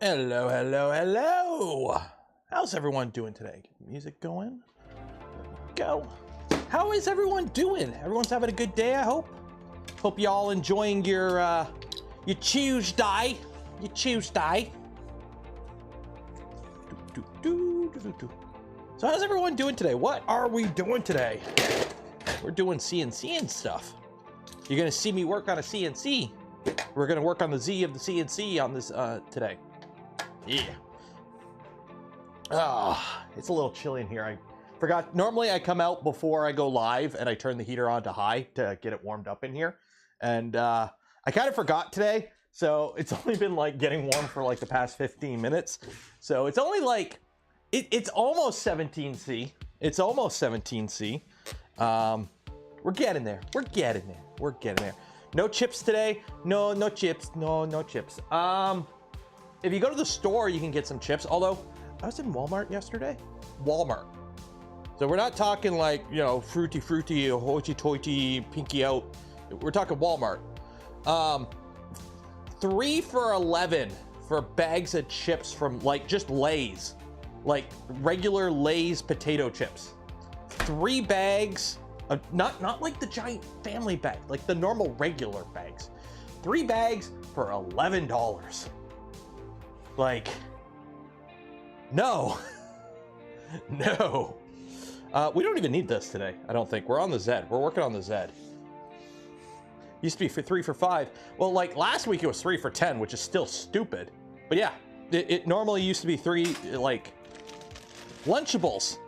Hello, hello, hello. How's everyone doing today? Music going? Go. How is everyone doing? Everyone's having a good day, I hope. Hope y'all enjoying your Tuesday. Your Tuesday. So how's everyone doing today? What are we doing today? We're doing CNC and stuff. You're gonna see me work on a CNC. We're gonna work on the Z of the CNC on this today. Yeah. It's a little chilly in here. I forgot. Normally I come out before I go live and I turn the heater on to high to get it warmed up in here. And I kind of forgot today. So it's only been like getting warm for like the past 15 minutes. So it's only like, it's almost 17C. It's almost 17C. We're getting there. We're getting there. We're getting there. No chips today. No chips. No chips. If you go to the store, you can get some chips. Although I was in Walmart yesterday. Walmart. So we're not talking like, you know, fruity, hoity-toity, pinky out. We're talking Walmart. 3 for $11 for bags of chips from like just Lay's, like regular Lay's potato chips. 3 bags. Not like the giant family bag, like the normal regular bags. 3 bags for $11. Like, no, no. We don't even need this today, I don't think. We're on the Z. We're working on the Z. Used to be for 3 for $5. Well, like last week it was 3 for $10, which is still stupid. But yeah, it normally used to be 3, like, Lunchables.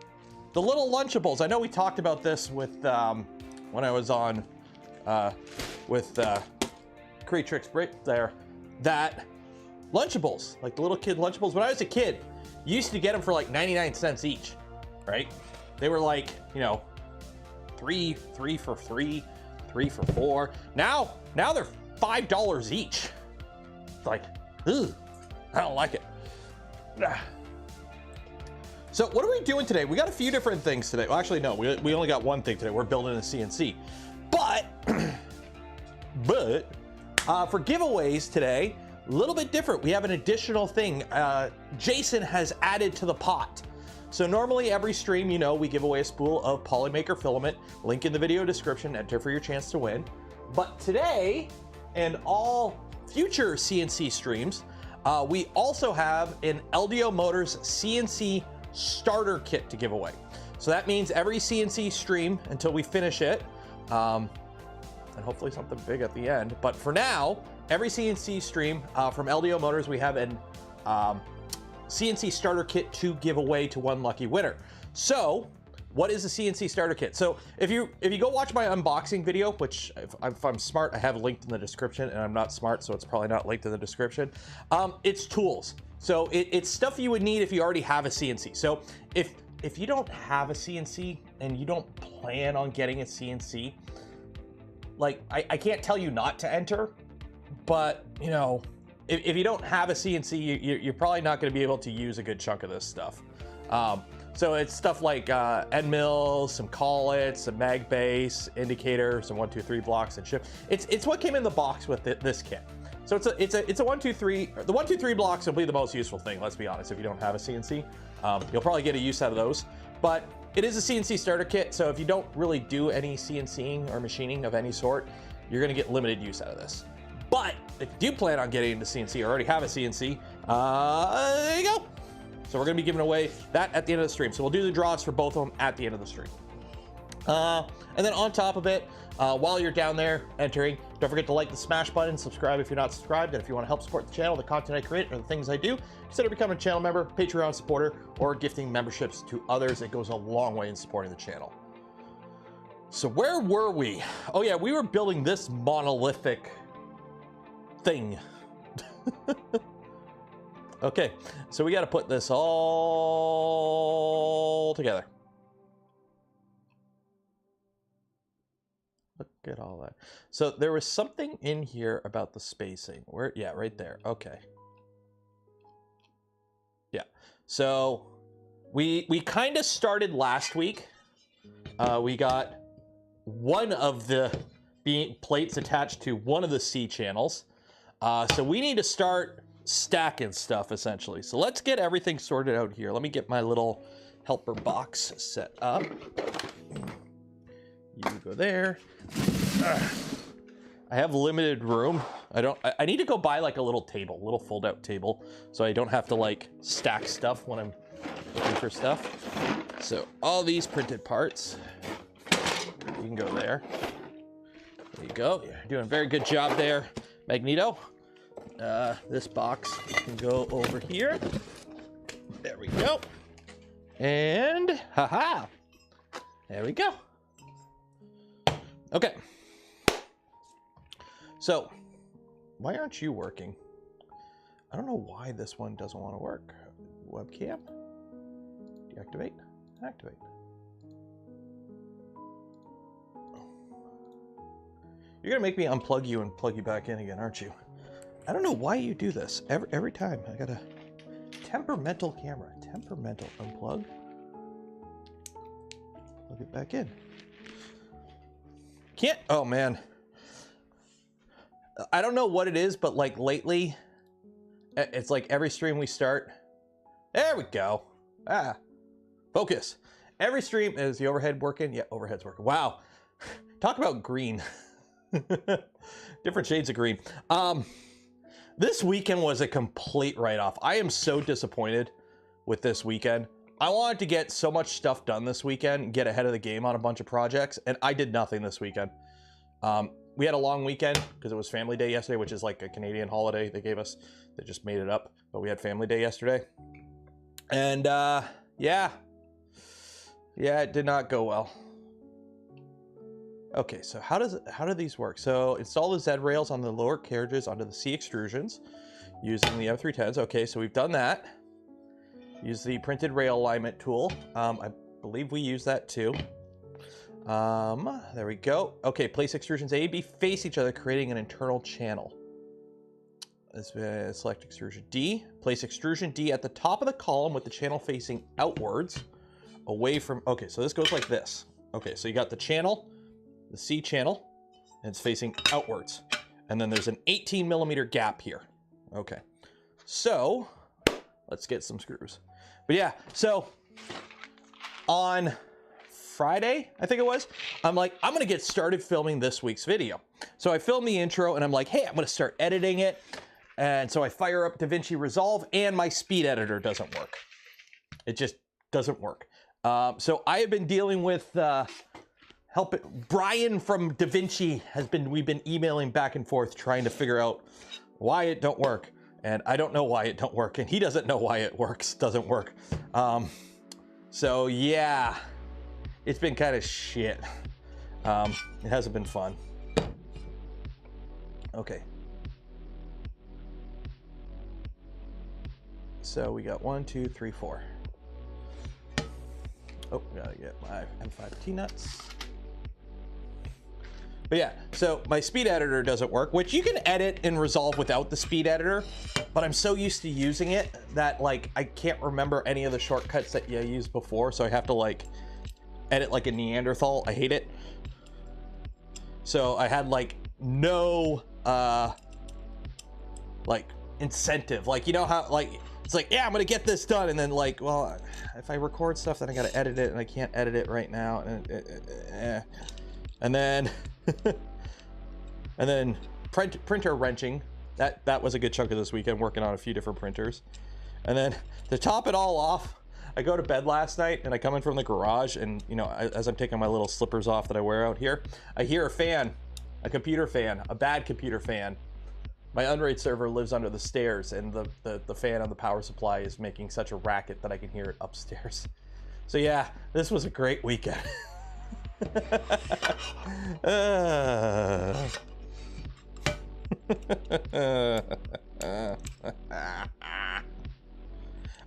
The little Lunchables. I know we talked about this with when I was on with Creatrix Brit there. That Lunchables, like the little kid Lunchables. When I was a kid, you used to get them for like 99 cents each, right? They were like, you know, 3 for 3, 3 for 4. Now they're $5 each. It's like, ugh, I don't like it. So what are we doing today? We got a few different things today. Well, actually, no, we only got one thing today. We're building a CNC. But for giveaways today, a little bit different. We have an additional thing Jason has added to the pot. So normally every stream, you know, we give away a spool of Polymaker filament. Link in the video description, enter for your chance to win. But today and all future CNC streams, we also have an LDOmotors CNC starter kit to give away. So that means every CNC stream until we finish it, and hopefully something big at the end. But for now, every CNC stream from LDOmotors, we have an CNC starter kit to give away to one lucky winner. So what is a CNC starter kit? So if you go watch my unboxing video, which if I'm smart, I have linked in the description, and I'm not smart, so it's probably not linked in the description. It's tools. So it's stuff you would need if you already have a CNC. So if you don't have a CNC and you don't plan on getting a CNC, like I can't tell you not to enter, but you know, if you don't have a CNC, you're probably not going to be able to use a good chunk of this stuff. So it's stuff like end mills, some collets, some mag base, indicator, some 1, 2, 3 blocks and ship. It's what came in the box with this kit. So it's a 1, 2, 3. The 1, 2, 3 blocks will be the most useful thing. Let's be honest. If you don't have a CNC, you'll probably get a use out of those. But it is a CNC starter kit. So if you don't really do any CNCing or machining of any sort, you're going to get limited use out of this. But if you do plan on getting into CNC or already have a CNC, there you go. So we're going to be giving away that at the end of the stream. So we'll do the draws for both of them at the end of the stream. And then on top of it, while you're down there entering, don't forget to like the smash button, subscribe if you're not subscribed, and if you want to help support the channel, the content I create, or the things I do, consider becoming a channel member, Patreon supporter, or gifting memberships to others. It goes a long way in supporting the channel. So where were we? Oh yeah, we were building this monolithic thing. Okay, so we got to put this all together. Look at all that. So there was something in here about the spacing. Where? Yeah, right there. Okay. Yeah. So we kind of started last week. We got one of the plates attached to one of the C channels. So we need to start stacking stuff essentially. So let's get everything sorted out here. Let me get my little helper box set up. You go there. I have limited room. I need to go buy like a little table, a little fold out table, so I don't have to like stack stuff when I'm looking for stuff. So all these printed parts, you can go there. There you go. You're doing a very good job there, Magneto. This box can go over here. There we go. And haha, there we go. Okay. So, why aren't you working? I don't know why this one doesn't want to work. Webcam. Deactivate. Activate. You're gonna make me unplug you and plug you back in again, aren't you? I don't know why you do this. Every time. I got a temperamental camera. Temperamental. Unplug. Plug it back in. Can't. Oh, man. I don't know what it is, but like lately, it's like every stream we start. There we go. Ah, focus. Every stream, is the overhead working? Yeah, overhead's working. Wow. Talk about green. Different shades of green. This weekend was a complete write-off. I am so disappointed with this weekend. I wanted to get so much stuff done this weekend, get ahead of the game on a bunch of projects, and I did nothing this weekend. We had a long weekend because it was Family Day yesterday, which is like a Canadian holiday they gave us. They just made it up, but we had Family Day yesterday. And yeah, it did not go well. Okay, so how do these work? So install the Z rails on the lower carriages onto the C extrusions using the M310s. Okay, so we've done that. Use the printed rail alignment tool. I believe we use that too. There we go. Okay, place extrusions A and B face each other, creating an internal channel. Let's select extrusion D. Place extrusion D at the top of the column with the channel facing outwards, away from. Okay, so this goes like this. Okay, so you got the channel, the C channel, and it's facing outwards, and then there's an 18 millimeter gap here. Okay, so let's get some screws. But yeah, so on Friday, I think it was, I'm like, I'm gonna get started filming this week's video. So I filmed the intro and I'm like, hey, I'm gonna start editing it. And so I fire up DaVinci Resolve and my speed editor doesn't work. It just doesn't work. So I have been dealing with Brian from DaVinci we've been emailing back and forth trying to figure out why it don't work. And I don't know why it don't work. And he doesn't know why it doesn't work. So yeah. It's been kind of shit. It hasn't been fun. Okay. So we got 1, 2, 3, 4. Oh, gotta get my M5 T-nuts. But yeah, so my speed editor doesn't work, which you can edit in Resolve without the speed editor, but I'm so used to using it that like I can't remember any of the shortcuts that you used before, so I have to like edit like a Neanderthal. I hate it. So I had like no like incentive. Like, you know how like it's like, yeah, I'm gonna get this done, and then like, well, if I record stuff, then I gotta edit it, and I can't edit it right now, and then and then printer wrenching. That was a good chunk of this weekend, working on a few different printers. And then to top it all off, I go to bed last night and I come in from the garage, and you know, as I'm taking my little slippers off that I wear out here, I hear a fan, a computer fan, a bad computer fan. My Unraid server lives under the stairs, and the fan on the power supply is making such a racket that I can hear it upstairs. So yeah, this was a great weekend.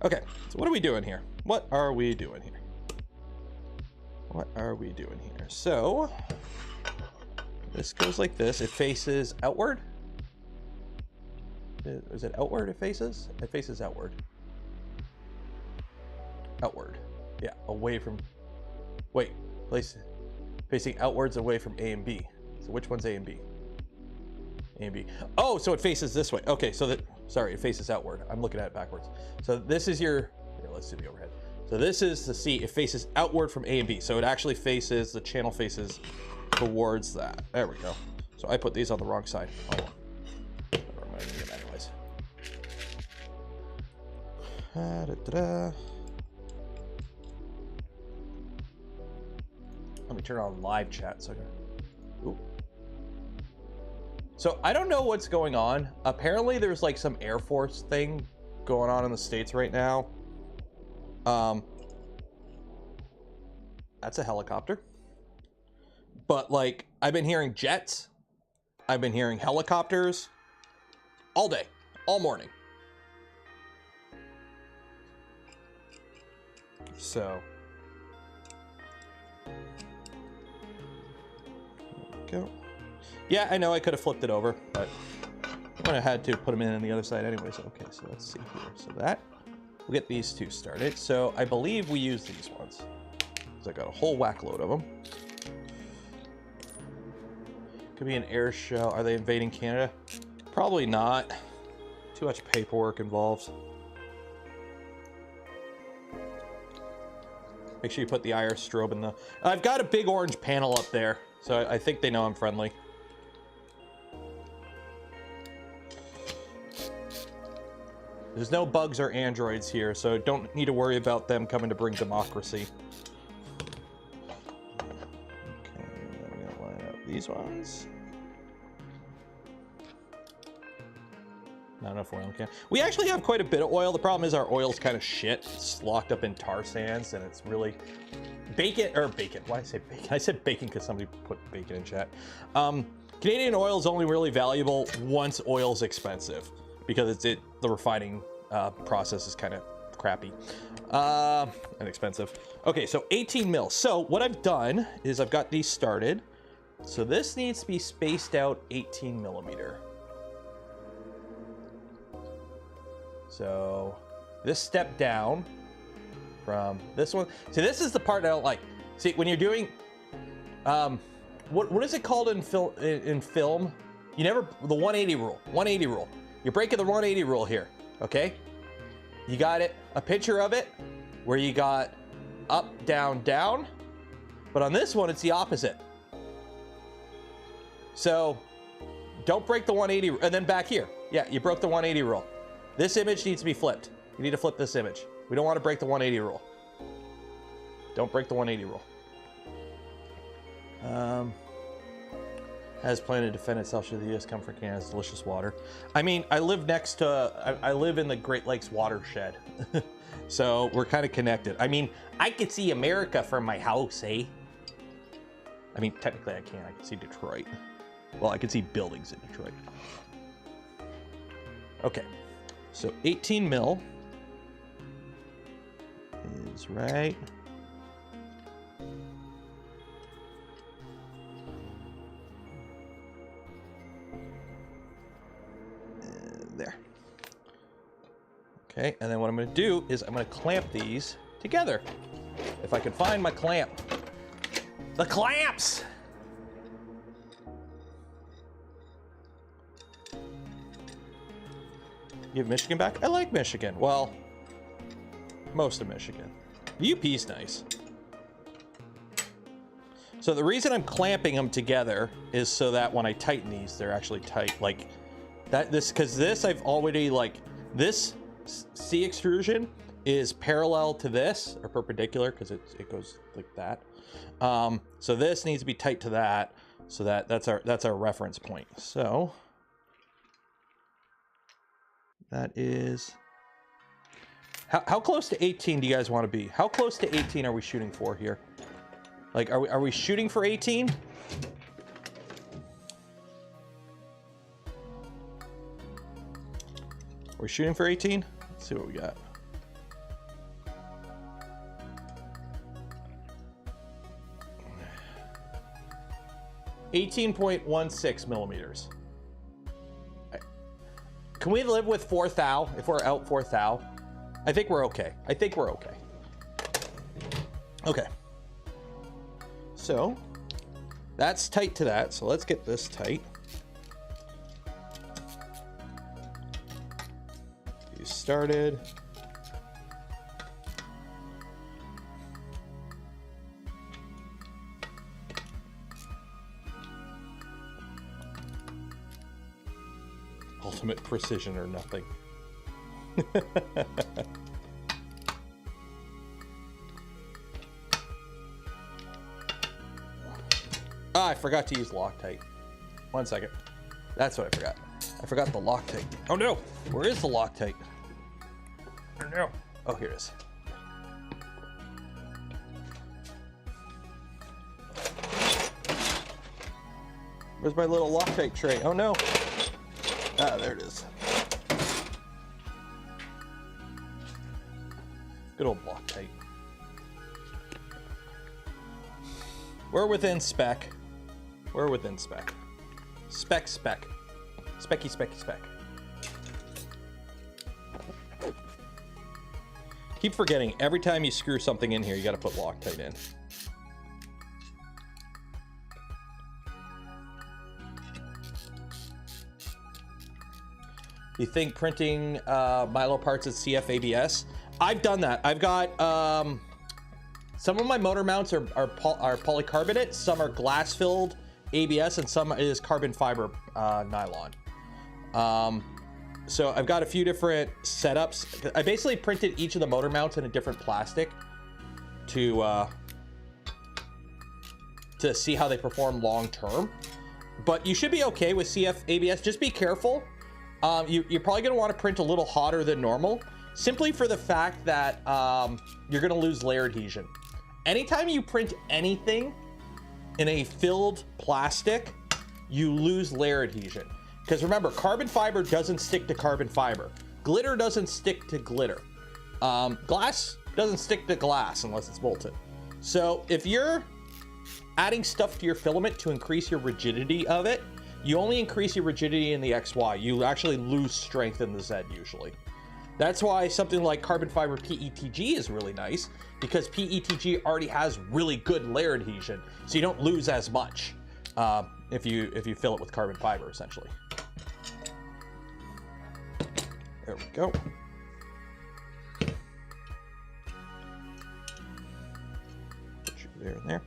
Okay, so what are we doing here? What are we doing here? What are we doing here? So this goes like this. It faces outward. Is it outward it faces? It faces outward. Outward. Yeah, away from, wait, place facing outwards away from A and B. So which one's A and B? A and B. Oh, so it faces this way. Okay, so that, Sorry, it faces outward. I'm looking at it backwards. So this is your, here, let's do the overhead. So this is the seat. It faces outward from A and B. So it actually faces, the channel faces towards that. There we go. So I put these on the wrong side. Oh, I'm gonna need them anyways. Let me turn on live chat so I can. Ooh. So I don't know what's going on. Apparently there's like some Air Force thing going on in the States right now. That's a helicopter. But like, I've been hearing jets. I've been hearing helicopters all day, all morning. So, there we go. Yeah, I know I could have flipped it over, but I would have had to put them in on the other side anyways. Okay, so let's see here. So that, we'll get these two started. So I believe we use these ones. So I got a whole whack load of them. Could be an air show. Are they invading Canada? Probably not. Too much paperwork involved. Make sure you put the IR strobe in the... I've got a big orange panel up there, so I think they know I'm friendly. There's no bugs or androids here, so don't need to worry about them coming to bring democracy. Okay, I'm gonna line up these ones. Not enough oil in can. We actually have quite a bit of oil. The problem is our oil's kind of shit. It's locked up in tar sands, and it's really bacon. Why did I say bacon? I said bacon because somebody put bacon in chat. Canadian oil is only really valuable once oil's expensive, because the refining process is kind of crappy and expensive. Okay, so 18 mil. So what I've done is I've got these started. So this needs to be spaced out 18 millimeter. So this step down from this one. See, this is the part I don't like. See, when you're doing, what is it called in film? You never, the 180 rule, 180 rule. You're breaking the 180 rule here, okay? You got it, a picture of it where you got up, down, down. But on this one, it's the opposite. So don't break the 180, and then back here. Yeah, you broke the 180 rule. This image needs to be flipped. You need to flip this image. We don't want to break the 180 rule. Don't break the 180 rule. Has planned to defend itself should the U.S. come for Canada's delicious water. I mean, I live next to, I live in the Great Lakes watershed. So we're kind of connected. I mean, I could see America from my house, eh? I mean, technically I can. I can see Detroit. Well, I can see buildings in Detroit. Okay. So 18 mil is right. There. Okay, and then what I'm going to do is I'm going to clamp these together. If I can find my clamp. The clamps! Give Michigan back? I like Michigan. Well, most of Michigan. The UP's nice. So the reason I'm clamping them together is so that when I tighten these, they're actually tight. Like that, because this I've already, like, this C extrusion is parallel to this, or perpendicular, because it goes like that. So this needs to be tight to that, so that's our reference point. So that is, how close to 18 do you guys want to be? How close to 18 are we shooting for here? Like, are we shooting for 18? We're shooting for 18? Let's see what we got. .16 millimeters. Can we live with 4 thou if we're out 4 thou? I think we're okay. I think we're okay. Okay. So that's tight to that. So let's get this tight. started. Ultimate precision or nothing. Ah, I forgot to use Loctite. 1 second. That's what I forgot. I forgot the Loctite. Oh no! Where is the Loctite? Oh no! Oh, here it is. Where's my little Loctite tray? Oh no! Ah, there it is. Good old Loctite. We're within spec. We're within spec. Spec. Specky, spec. Keep forgetting, every time you screw something in here, you gotta put Loctite in. You think printing Milo parts at CF ABS? I've done that. I've got some of my motor mounts are polycarbonate, some are glass filled ABS, and some is carbon fiber nylon. So I've got a few different setups. I basically printed each of the motor mounts in a different plastic to see how they perform long term. But you should be okay with CF ABS. Just be careful. You're probably going to want to print a little hotter than normal, simply for the fact that you're going to lose layer adhesion. Anytime you print anything in a filled plastic, you lose layer adhesion. Because remember, carbon fiber doesn't stick to carbon fiber. Glitter doesn't stick to glitter. Glass doesn't stick to glass unless it's molten. So if you're adding stuff to your filament to increase your rigidity of it, you only increase your rigidity in the XY. You actually lose strength in the Z usually. That's why something like carbon fiber PETG is really nice, because PETG already has really good layer adhesion, so you don't lose as much if you fill it with carbon fiber, essentially. There we go. Put you there and there.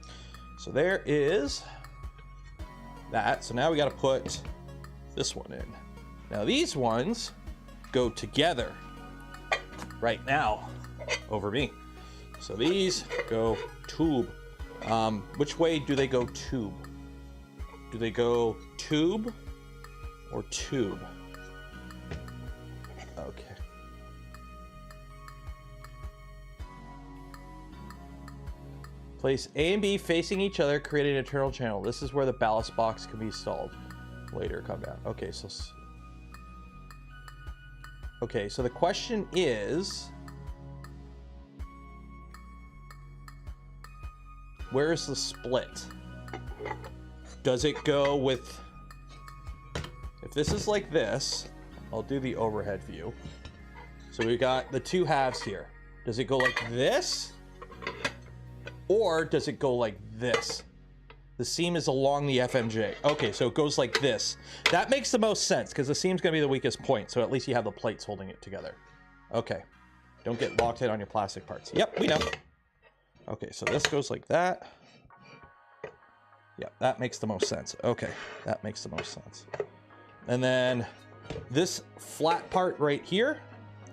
So there is that. So now we got to put this one in. Now these ones go together right now over me. So these go tube. Which way do they go tube? Do they go tube or tube? Okay. Place A and B facing each other, create an internal channel. This is where the ballast box can be installed. Later, come down. Okay, so the question is, where is the split? Does it go with, if this is like this, I'll do the overhead view. So we got the two halves here. Does it go like this? Or does it go like this? The seam is along the FMJ. Okay, so it goes like this. That makes the most sense because the seam's gonna be the weakest point, so at least you have the plates holding it together. Okay, don't get locked in on your plastic parts. Yep, we know. Okay, so this goes like that. Yeah, that makes the most sense. Okay, that makes the most sense. And then this flat part right here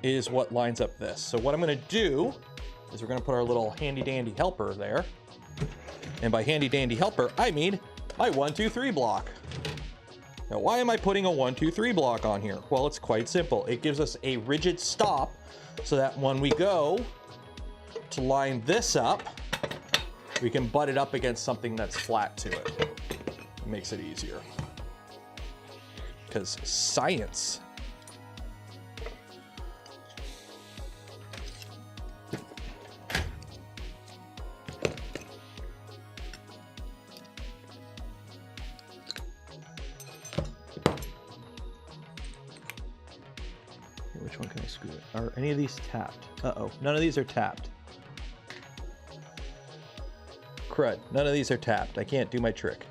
is what lines up this. So what I'm gonna do is we're gonna put our little handy dandy helper there. And by handy dandy helper, I mean my 1, 2, 3 block. Now, why am I putting a 1, 2, 3 block on here? Well, it's quite simple. It gives us a rigid stop so that when we go to line this up, we can butt it up against something that's flat to it. It makes it easier. Because science. Which one can I screw it? Are any of these tapped? Uh-oh, none of these are tapped. Crud, none of these are tapped. I can't do my trick.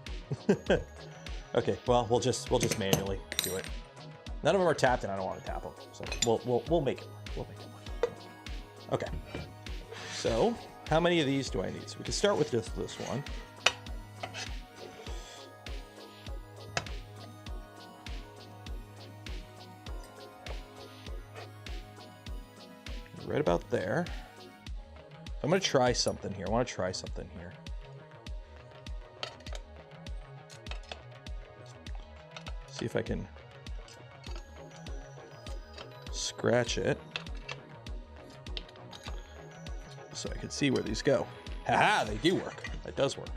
Okay, well, we'll just manually do it. None of them are tapped, and I don't want to tap them, so we'll make it. We'll make it work. Okay. So, how many of these do I need? So we can start with this one. Right about there. I'm gonna try something here. I want to try something here. See if I can scratch it so I can see where these go. Haha, they do work. That does work.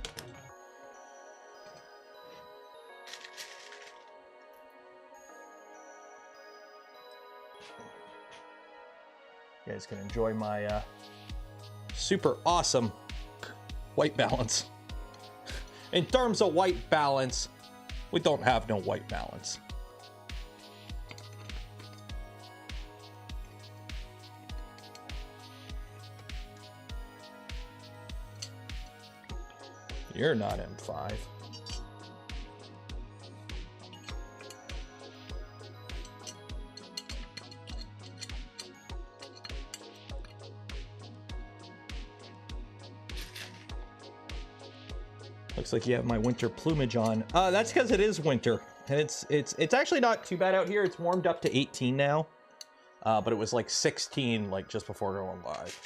You guys can enjoy my super awesome white balance. In terms of white balance, we don't have no white balance. You're not M5. Looks like you have my winter plumage on. That's because it is winter, and it's actually not too bad out here. It's warmed up to 18 now, but it was like 16 like just before going live.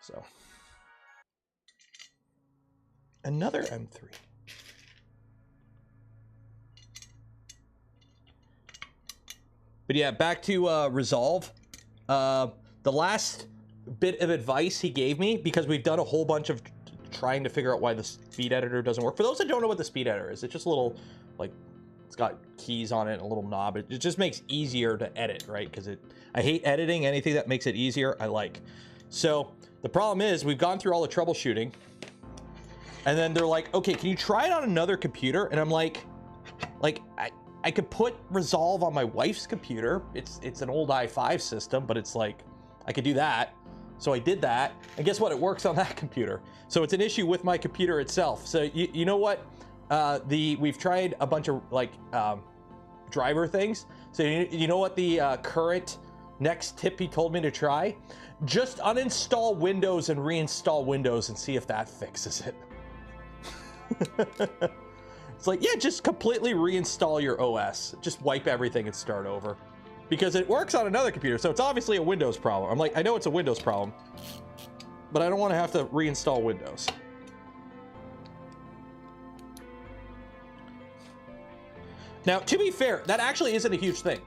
So another M3. But yeah, back to Resolve. The last bit of advice he gave me, because we've done a whole bunch of trying to figure out why the speed editor doesn't work. For those that don't know what the speed editor is, it's just a little, like, it's got keys on it and a little knob. It just makes easier to edit, right? Because I hate editing. Anything that makes it easier, I like. So the problem is we've gone through all the troubleshooting, and then they're like, okay, can you try it on another computer? And I'm like I could put Resolve on my wife's computer. It's an old i5 system, but it's like, I could do that. So I did that, and guess what? It works on that computer. So it's an issue with my computer itself. So you know what? We've tried a bunch of like driver things. So you know what the current next tip he told me to try? Just uninstall Windows and reinstall Windows and see if that fixes it. It's like, yeah, just completely reinstall your OS. Just wipe everything and start over. Because it works on another computer, so it's obviously a Windows problem. I'm like, I know it's a Windows problem, but I don't want to have to reinstall Windows. Now, to be fair, that actually isn't a huge thing.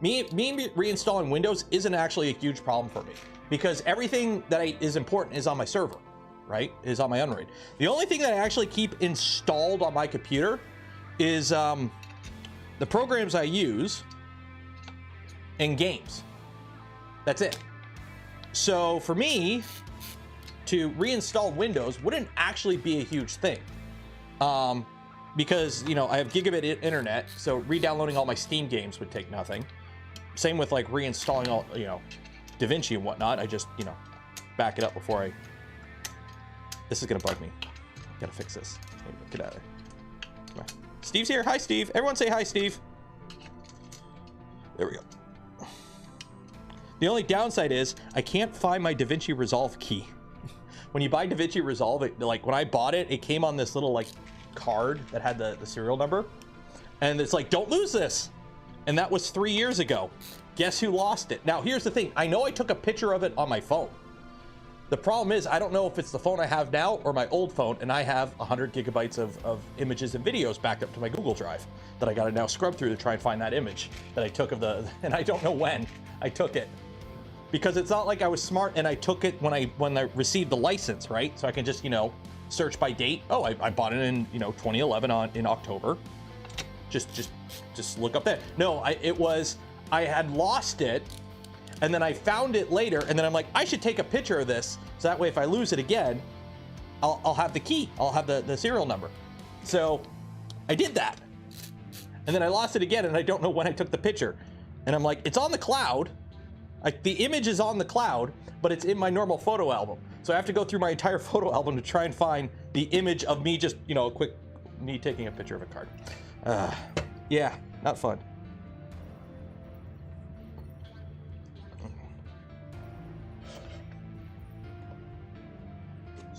Me reinstalling Windows isn't actually a huge problem for me, because everything that is important is on my server, right? Is on my Unraid. The only thing that I actually keep installed on my computer is the programs I use and games. That's it. So for me to reinstall Windows wouldn't actually be a huge thing, because, you know, I have gigabit internet, so re-downloading all my Steam games would take nothing. Same with like reinstalling all, you know, DaVinci and whatnot. I just, you know, back it up before I. This is gonna bug me. Gotta fix this. Get out of there. Come on. Steve's here. Hi, Steve. Everyone say hi, Steve. There we go. The only downside is I can't find my DaVinci Resolve key. When you buy DaVinci Resolve, like when I bought it, it came on this little like card that had the serial number, and it's like, don't lose this. And that was 3 years ago. Guess who lost it? Now here's the thing. I know I took a picture of it on my phone. The problem is I don't know if it's the phone I have now or my old phone, and I have 100 gigabytes of images and videos backed up to my Google Drive that I got to now scrub through to try and find that image that I took of and I don't know when I took it. Because it's not like I was smart and I took it when I received the license, right? So I can just, you know, search by date. Oh, I bought it in, you know, 2011 in October. Just look up that. No, I had lost it, and then I found it later, and then I'm like, I should take a picture of this, so that way if I lose it again, I'll have the key. I'll have the serial number. So I did that, and then I lost it again, and I don't know when I took the picture. And I'm like, it's on the cloud. The image is on the cloud, but it's in my normal photo album. So I have to go through my entire photo album to try and find the image of me just, you know, me taking a picture of a card. Yeah, not fun.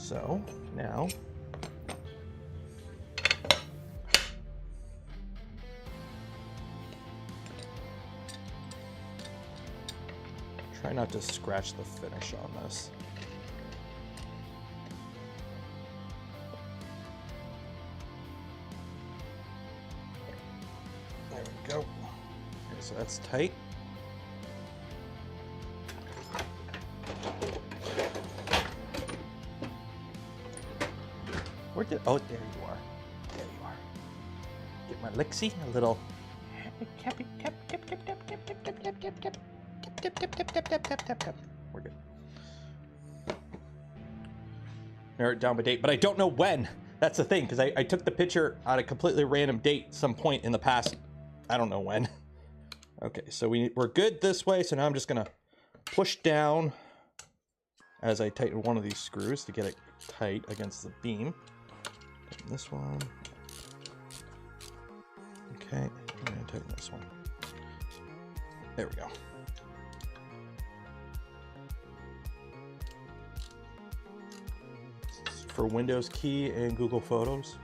So now try not to scratch the finish on this. There we go. Okay, so that's tight. Where did, oh, there you are. There you are. Get my Lixie, a little. We're good. Narrow it down by date, but I don't know when. That's the thing, because I took the picture on a completely random date some point in the past. I don't know when. Okay, so we're good this way, so now I'm just gonna push down as I tighten one of these screws to get it tight against the beam. Tighten this one. Okay, I'm gonna tighten this one. There we go. For Windows Key and Google Photos.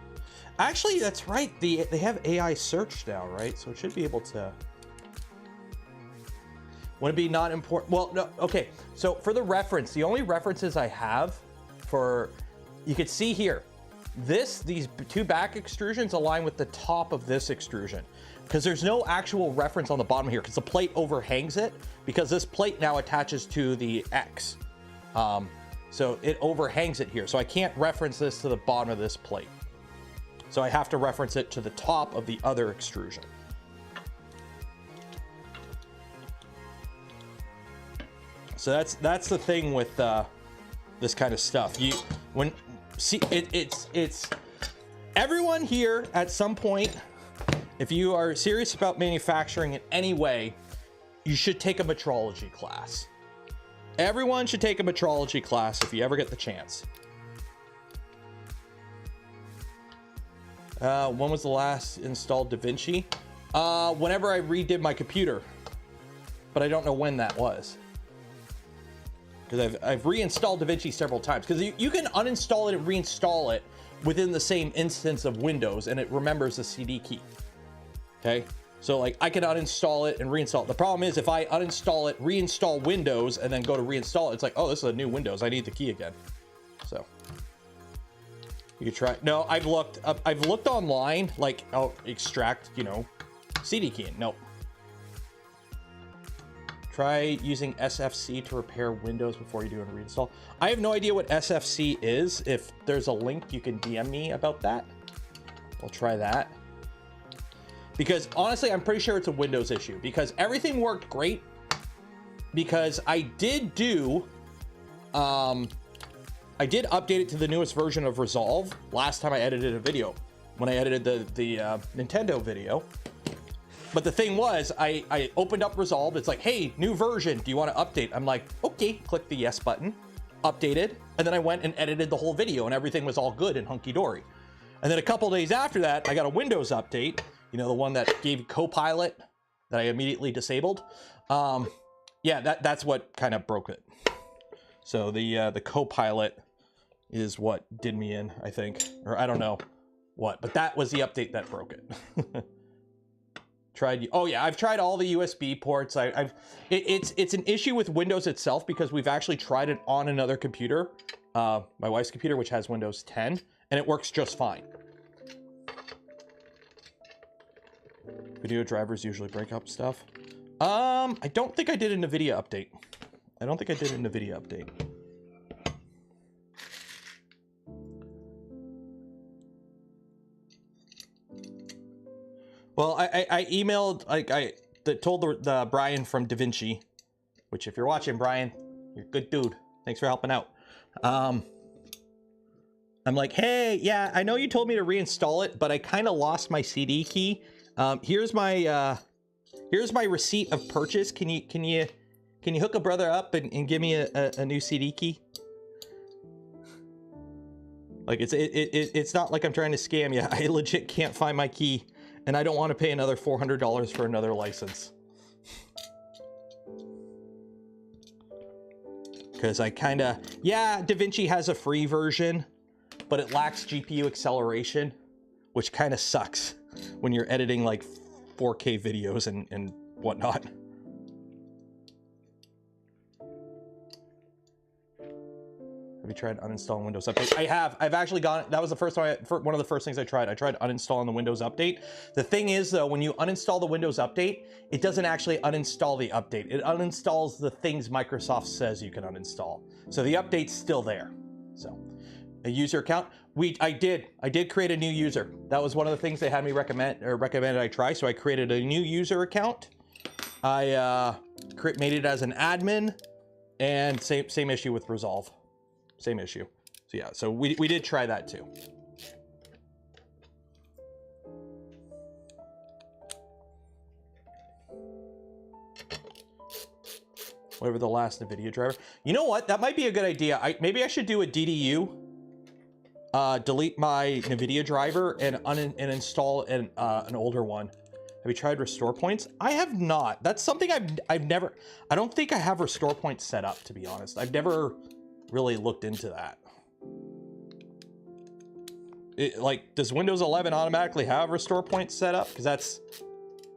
Actually, that's right. They have AI search now, right? So it should be able to. Would it be not important? Well, no. Okay. So for the reference, the only references I have for, you could see here, these two back extrusions align with the top of this extrusion, because there's no actual reference on the bottom here because the plate overhangs it, because this plate now attaches to the X. So it overhangs it here. So I can't reference this to the bottom of this plate. So I have to reference it to the top of the other extrusion. So that's the thing with this kind of stuff. It's everyone here at some point, if you are serious about manufacturing in any way, you should take a metrology class. Everyone should take a metrology class if you ever get the chance. When was the last installed DaVinci? Whenever I redid my computer, but I don't know when that was. Because I've reinstalled DaVinci several times. Because you can uninstall it and reinstall it within the same instance of Windows, and it remembers the CD key. Okay? So like I can uninstall it and reinstall it. The problem is if I uninstall it, reinstall Windows, and then go to reinstall it, it's like, oh, this is a new Windows. I need the key again. So you could try. No, I've looked online, like I'll extract, CD key. Nope. Try using SFC to repair Windows before you do a reinstall. I have no idea what SFC is. If there's a link, you can DM me about that. We'll try that. Because honestly, I'm pretty sure it's a Windows issue, because everything worked great. Because I did update it to the newest version of Resolve last time I edited a video, when I edited the Nintendo video. But the thing was, I opened up Resolve. It's like, hey, new version. Do you want to update? I'm like, okay, click the yes button, updated. And then I went and edited the whole video and everything was all good and hunky-dory. And then a couple days after that, I got a Windows update. The one that gave Copilot that I immediately disabled. Yeah, that's what kind of broke it. So the Copilot is what did me in, I think. Or I don't know what, but that was the update that broke it. Oh yeah, I've tried all the USB ports. It's an issue with Windows itself, because we've actually tried it on another computer, my wife's computer, which has Windows 10, and it works just fine. Video drivers usually break up stuff. I don't think I did an NVIDIA update. Well, I emailed, I told the Brian from DaVinci, which if you're watching, Brian, you're a good dude. Thanks for helping out. I'm like, hey, yeah, I know you told me to reinstall it, but I kind of lost my CD key. Here's my receipt of purchase. Can you hook a brother up and give me a new CD key? Like it's not like I'm trying to scam you. I legit can't find my key, and I don't want to pay another $400 for another license. because I kind of, yeah, DaVinci has a free version, but it lacks GPU acceleration, which kind of sucks when you're editing like 4K videos and whatnot. Have you tried uninstalling Windows Update? I have. I've actually gone, that was the first time, one of the first things I tried. I tried uninstalling the Windows Update. The thing is though, when you uninstall the Windows Update, it doesn't actually uninstall the update. It uninstalls the things Microsoft says you can uninstall. So the update's still there. So a user account, I did create a new user. That was one of the things they had me recommended I try. So I created a new user account. I made it as an admin, and same issue with Resolve. Same issue. So yeah, so we did try that too. Whatever the last NVIDIA driver. You know what? That might be a good idea. Maybe I should do a DDU. Delete my NVIDIA driver and install an older one. Have you tried restore points? I have not. That's something I've never. I don't think I have restore points set up, to be honest. I've never really looked into that. Like, does Windows 11 automatically have restore points set up? Because that's,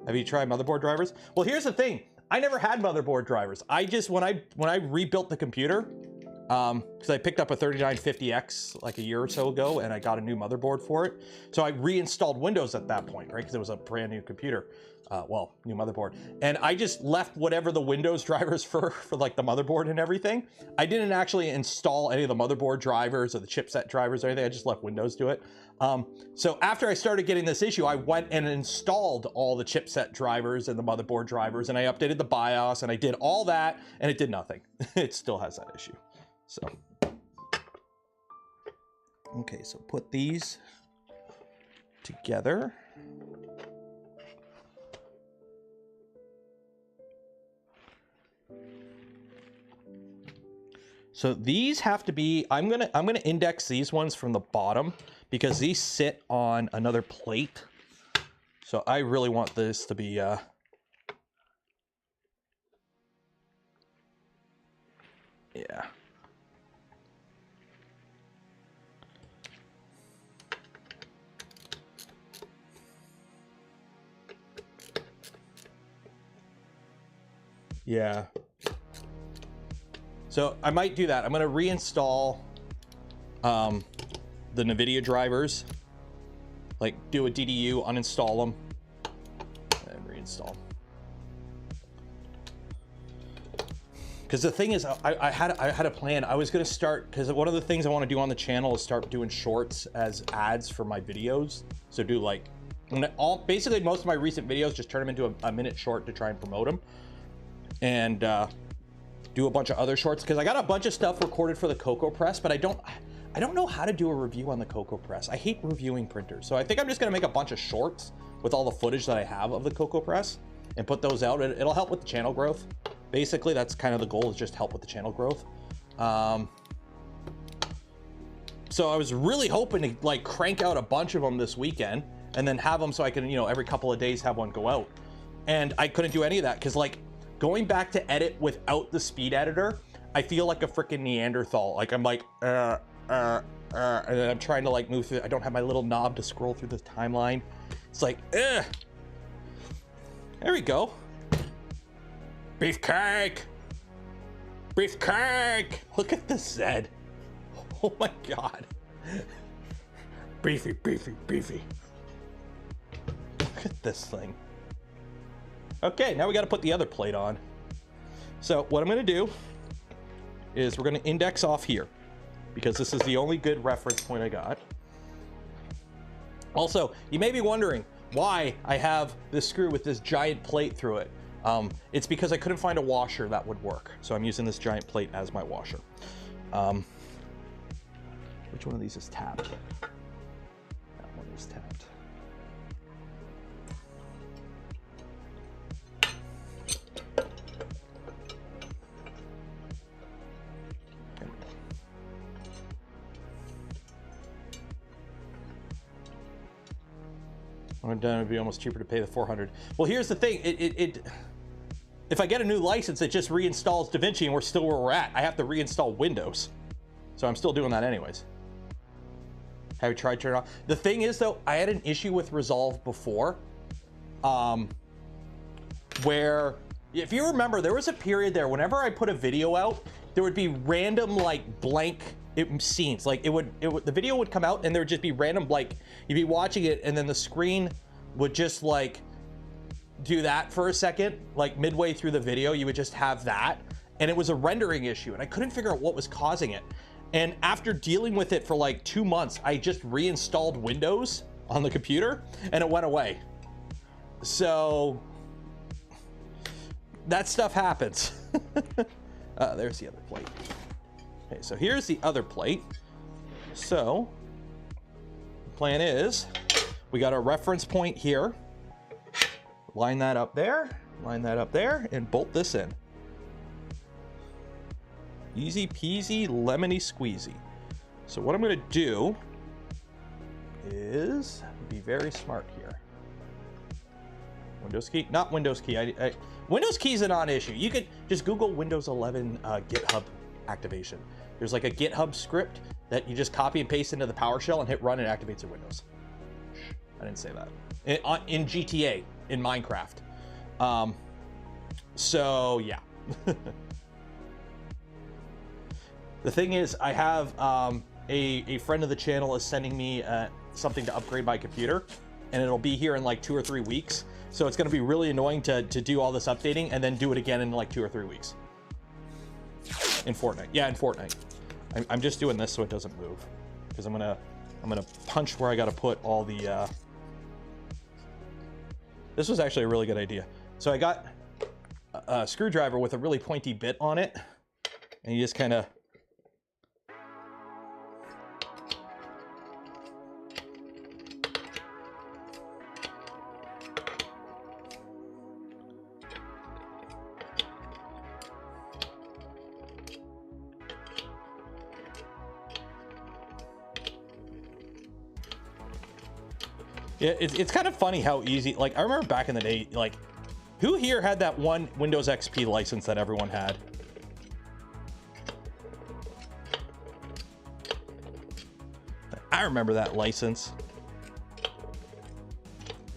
have you tried motherboard drivers? Well, here's the thing. I never had motherboard drivers. I just, when I rebuilt the computer, because I picked up a 3950X like a year or so ago, and I got a new motherboard for it. So I reinstalled Windows at that point, right? Because it was a brand new computer. Well, new motherboard. And I just left whatever the Windows drivers for like the motherboard and everything. I didn't actually install any of the motherboard drivers or the chipset drivers or anything. I just left Windows do it. So after I started getting this issue, I went and installed all the chipset drivers and the motherboard drivers, and I updated the BIOS, and I did all that, and it did nothing. It still has that issue. So, okay, so put these together. So these have to be, I'm gonna index these ones from the bottom because these sit on another plate. So I really want this to be yeah. Yeah. So I might do that. I'm going to reinstall the NVIDIA drivers, like do a DDU, uninstall them, and reinstall. Because the thing is, I had a plan. I was going to start, because one of the things I want to do on the channel is start doing shorts as ads for my videos. So do like, basically most of my recent videos, just turn them into a minute short to try and promote them. And do a bunch of other shorts, because I got a bunch of stuff recorded for the Cocoa Press, but I don't know how to do a review on the Cocoa Press. I hate reviewing printers, so I think I'm just gonna make a bunch of shorts with all the footage that I have of the Cocoa Press and put those out. It'll help with the channel growth. Basically, that's kind of the goal, is just help with the channel growth. So I was really hoping to like crank out a bunch of them this weekend and then have them so I can, you know, every couple of days have one go out. And I couldn't do any of that because, like, going back to edit without the speed editor, I feel like a freaking Neanderthal. Like I'm like, and then I'm trying to like move through. I don't have my little knob to scroll through the timeline. It's like, there we go. Beefcake, beefcake. Look at the Zed. Oh my God. Beefy, beefy, beefy. Look at this thing. Okay, now we got to put the other plate on. So what I'm going to do is we're going to index off here because this is the only good reference point I got. Also, you may be wondering why I have this screw with this giant plate through it. It's because I couldn't find a washer that would work. So I'm using this giant plate as my washer. Which one of these is tapped? That one is tapped. When I'm done, it'd be almost cheaper to pay the $400. Well, here's the thing. if I get a new license, it just reinstalls DaVinci and we're still where we're at. I have to reinstall Windows. So I'm still doing that anyways. Have you tried turning it off? The thing is though, I had an issue with Resolve before, where if you remember, there was a period there, whenever I put a video out, there would be random like blank scenes. Like the video would come out and there would just be random, like you'd be watching it and then the screen would just like do that for a second, like midway through the video, you would just have that. And it was a rendering issue and I couldn't figure out what was causing it. And after dealing with it for like 2 months, I just reinstalled Windows on the computer and it went away. So that stuff happens. There's the other plate. Okay, so here's the other plate. So the plan is we got a reference point here. Line that up there, and bolt this in. Easy peasy, lemony squeezy. So what I'm gonna do is be very smart here. Windows key, not Windows key. Windows key is a non-issue. You could just Google Windows 11 GitHub activation. There's like a GitHub script that you just copy and paste into the PowerShell and hit run and it activates your Windows. I didn't say that. In GTA, in Minecraft. So yeah. The thing is, I have a friend of the channel is sending me something to upgrade my computer, and it'll be here in like 2 or 3 weeks. So it's going to be really annoying to do all this updating and then do it again in like 2 or 3 weeks. In Fortnite, yeah, in Fortnite. I'm just doing this so it doesn't move, because I'm gonna punch where I got to put all the. This was actually a really good idea. So I got a screwdriver with a really pointy bit on it, and you just kind of. Yeah, it's kind of funny how easy, like, I remember back in the day, like, who here had that one Windows XP license that everyone had? I remember that license.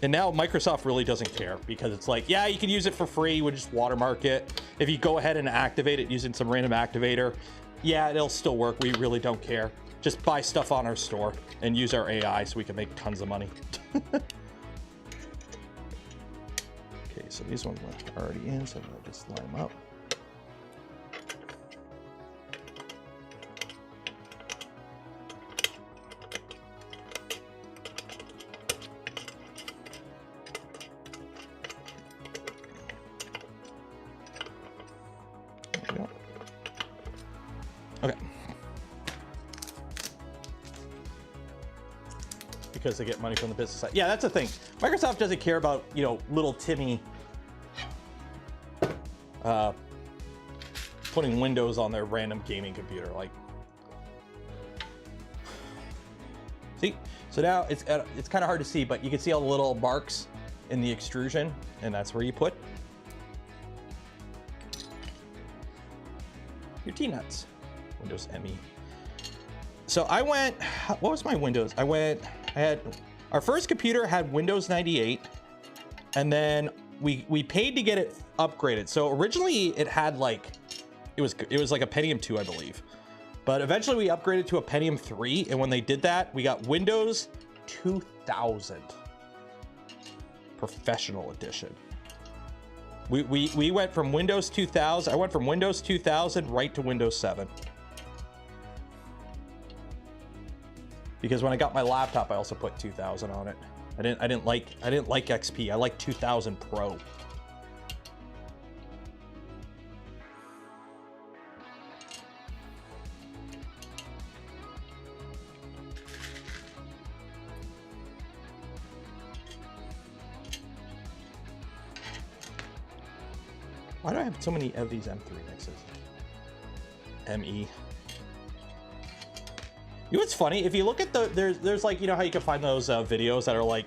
And now Microsoft really doesn't care, because it's like, yeah, you can use it for free, we'll just watermark it. If you go ahead and activate it using some random activator, yeah, it'll still work, we really don't care. Just buy stuff on our store and use our AI so we can make tons of money. Okay, so these ones are already in, so I'll just line them up. There we go. Okay. Because they get money from the business side. Yeah, that's the thing. Microsoft doesn't care about, you know, little Timmy putting Windows on their random gaming computer. Like, see, so now it's kind of hard to see, but you can see all the little marks in the extrusion, and that's where you put your T-nuts. Windows ME. So I went, what was my Windows? Our first computer had Windows 98, and then we paid to get it upgraded. So originally it had like, it was like a Pentium 2, I believe. But eventually we upgraded to a Pentium 3, and when they did that, we got Windows 2000 Professional Edition. We went from Windows 2000, I went from Windows 2000 right to Windows 7. Because when I got my laptop, I also put 2000 on it. I didn't like XP. I like 2000 Pro. Why do I have so many of these M3 mixes? ME. You know what's funny? If you look at there's like, you know how you can find those videos that are like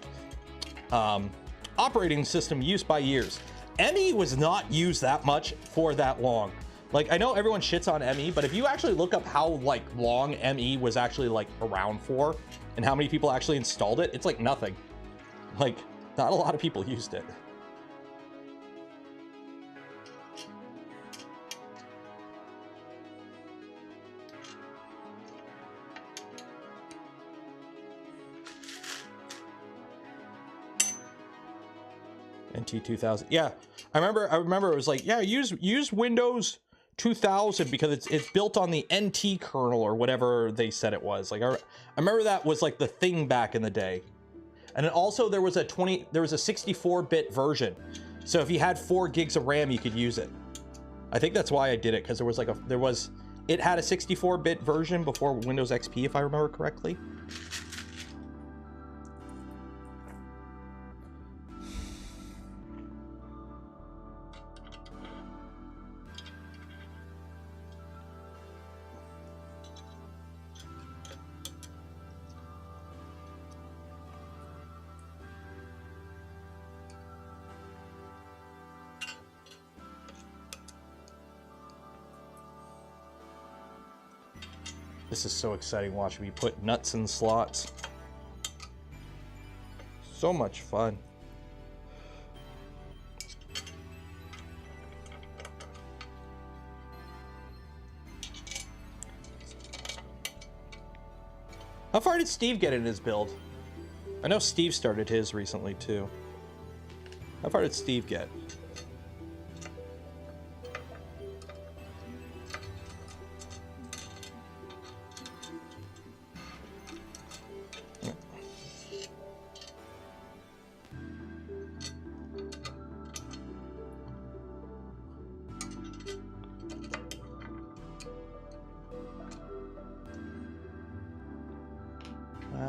operating system use by years. ME was not used that much for that long. Like, I know everyone shits on ME, but if you actually look up how like long ME was actually like around for and how many people actually installed it, it's like nothing. Like, not a lot of people used it. NT 2000. Yeah, I remember it was like, yeah, use Windows 2000 because it's built on the NT kernel or whatever they said it was. Like I remember that was like the thing back in the day. And then also there was a 64-bit version. So if you had 4 gigs of RAM, you could use it. I think that's why I did it, because it had a 64-bit version before Windows XP, if I remember correctly. This is so exciting watching me put nuts in slots. So much fun. How far did Steve get in his build? I know Steve started his recently too. How far did Steve get?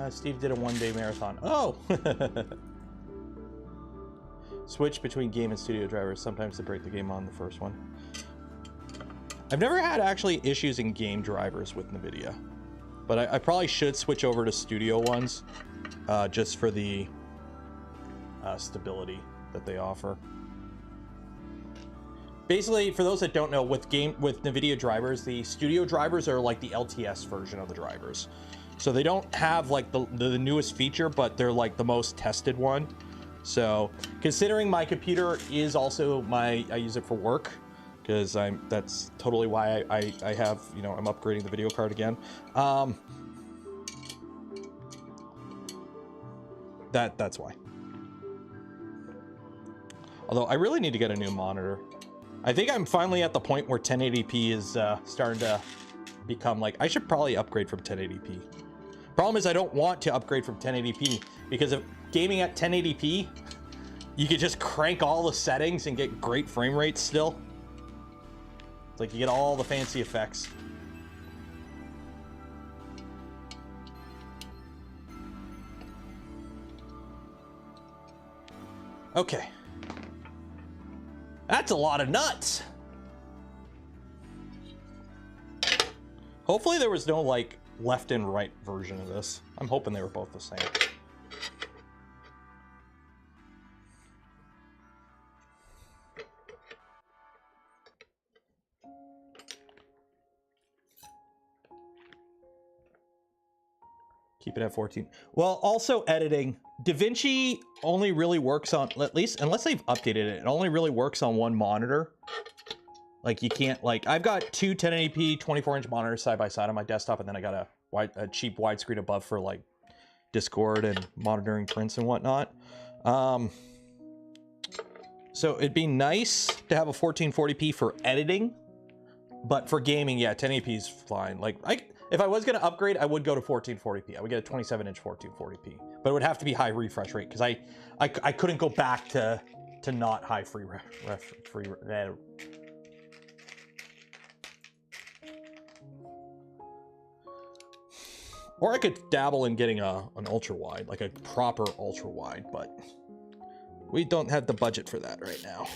Steve did a 1-day marathon. Oh! Switch between game and studio drivers. Sometimes to break the game on the first one. I've never had actually issues in game drivers with NVIDIA. But I probably should switch over to studio ones. Just for the stability that they offer. Basically, for those that don't know, with NVIDIA drivers, the studio drivers are like the LTS version of the drivers. So they don't have like the newest feature, but they're like the most tested one. So considering my computer is also I use it for work, because that's totally why I have, you know, I'm upgrading the video card again. That's why. Although I really need to get a new monitor. I think I'm finally at the point where 1080p is starting to become like, I should probably upgrade from 1080p. Problem is I don't want to upgrade from 1080p, because if gaming at 1080p, you could just crank all the settings and get great frame rates still. It's like you get all the fancy effects. Okay. That's a lot of nuts. Hopefully there was no like left and right version of this. I'm hoping they were both the same. Keep it at 14. Well, also editing. DaVinci only really works on, at least unless they've updated it, it only really works on one monitor. Like you can't, like, I've got two 1080p 24-inch monitors side by side on my desktop, and then I got a cheap widescreen above for like Discord and monitoring prints and whatnot. So it'd be nice to have a 1440p for editing, but for gaming, yeah, 1080p is fine. Like, if I was gonna upgrade, I would go to 1440p. I would get a 27-inch 1440p, but it would have to be high refresh rate, because I couldn't go back to not high free Or I could dabble in getting an ultra wide, like a proper ultra wide, but we don't have the budget for that right now.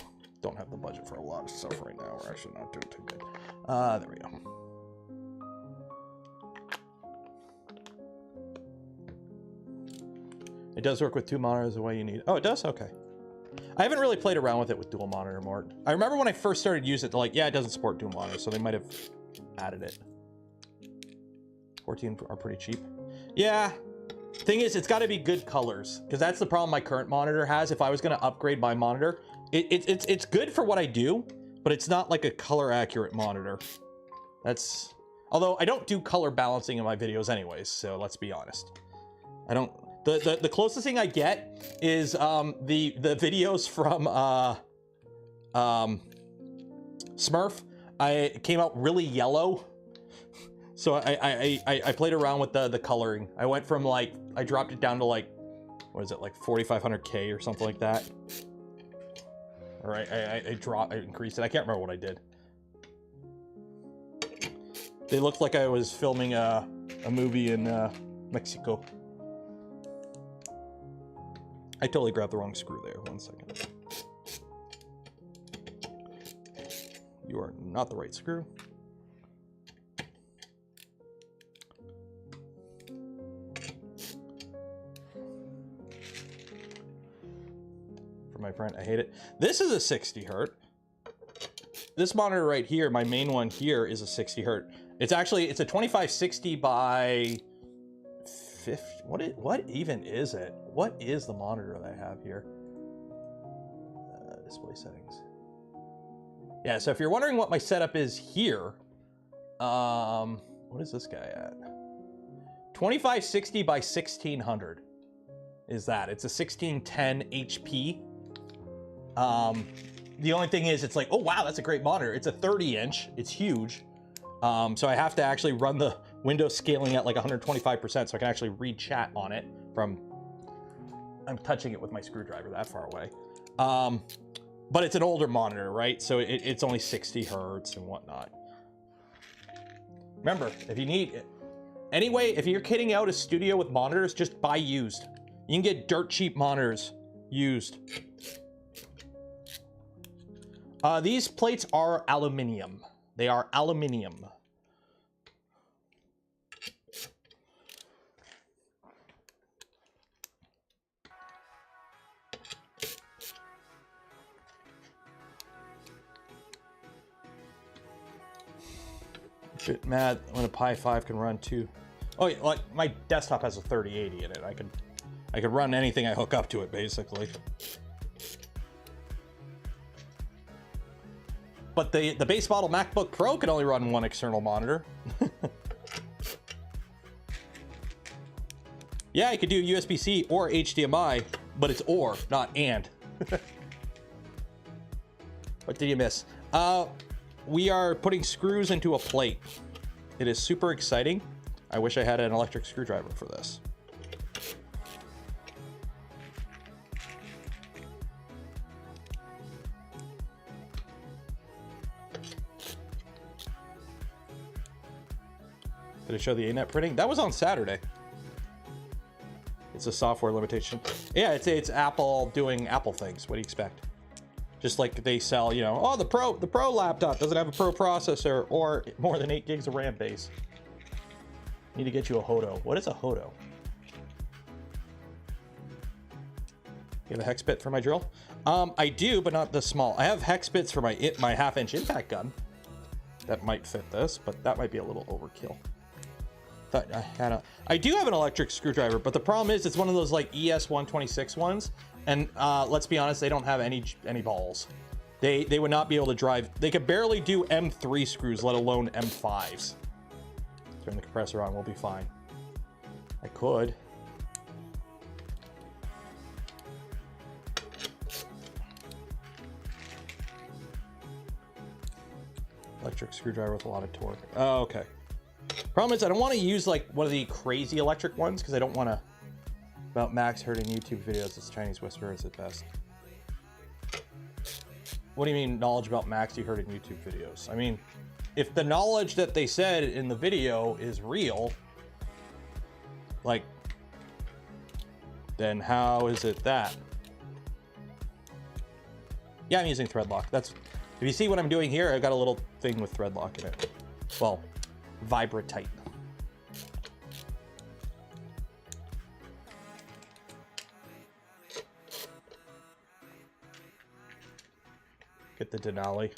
Don't have the budget for a lot of stuff right now. We're actually not doing too good. There we go. It does work with two monitors the way you need. Oh, it does? Okay. I haven't really played around with it with dual monitor more. I remember when I first started using it, they're like, yeah, it doesn't support dual monitor, so they might have added it. 14 are pretty cheap. Yeah. Thing is, it's got to be good colors, because that's the problem my current monitor has. If I was going to upgrade my monitor, it's good for what I do, but it's not like a color accurate monitor. That's, although I don't do color balancing in my videos anyways, so let's be honest. I don't. The closest thing I get is the videos from Smurf. It came out really yellow, so I played around with the coloring. I went from like, I dropped it down to like, what is it, like 4500K or something like that. Or I increased it. I can't remember what I did. They looked like I was filming a movie in Mexico. I totally grabbed the wrong screw there. 1 second. You are not the right screw. For my friend, I hate it. This is a 60 hertz. This monitor right here, my main one here, is a 60 hertz. It's actually, it's a 2560 by 50. What even is it? What is the monitor that I have here? Display settings. Yeah, so if you're wondering what my setup is here, what is this guy at? 2560 by 1600 is that. It's a 1610 HP. The only thing is, it's like, oh wow, that's a great monitor. It's a 30-inch. It's huge. So I have to actually run the window scaling at like 125%, so I can actually read chat on it from, I'm touching it with my screwdriver that far away. But it's an older monitor, right? So it's only 60 hertz and whatnot. Remember, if you need, anyway, if you're kitting out a studio with monitors, just buy used. You can get dirt cheap monitors used. These plates are aluminum. They are aluminum. Bit mad when a Pi 5 can run two. Oh, yeah, like my desktop has a 3080 in it. I could run anything I hook up to it, basically. But the base model MacBook Pro can only run one external monitor. Yeah, I could do USB-C or HDMI, but it's or, not and. What did you miss? We are putting screws into a plate. It is super exciting. I wish I had an electric screwdriver for this. Did I show the ANET printing? That was on Saturday. It's a software limitation. Yeah, it's Apple doing Apple things. What do you expect? Just like they sell, you know, oh, the Pro laptop doesn't have a Pro processor or more than 8 gigs of RAM base. Need to get you a Hodo. What is a Hodo? You have a hex bit for my drill? I do, but not this small. I have hex bits for my 1/2-inch impact gun. That might fit this, but that might be a little overkill. I do have an electric screwdriver, but the problem is it's one of those like ES126 ones, and let's be honest, they don't have any balls. They would not be able to drive. They could barely do M3 screws, let alone M5s. Turn the compressor on, we'll be fine. I could. Electric screwdriver with a lot of torque. Oh, okay. Problem is, I don't want to use like one of the crazy electric ones because I don't want to. About Max heard in YouTube videos, it's Chinese whisperers at best. What do you mean knowledge about Max you heard in YouTube videos? I mean, if the knowledge that they said in the video is real, like, then how is it that? Yeah, I'm using thread lock. That's, if you see what I'm doing here, I've got a little thing with thread lock in it. Well, Vibratite. Get the Denali.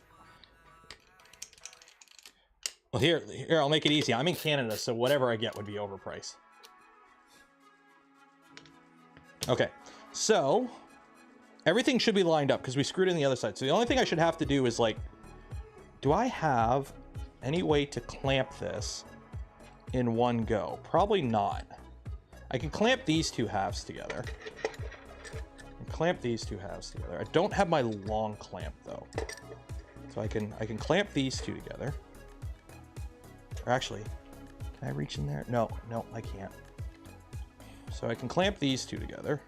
Well, here, I'll make it easy. I'm in Canada, so whatever I get would be overpriced. Okay, so everything should be lined up because we screwed in the other side. So the only thing I should have to do is like, do I have any way to clamp this in one go? Probably not. I can clamp these two halves together. Clamp these two halves together. I don't have my long clamp though. So I can clamp these two together. Or actually, can I reach in there? No, I can't. So I can clamp these two together.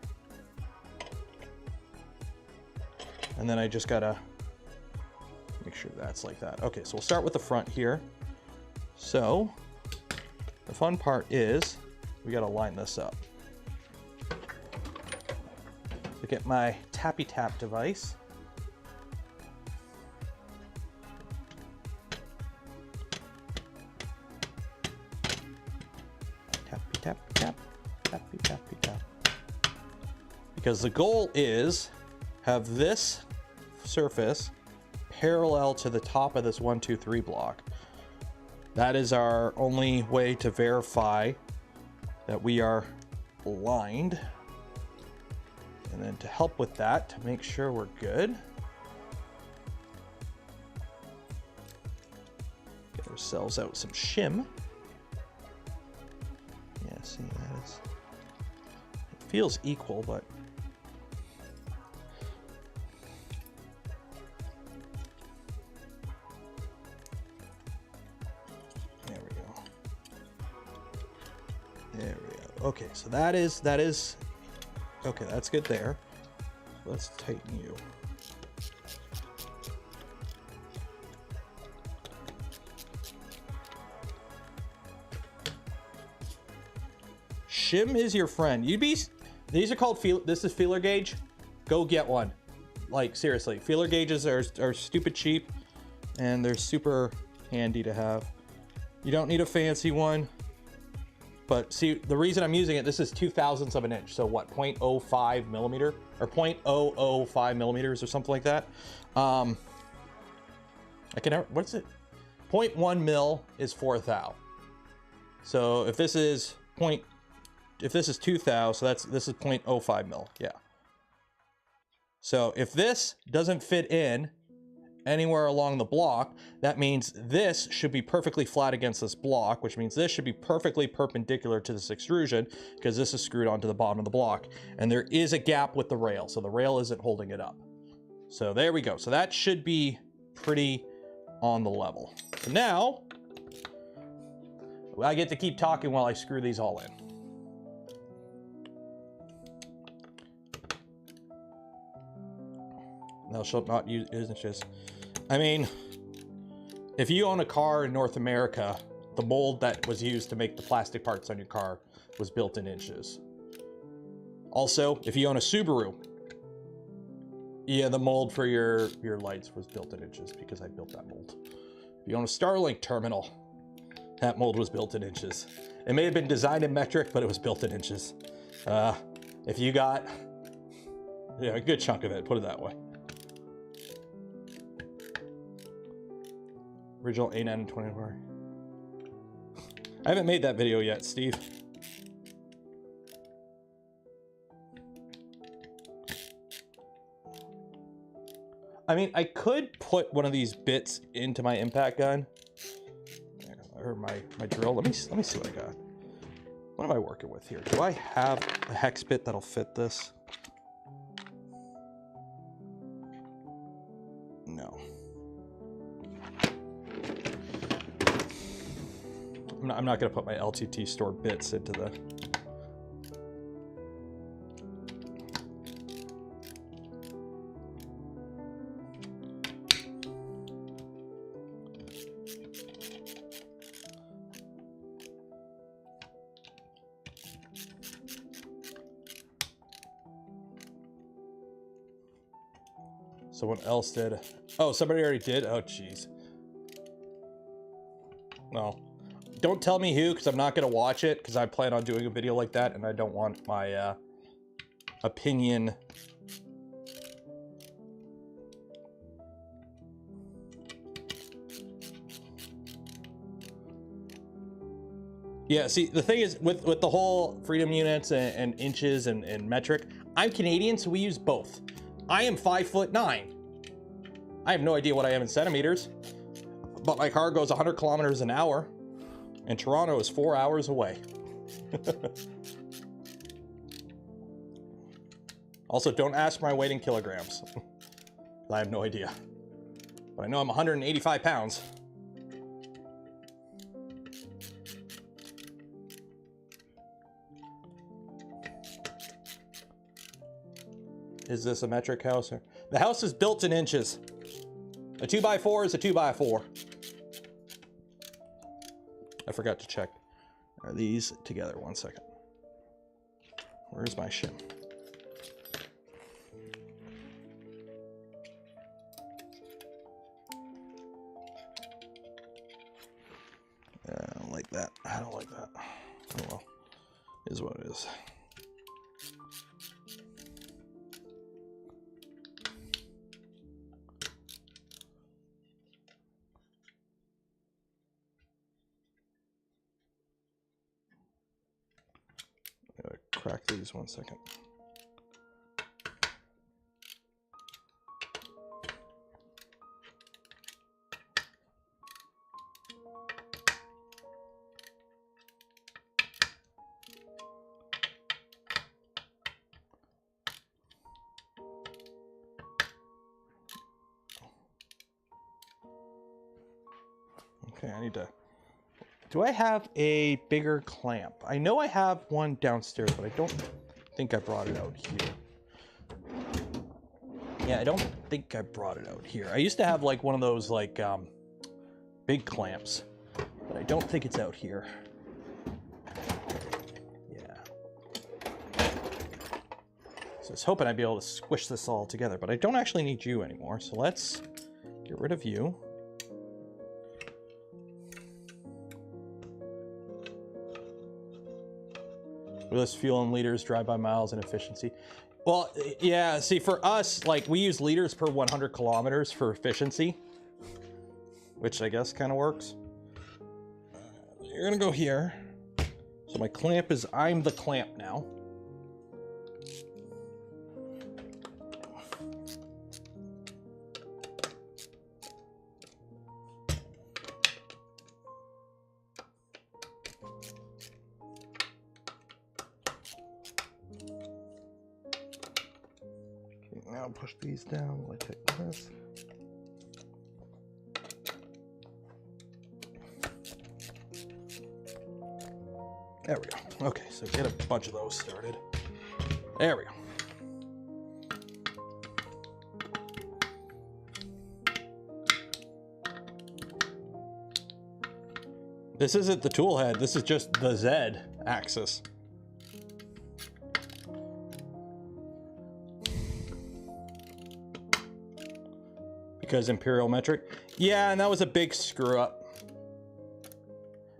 And then I just gotta make sure that's like that. Okay, so we'll start with the front here. So the fun part is we gotta line this up. So get my tappy tap device. Tappy tap tap, tappy tappy tap. Because the goal is have this surface parallel to the top of this 1, 2, 3 block. That is our only way to verify that we are aligned. And then to help with that, to make sure we're good, get ourselves out some shim. Yeah, see, that is, it feels equal, but there we go. There we go. Okay, so that is, okay, that's good there. Let's tighten you. Shim is your friend. These are called this is feeler gauge. Go get one. Like seriously, feeler gauges are stupid cheap and they're super handy to have. You don't need a fancy one. But see, the reason I'm using it, this is 2/1000ths of an inch. So what, 0.05 millimeter or 0.005 millimeters or something like that. What is it? 0.1 mil is 4 thou. So if this is 2 thou, so this is 0.05 mil, yeah. So if this doesn't fit in anywhere along the block, that means this should be perfectly flat against this block, which means this should be perfectly perpendicular to this extrusion because this is screwed onto the bottom of the block. And there is a gap with the rail, so the rail isn't holding it up. So there we go. So that should be pretty on the level. So now, I get to keep talking while I screw these all in. Thou shalt not use inches. I mean, if you own a car in North America, the mold that was used to make the plastic parts on your car was built in inches. Also, if you own a Subaru, yeah, the mold for your lights was built in inches because I built that mold. If you own a Starlink terminal, that mold was built in inches. It may have been designed in metric, but it was built in inches. If you got, yeah, a good chunk of it, put it that way. Original A9 24. I haven't made that video yet, Steve. I mean, I could put one of these bits into my impact gun or my drill. Let me see what I got. What am I working with here? Do I have a hex bit that'll fit this? No. I'm not going to put my LTT store bits into the... Someone else did. Oh, somebody already did? Oh, jeez. No. Don't tell me who, because I'm not going to watch it, because I plan on doing a video like that, and I don't want my opinion Yeah, see, the thing is, with the whole freedom units and inches and metric, I'm Canadian, so we use both. I am 5'9". I have no idea what I am in centimeters, but my car goes 100 kilometers an hour, and Toronto is 4 hours away. Also, don't ask my weight in kilograms. I have no idea. But I know I'm 185 pounds. Is this a metric house? The house is built in inches. A 2x4 is a 2x4. I forgot to check. Are these together? 1 second. Where's my shim? I don't like that. I don't like that. Oh well. Is what it is. Crack these 1 second. Okay, I need to... Do I have a bigger clamp? I know I have one downstairs, but I don't think I brought it out here. Yeah, I don't think I brought it out here. I used to have like one of those like big clamps, but I don't think it's out here. Yeah. So I was hoping I'd be able to squish this all together, but I don't actually need you anymore. So let's get rid of you. Less fuel in liters, drive-by miles, and efficiency. Well, yeah, see, for us, like, we use liters per 100 kilometers for efficiency, which I guess kind of works. You're gonna go here. So my clamp is, I'm the clamp now. Now push these down like this. There we go. Okay, so get a bunch of those started. There we go. This isn't the tool head, this is just the Z axis. Because imperial metric. Yeah, and that was a big screw up.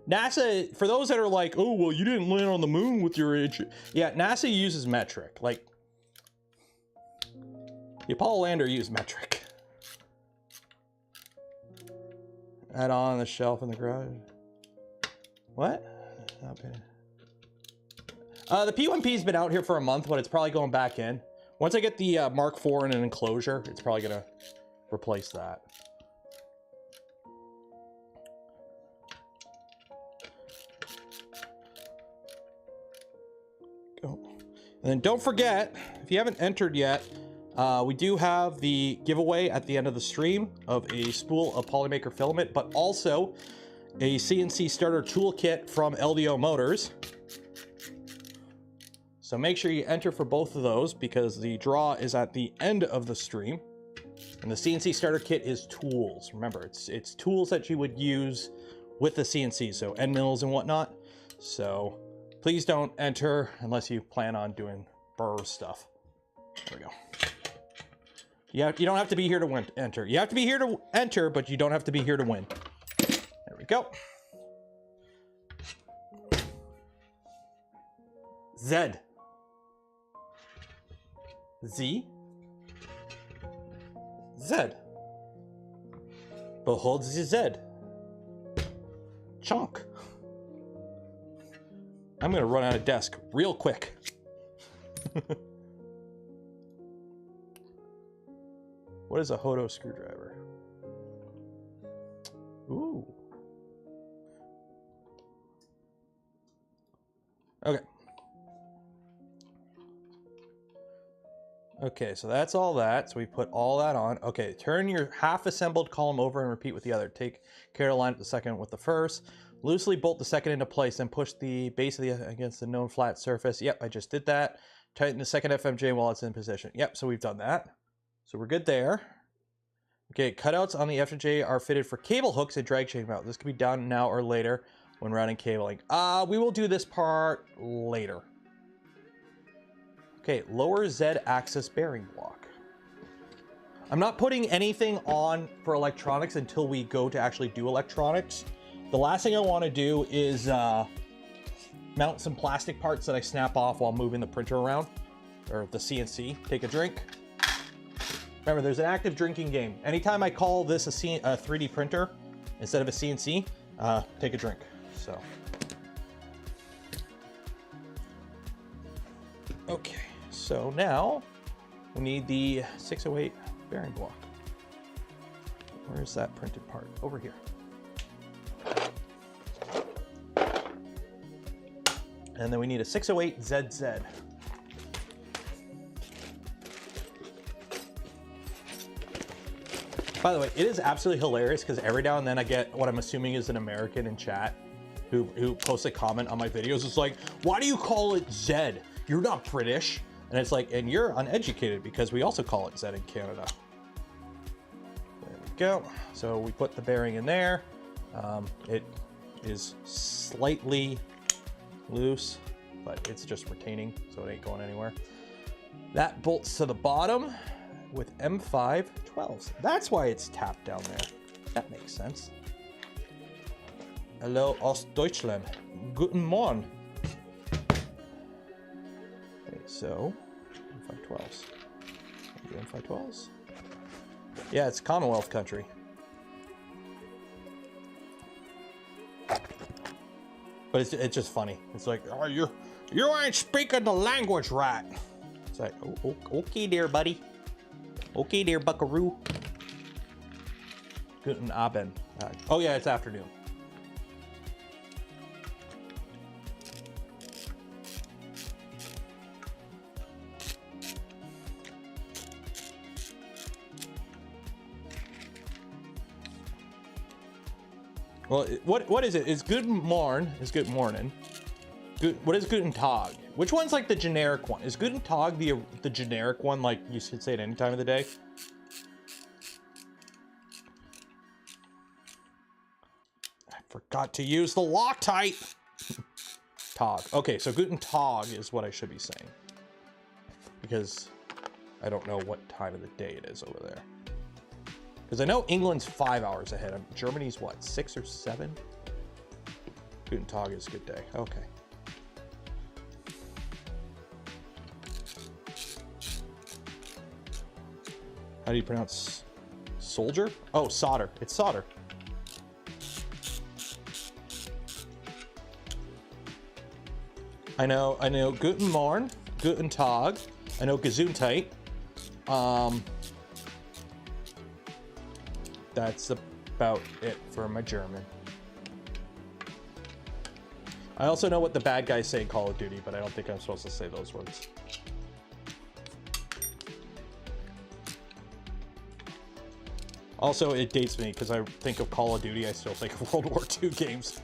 NASA, for those that are like, oh, well, you didn't land on the moon with your inch. Yeah, NASA uses metric. Like, the Apollo lander used metric. Add on the shelf in the garage. What? Not bad. The P1P's been out here for a month, but it's probably going back in. Once I get the Mark IV in an enclosure, it's probably gonna replace that. Go. And then don't forget, if you haven't entered yet, we do have the giveaway at the end of the stream of a spool of Polymaker filament, but also a CNC starter toolkit from LDOmotors. So make sure you enter for both of those because the draw is at the end of the stream. And the CNC starter kit is tools. Remember, it's tools that you would use with the CNC, so end mills and whatnot. So please don't enter unless you plan on doing burr stuff. There we go. You don't have to be here to enter. You have to be here to enter, but you don't have to be here to win. There we go. Z. Z. Z. Behold the Z. Chunk. I'm gonna run out of desk real quick. What is a Hodo screwdriver? Ooh. Okay. Okay, so that's all that. So we put all that on. Okay, turn your half-assembled column over and repeat with the other. Take care to line up the second with the first. Loosely bolt the second into place and push the base of the against the known flat surface. Yep, I just did that. Tighten the second FMJ while it's in position. Yep, so we've done that. So we're good there. Okay, cutouts on the FMJ are fitted for cable hooks and drag chain mount. This can be done now or later when routing cabling. We will do this part later. Okay, lower Z axis bearing block. I'm not putting anything on for electronics until we go to actually do electronics. The last thing I want to do is mount some plastic parts that I snap off while moving the printer around, or the CNC. Take a drink. Remember, there's an active drinking game. Anytime I call this a 3D printer instead of a CNC, take a drink. So, okay. So now we need the 608 bearing block. Where's that printed part? Over here. And then we need a 608 ZZ. By the way, it is absolutely hilarious because every now and then I get what I'm assuming is an American in chat who posts a comment on my videos. It's like, why do you call it Z? You're not British. And it's like, and you're uneducated because we also call it Z in Canada. There we go. So we put the bearing in there. It is slightly loose, but it's just retaining, so it ain't going anywhere. That bolts to the bottom with M5 12s. That's why it's tapped down there. That makes sense. Hello, Ostdeutschland. Guten Morgen. Okay, so M5 12s. M5 12s. Yeah, it's Commonwealth country. But it's just funny. It's like, oh, you ain't speaking the language right. It's like, oh, okay there, buddy. Okay there, buckaroo. Guten Abend. Oh yeah, it's afternoon. Well, what is it? Is Guten Morgen is good morning. What is Guten Tag? Which one's like the generic one? Is Guten Tag the generic one, like you should say at any time of the day? I forgot to use the Loctite. Tag. Okay, so Guten Tag is what I should be saying. Because I don't know what time of the day it is over there. Because I know England's 5 hours ahead. Germany's what, 6 or 7? Guten Tag is good day. Okay. How do you pronounce soldier? Oh, solder. It's solder. I know Guten Morgen, Guten Tag. I know Gesundheit. That's about it for my German. I also know what the bad guys say in Call of Duty, but I don't think I'm supposed to say those words. Also, it dates me because I think of Call of Duty, I still think of World War II games.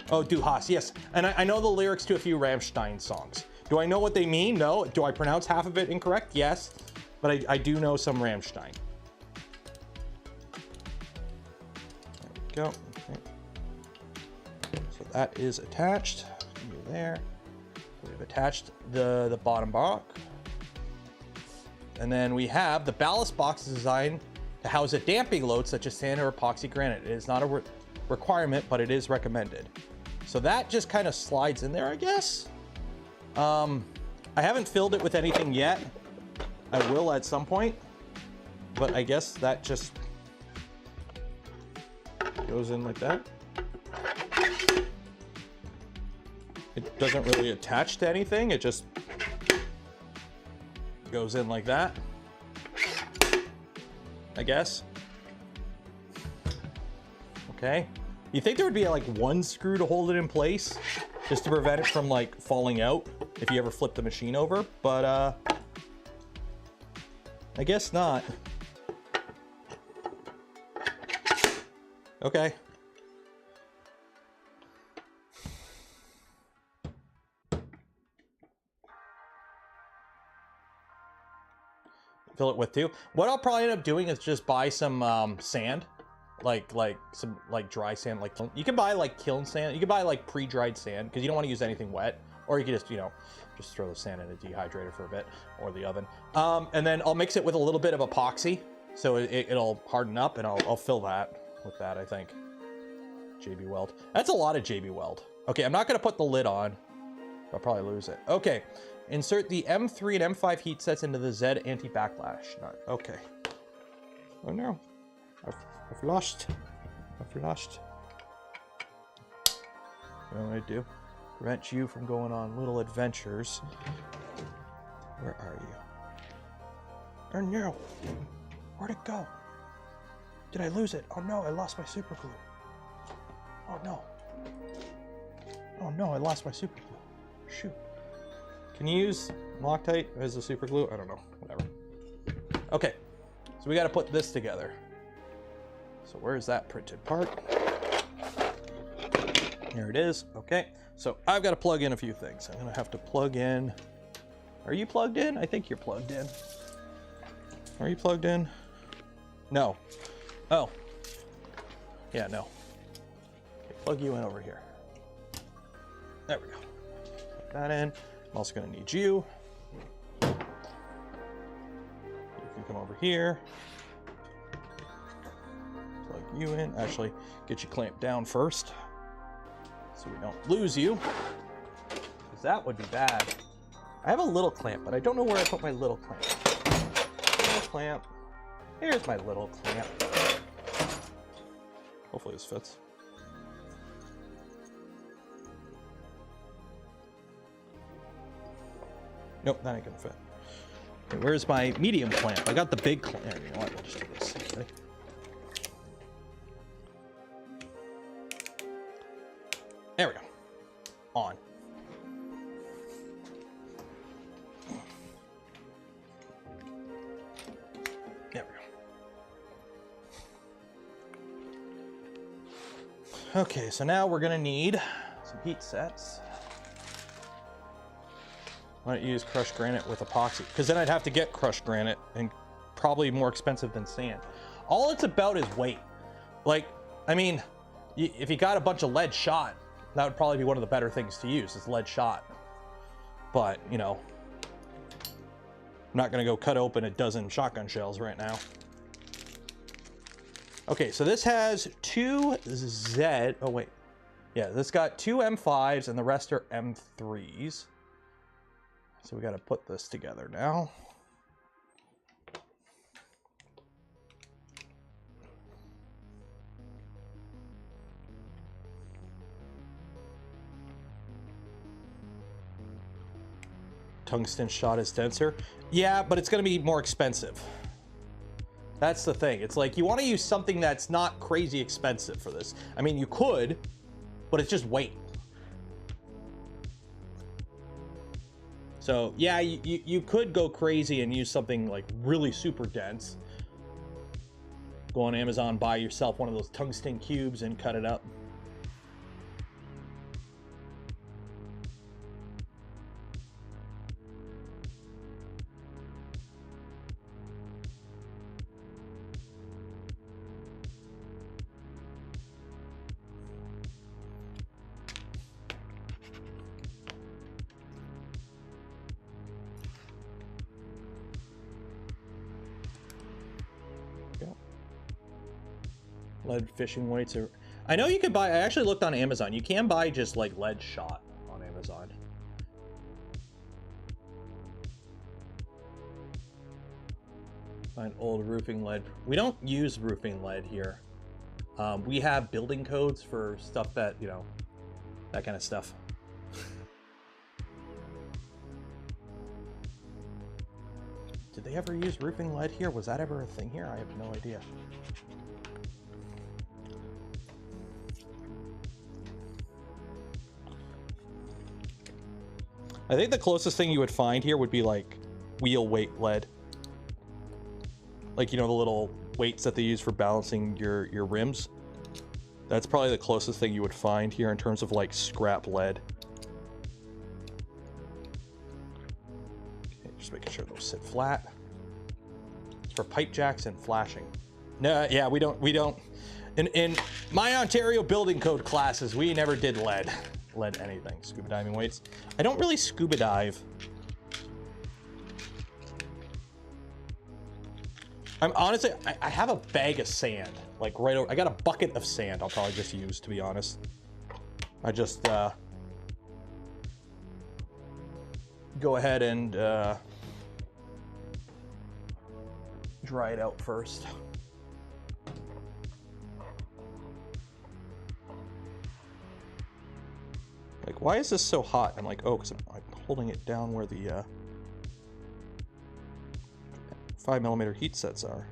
Oh, Du hast, yes. And I know the lyrics to a few Rammstein songs. Do I know what they mean? No. Do I pronounce half of it incorrect? Yes. But I do know some Rammstein. There we go. Okay. So that is attached. There. We've attached the bottom block. And then we have the ballast box designed to house a damping load such as sand or epoxy granite. It is not a requirement, but it is recommended. So that just kind of slides in there, I guess. I haven't filled it with anything yet. I will at some point, but I guess that just goes in like that. It doesn't really attach to anything. It just goes in like that, I guess. Okay. You think there would be like one screw to hold it in place just to prevent it from like falling out if you ever flip the machine over, but I guess not. Okay. Fill it with two. What I'll probably end up doing is just buy some sand, like some dry sand. Like you can buy like kiln sand. You can buy like pre-dried sand because you don't want to use anything wet. Or you can just, you know, just throw the sand in a dehydrator for a bit, or the oven. And then I'll mix it with a little bit of epoxy, so it'll harden up, and I'll fill that with that, I think. JB Weld. That's a lot of JB Weld. Okay, I'm not gonna put the lid on. I'll probably lose it. Okay, insert the M3 and M5 heat sets into the Z anti-backlash nut. Okay. Oh no, I've lost. I've lost. You know what I do? Prevent you from going on little adventures. Where are you? Oh no! Where'd it go? Did I lose it? Oh no, I lost my super glue. Oh no. Oh no, I lost my super glue. Shoot. Can you use Loctite as a super glue? I don't know, whatever. Okay, so we gotta put this together. So where's that printed part? Here it is, okay. So I've got to plug in a few things. I'm gonna have to plug in. Are you plugged in? I think you're plugged in. Are you plugged in? No. Oh. Yeah, no. Okay, plug you in over here. There we go. Plug that in. I'm also gonna need you. You can come over here. Plug you in. Actually, get you clamped down first, so we don't lose you, because that would be bad. I have a little clamp, but I don't know where I put my little clamp. Little clamp. Here's my little clamp. Hopefully this fits. Nope, that ain't gonna fit. Okay, where's my medium clamp? I got the big clamp. You know what? We'll just do this. Ready? There we go. On. There we go. Okay, so now we're gonna need some heat sets. Why don't you use crushed granite with epoxy? Because then I'd have to get crushed granite, and probably more expensive than sand. All it's about is weight. Like, I mean, if you got a bunch of lead shot, that would probably be one of the better things to use, is lead shot. But, you know, I'm not gonna go cut open a dozen shotgun shells right now. Okay, so this has two Z, oh wait. Yeah, this got two M5s and the rest are M3s. So we gotta put this together now. Tungsten shot is denser. Yeah, but it's gonna be more expensive. That's the thing. It's like you want to use something that's not crazy expensive for this. I mean, you could, but it's just weight. So yeah, you could go crazy and use something like really super dense. Go on Amazon, buy yourself one of those tungsten cubes and cut it up. Lead fishing weights are... I know you can buy... I actually looked on Amazon. You can buy just like lead shot on Amazon. Find old roofing lead. We don't use roofing lead here. We have building codes for stuff that, you know, that kind of stuff. Did they ever use roofing lead here? Was that ever a thing here? I have no idea. I think the closest thing you would find here would be like wheel weight lead. Like, you know, the little weights that they use for balancing your rims. That's probably the closest thing you would find here in terms of like scrap lead. Okay, just making sure those sit flat. It's for pipe jacks and flashing. No, yeah, we don't. In my Ontario building code classes, we never did lead anything. Scuba diving weights. I don't really scuba dive. I'm honestly, I have a bag of sand, like right over, I got a bucket of sand I'll probably just use, to be honest. I just go ahead and dry it out first. Like, why is this so hot? I'm like, oh, because I'm holding it down where the 5mm heat sets are.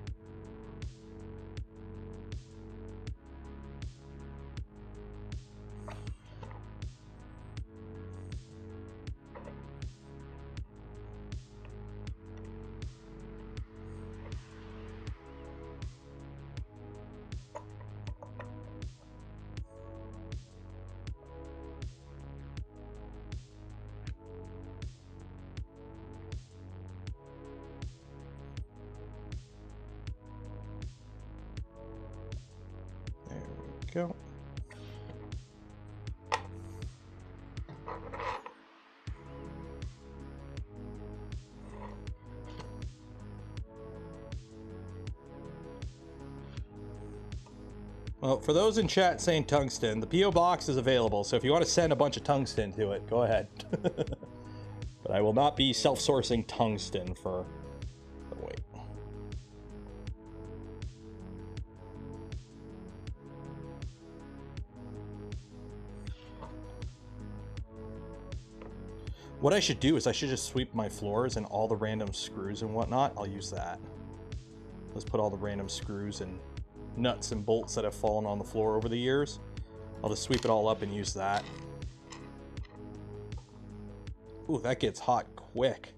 Go. Well, for those in chat saying tungsten, the PO box is available, so if you want to send a bunch of tungsten to it, go ahead. But I will not be self-sourcing tungsten for the weight. What I should do is I should just sweep my floors and all the random screws and whatnot. I'll use that. Let's put all the random screws and nuts and bolts that have fallen on the floor over the years. I'll just sweep it all up and use that. Ooh, that gets hot quick.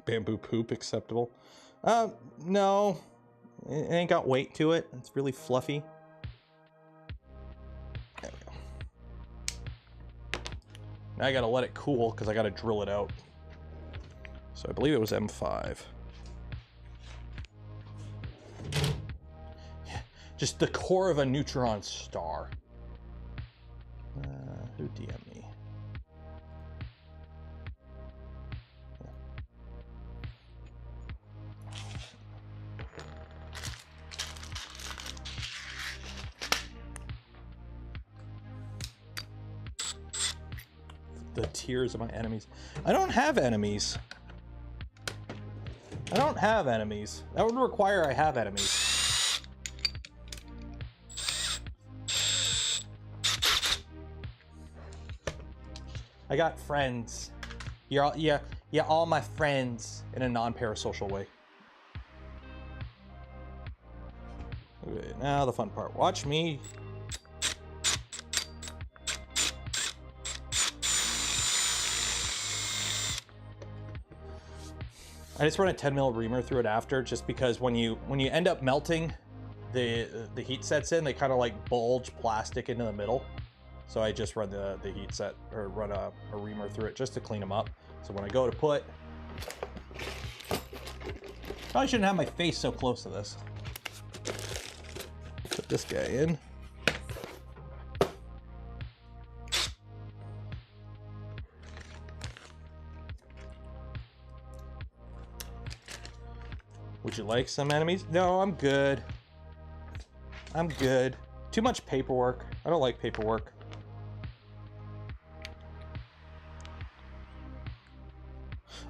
Bamboo poop acceptable? No. It ain't got weight to it. It's really fluffy. There we go. Now I gotta let it cool because I gotta drill it out. So I believe it was M5. Yeah, just the core of a neutron star. Who DM'd me? The tears of my enemies. I don't have enemies. I don't have enemies. That would require I have enemies. I got friends. You're all my friends in a non-parasocial way. Okay, now the fun part. Watch me. I just run a 10mm reamer through it after, just because when you end up melting, the heat sets in, they kind of like bulge plastic into the middle. So I just run the heat set, or run a reamer through it just to clean them up. So when I go to put, probably shouldn't have my face so close to this. Put this guy in. Would you like some enemies? No, I'm good. I'm good. Too much paperwork. I don't like paperwork.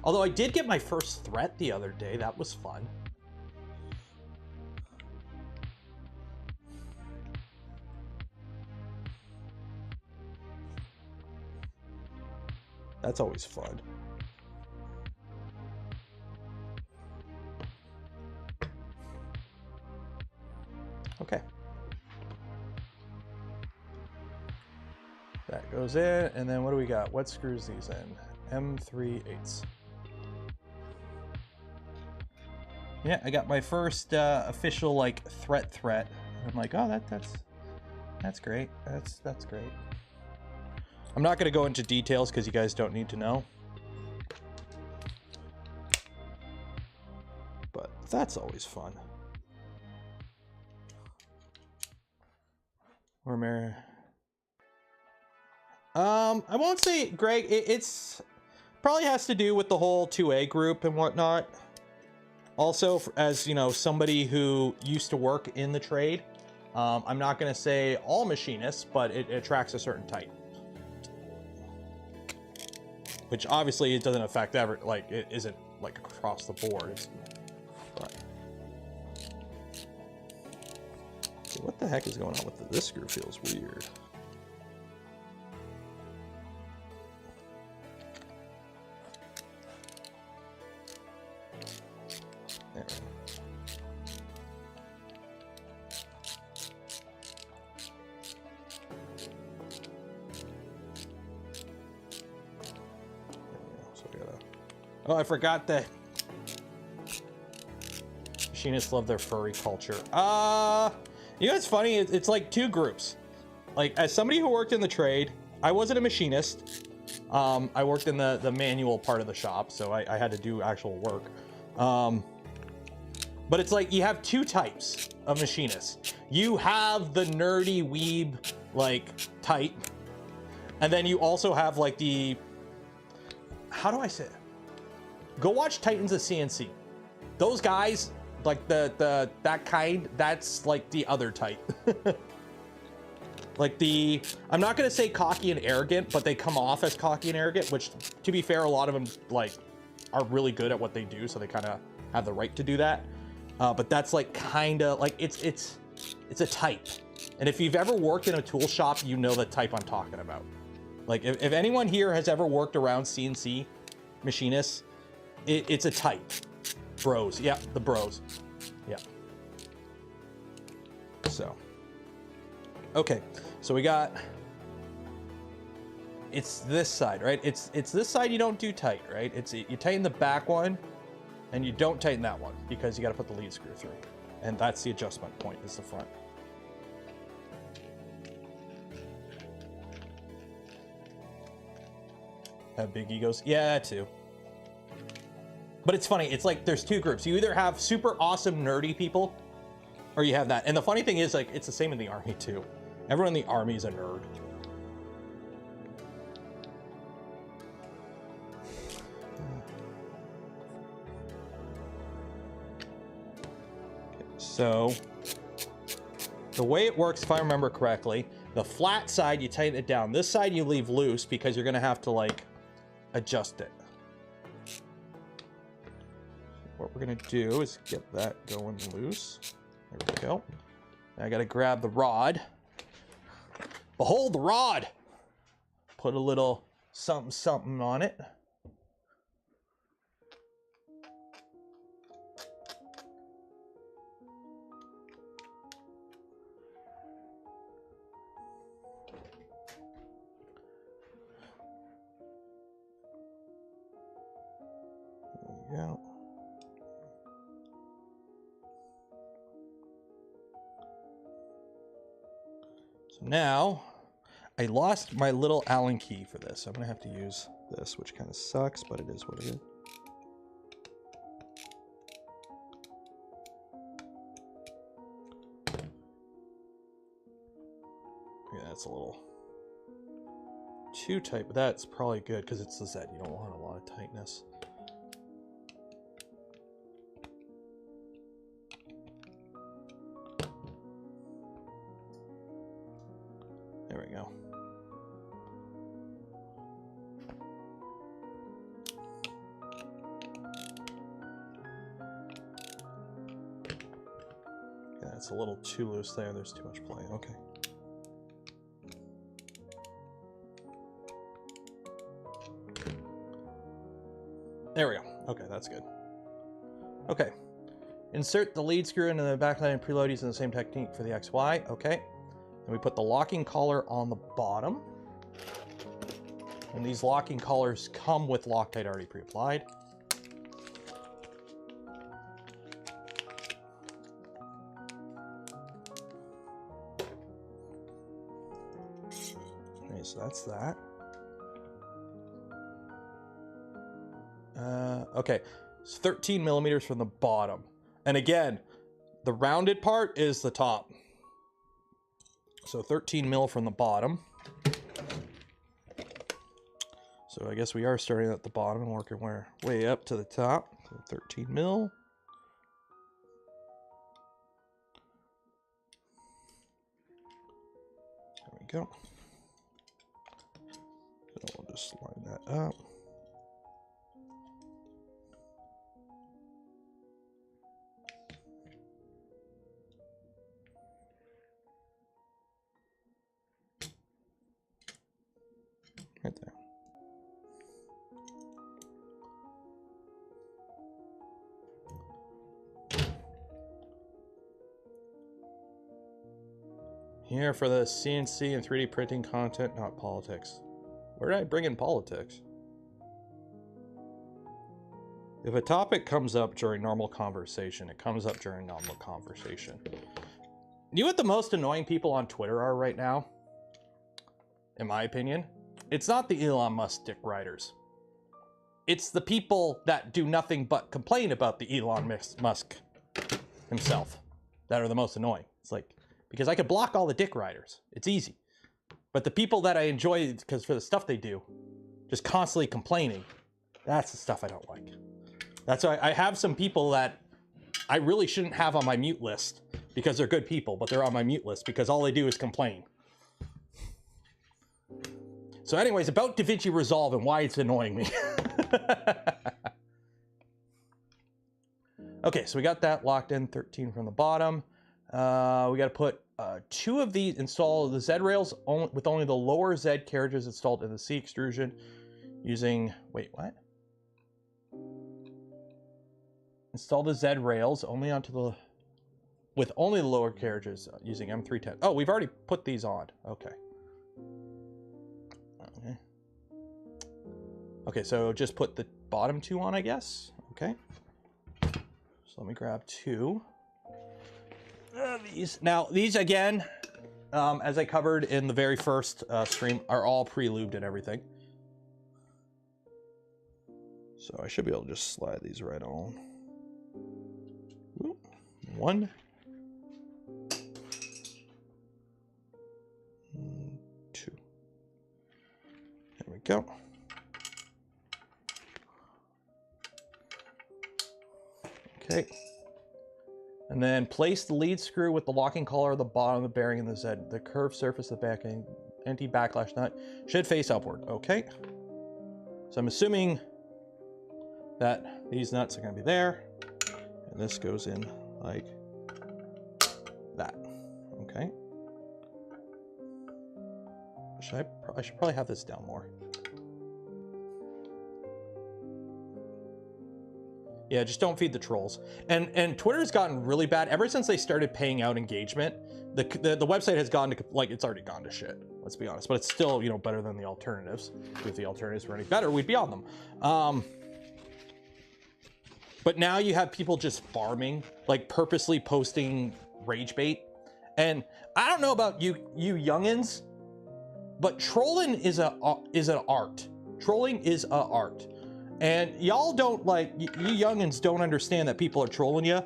Although I did get my first threat the other day. That was fun. That's always fun. Okay. That goes in, and then what do we got? What screws these in? M3/8. Yeah, I got my first official like threat. I'm like, oh, that's great. That's great. I'm not going to go into details because you guys don't need to know. But that's always fun. Or Mary. I won't say, Greg, it's probably has to do with the whole 2A group and whatnot. Also, as you know, somebody who used to work in the trade, I'm not going to say all machinists, but it attracts a certain type. Which obviously it doesn't affect like it isn't like across the board. But what the heck is going on with this screw? Feels weird. There. So we gotta... Oh, I forgot that machinists love their furry culture. You know what's funny? It's like two groups. Like, as somebody who worked in the trade, I wasn't a machinist. I worked in the manual part of the shop, so I had to do actual work. But it's like you have two types of machinists. You have the nerdy weeb like type, and then you also have like the, how do I say it? Go watch Titans of CNC. Those guys, like that kind, that's like the other type. Like the, I'm not gonna say cocky and arrogant, but they come off as cocky and arrogant, which to be fair, a lot of them like are really good at what they do, so they kind of have the right to do that. But that's like kind of like it's a type. And if you've ever worked in a tool shop, you know the type I'm talking about. Like if anyone here has ever worked around CNC machinists, it's a type. Bros, yeah, the bros, yeah. So, okay, so we got, it's this side, right? It's this side you don't do tight, right? You tighten the back one, and you don't tighten that one because you got to put the lead screw through. And that's the adjustment point, is the front. Have big egos? Yeah, too. But it's funny, it's like there's two groups. You either have super awesome nerdy people, or you have that. And the funny thing is, like, it's the same in the army too. Everyone in the army is a nerd. So the way it works, if I remember correctly, the flat side, you tighten it down. This side you leave loose because you're gonna have to like adjust it. What we're gonna do is get that going loose. There we go. Now I gotta grab the rod. Behold the rod! Put a little something something on it. Go. So now I lost my little Allen key for this. I'm gonna have to use this, which kind of sucks, but it is what it is. Yeah, that's a little too tight, but that's probably good because it's the Z. You don't want a lot of tightness. There we go. that's a little too loose there. There's too much play. Okay. There we go. Okay, that's good. Okay. Insert the lead screw into the backlight and preload using the same technique for the XY. Okay. And we put the locking collar on the bottom. And these locking collars come with Loctite already pre-applied. Okay, so that's that. Okay, it's 13 millimeters from the bottom. And again, the rounded part is the top. So 13 mil from the bottom. So I guess we are starting at the bottom and working way up to the top. So 13 mil. There we go. So we'll just line that up. Right there. Here for the CNC and 3D printing content, not politics. Where did I bring in politics? If a topic comes up during normal conversation, it comes up during normal conversation. You know what the most annoying people on Twitter are right now? In my opinion, it's not the Elon Musk dick riders. It's the people that do nothing but complain about the Elon Musk himself that are the most annoying. It's like, because I could block all the dick riders. It's easy. But the people that I enjoy because for the stuff they do, just constantly complaining, that's the stuff I don't like. That's why I have some people that I really shouldn't have on my mute list because they're good people, but they're on my mute list because all they do is complain. So anyways, about DaVinci Resolve and why it's annoying me. Okay, so we got that locked in, 13 from the bottom. We got to put 2 of these, install the Z rails with only the lower Z carriages installed in the C extrusion using, wait, what? Install the Z rails only onto the, with only the lower carriages using M310. Oh, we've already put these on. Okay. Okay. Okay, so just put the bottom 2 on, I guess. Okay. So let me grab 2. These. Now, these again, as I covered in the very first stream, are all pre-lubed and everything. So I should be able to just slide these right on. 1. 2. There we go. Okay. And then place the lead screw with the locking collar at the bottom of the bearing in the Z. The curved surface of the back end, anti-backlash nut should face upward. Okay. So I'm assuming that these nuts are going to be there. And this goes in like that. Okay. I should probably have this down more. Yeah, just don't feed the trolls. And Twitter's gotten really bad ever since they started paying out engagement. The website has gone to, like, it's already gone to shit. Let's be honest, but it's still, you know, better than the alternatives. If the alternatives were any better, we'd be on them. But now you have people just farming, like purposely posting rage bait. And I don't know about you youngins, but trolling is an art. Trolling is a art. And y'all don't, like, you youngins don't understand that people are trolling you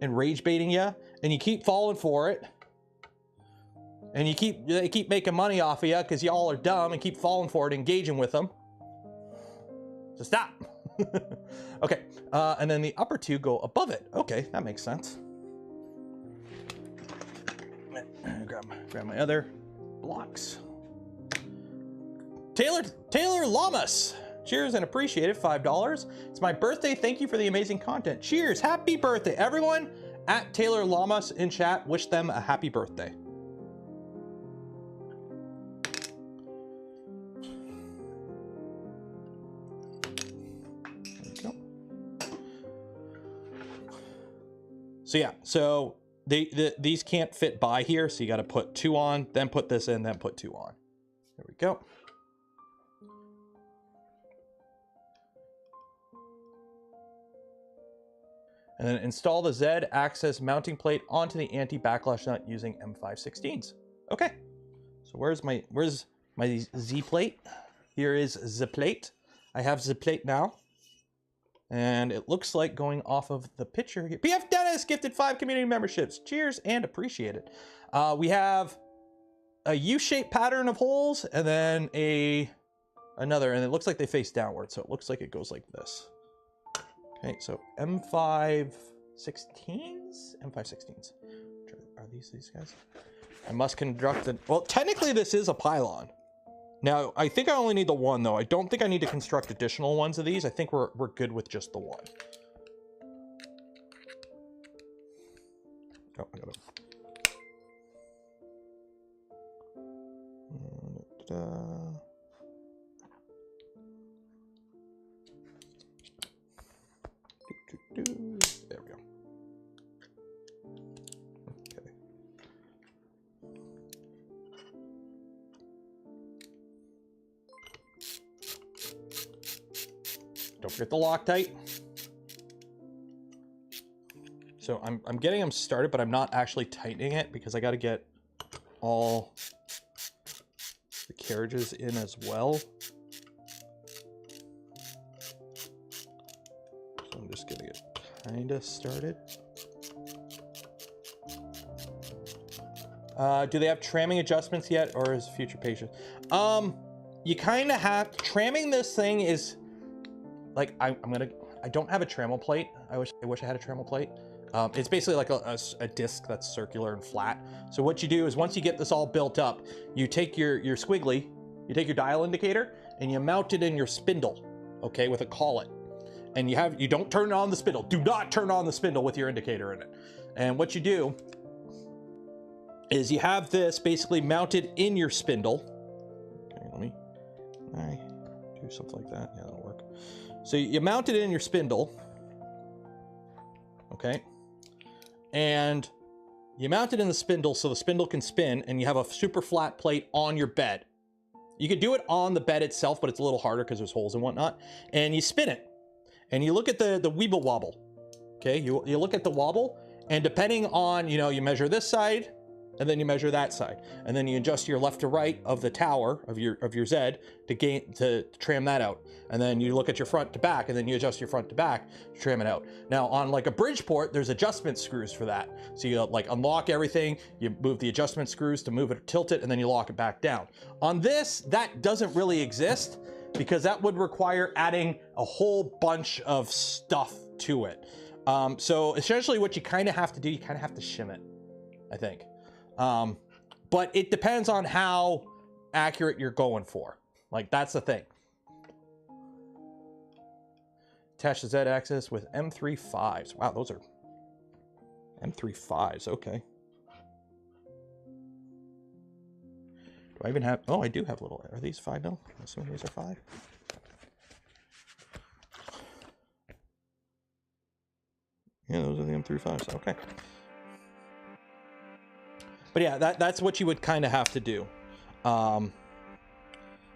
and rage baiting you, and you keep falling for it. And they keep making money off of you because y'all are dumb and keep falling for it, engaging with them. So stop. Okay, and then the upper 2 go above it. Okay, that makes sense. Grab my other blocks. Taylor Lamas. Cheers and appreciate it, $5. It's my birthday. Thank you for the amazing content. Cheers, happy birthday, everyone. At Taylor Lamas in chat, wish them a happy birthday. There we go. So yeah, so these can't fit by here, so you got to put 2 on, then put this in, then put 2 on. There we go. And then install the Z-axis mounting plate onto the anti-backlash nut using M5/16s. Okay, so where's my Z plate? Here is the plate. I have the plate now. And it looks like going off of the picture here. BF Dennis gifted 5 community memberships. Cheers and appreciate it. We have a U-shaped pattern of holes and then another, and it looks like they face downward. So it looks like it goes like this. Okay, so M5/16s? M5/16s. Are these guys? I must construct the, well, technically this is a pylon. Now, I think I only need the one though. I don't think I need to construct additional ones of these. I think we're good with just the one. Oh, I got it. There we go. Okay. Don't forget the Loctite. So I'm getting them started, but I'm not actually tightening it because I got to get all the carriages in as well. So I'm just getting it kind of started. Do they have tramming adjustments yet, or is future patient? You kind of have, tramming this thing is like, I don't have a trammel plate. I wish I had a trammel plate. It's basically like a disc that's circular and flat. So what you do is once you get this all built up, you take your squiggly, you take your dial indicator and you mount it in your spindle, okay, with a collet. And you don't turn on the spindle. Do not turn on the spindle with your indicator in it. And what you do is you have this basically mounted in your spindle. Okay, let me do something like that. Yeah, that'll work. So you mount it in your spindle, okay? And you mount it in the spindle so the spindle can spin, and you have a super flat plate on your bed. You could do it on the bed itself, but it's a little harder because there's holes and whatnot. And you spin it, and you look at the weeble wobble, okay? You look at the wobble, and depending on, you measure this side, and then you measure that side, and then you adjust your left to right of the tower of your Z to tram that out, and then you look at your front to back, and then you adjust your front to back to tram it out. Now on like a Bridgeport, there's adjustment screws for that. So you like unlock everything, you move the adjustment screws to move it, tilt it, and then you lock it back down. On this, that doesn't really exist because that would require adding a whole bunch of stuff to it. So essentially, what you kind of have to do, you kind of have to shim it, I think. But it depends on how accurate you're going for. Like, that's the thing. Attach the Z-axis with M3.5s. Wow, those are M3.5s. Okay. Do I even have... Oh, I do have little... Are these 5 mil? I'm assuming these are 5. Yeah, those are the M3.5s. Okay. But yeah, that's what you would kind of have to do.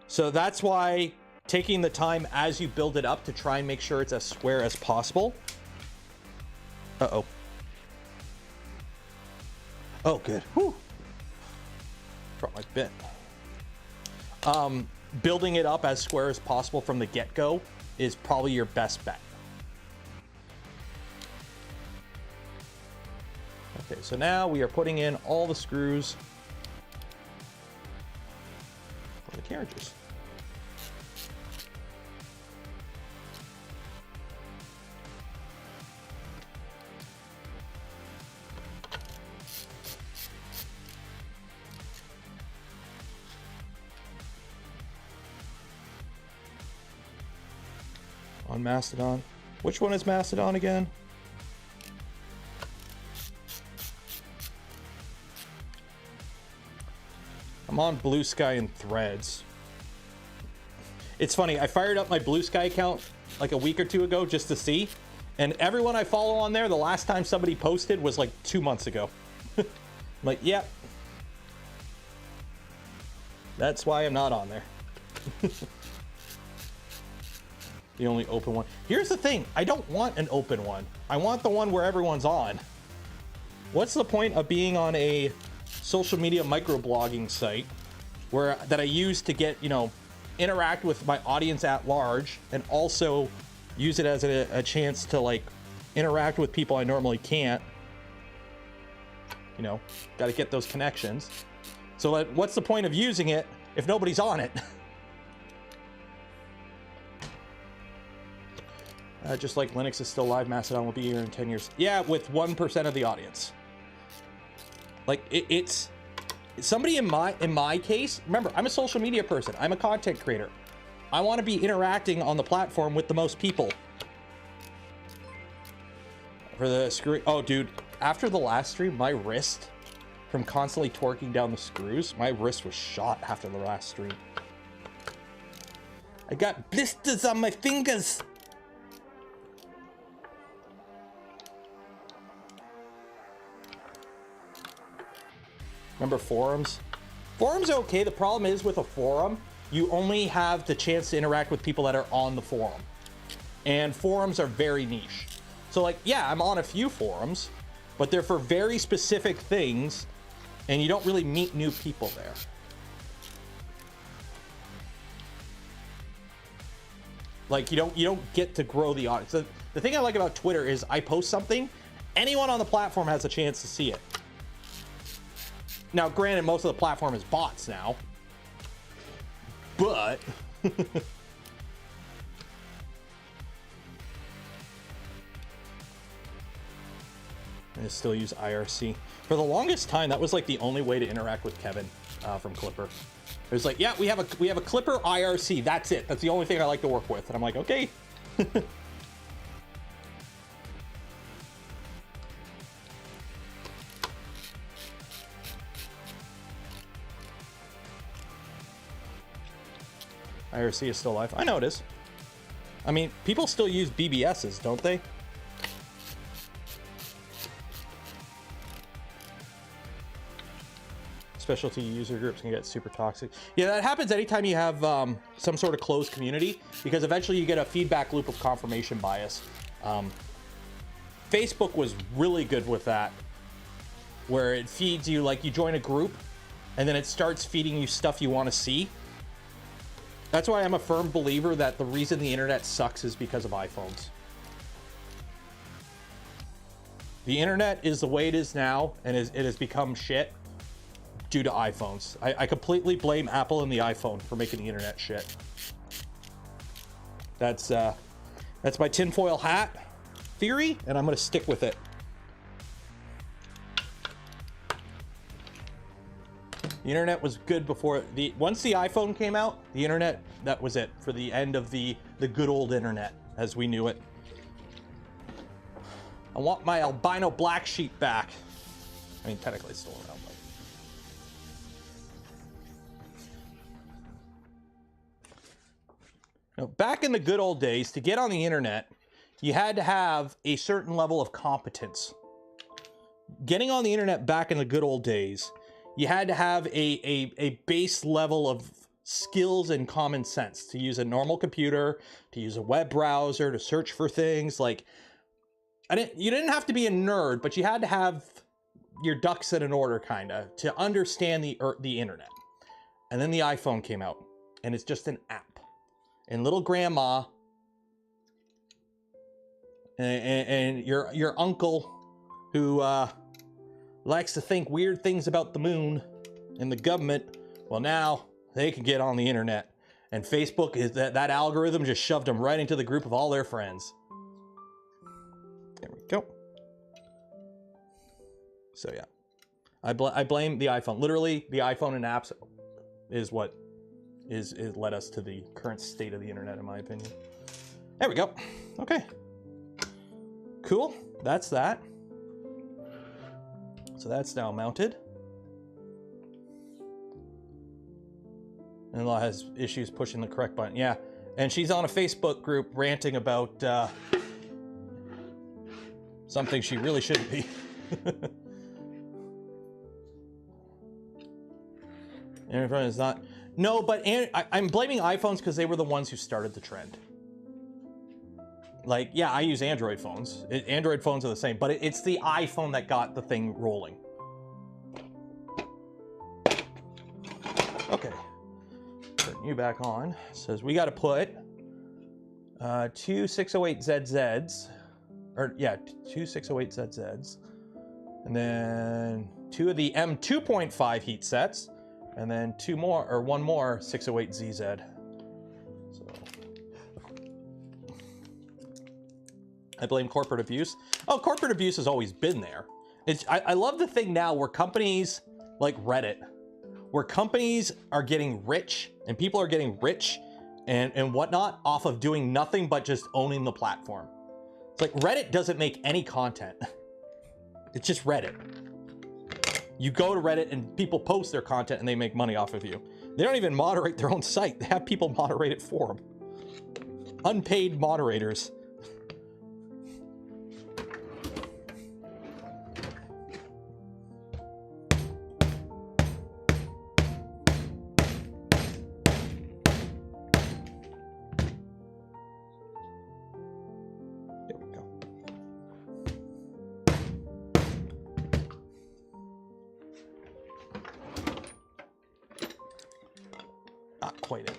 So that's why taking the time as you build it up to try and make sure it's as square as possible. Uh-oh. Oh, good. Whew. Dropped my bit. Building it up as square as possible from the get-go is probably your best bet. Okay, so now we are putting in all the screws for the carriages. On Mastodon. Which one is Mastodon again? I'm on Blue Sky and Threads. It's funny, I fired up my Blue Sky account like a week or two ago just to see, and everyone I follow on there, the last time somebody posted was like 2 months ago. I'm like, yep. That's why I'm not on there. The only open one. Here's the thing, I don't want an open one. I want the one where everyone's on. What's the point of being on a social media microblogging site that I use to get, you know, interact with my audience at large, and also use it as a chance to like interact with people I normally can't? You know, got to get those connections. So what's the point of using it if nobody's on it? Just like Linux is still live, Mastodon will be here in 10 years. Yeah, with 1% of the audience. Like it's somebody in my case. Remember, I'm a social media person. I'm a content creator. I want to be interacting on the platform with the most people. For the screw. Oh, dude, after the last stream, my wrist from constantly torquing down the screws, my wrist was shot after the last stream. I got blisters on my fingers. Remember forums? Forums are okay. The problem is with a forum, you only have the chance to interact with people that are on the forum. And forums are very niche. So like, yeah, I'm on a few forums, but they're for very specific things, and you don't really meet new people there. Like you don't get to grow the audience. The thing I like about Twitter is I post something, anyone on the platform has a chance to see it. Now, granted, most of the platform is bots now, but I still use IRC. For the longest time, that was like the only way to interact with Kevin from Clipper. It was like, yeah, we have a Clipper IRC. That's it. That's the only thing I like to work with. And I'm like, okay. IRC is still live. I know it is. I mean, people still use BBSs, don't they? Specialty user groups can get super toxic. Yeah, that happens anytime you have some sort of closed community, because eventually you get a feedback loop of confirmation bias. Facebook was really good with that, where it feeds you, like you join a group and then it starts feeding you stuff you want to see. That's why I'm a firm believer that the reason the internet sucks is because of iPhones. The internet is the way it is now, and it has become shit due to iPhones. I completely blame Apple and the iPhone for making the internet shit. That's my tinfoil hat theory, and I'm gonna stick with it. The internet was good before once the iPhone came out, the internet, that was it for the end of the good old internet as we knew it. I want my albino black sheep back. I mean, technically it's still around, but you know, back in the good old days, to get on the internet, you had to have a certain level of competence. Getting on the internet back in the good old days, you had to have a base level of skills and common sense to use a normal computer, to use a web browser, to search for things. Like, you didn't have to be a nerd, but you had to have your ducks in an order, kind of, to understand the internet. And then the iPhone came out, and it's just an app. And little grandma and your uncle who likes to think weird things about the moon and the government, well, now they can get on the internet. And Facebook, is that algorithm just shoved them right into the group of all their friends. There we go. So yeah, I blame the iPhone. Literally, the iPhone and apps is what is led us to the current state of the internet, in my opinion. There we go. Okay. Cool. That's that. So that's now mounted. In-law has issues pushing the correct button. Yeah, and she's on a Facebook group ranting about something she really shouldn't be. Android is not. No, but I'm blaming iPhones because they were the ones who started the trend. Like, yeah, I use Android phones. Android phones are the same, but it's the iPhone that got the thing rolling. Okay. Turn you back on. It says we got to put two 608ZZs. Or, yeah, two 608ZZs. And then two of the M2.5 heat sets. And then two more, or one more 608ZZ. So I blame corporate abuse. Oh, corporate abuse has always been there. I love the thing now where companies like Reddit, where companies are getting rich and people are getting rich and whatnot off of doing nothing but just owning the platform. It's like Reddit doesn't make any content. It's just Reddit. You go to Reddit and people post their content and they make money off of you. They don't even moderate their own site. They have people moderate it for them. Unpaid moderators. There we go. Not quite it.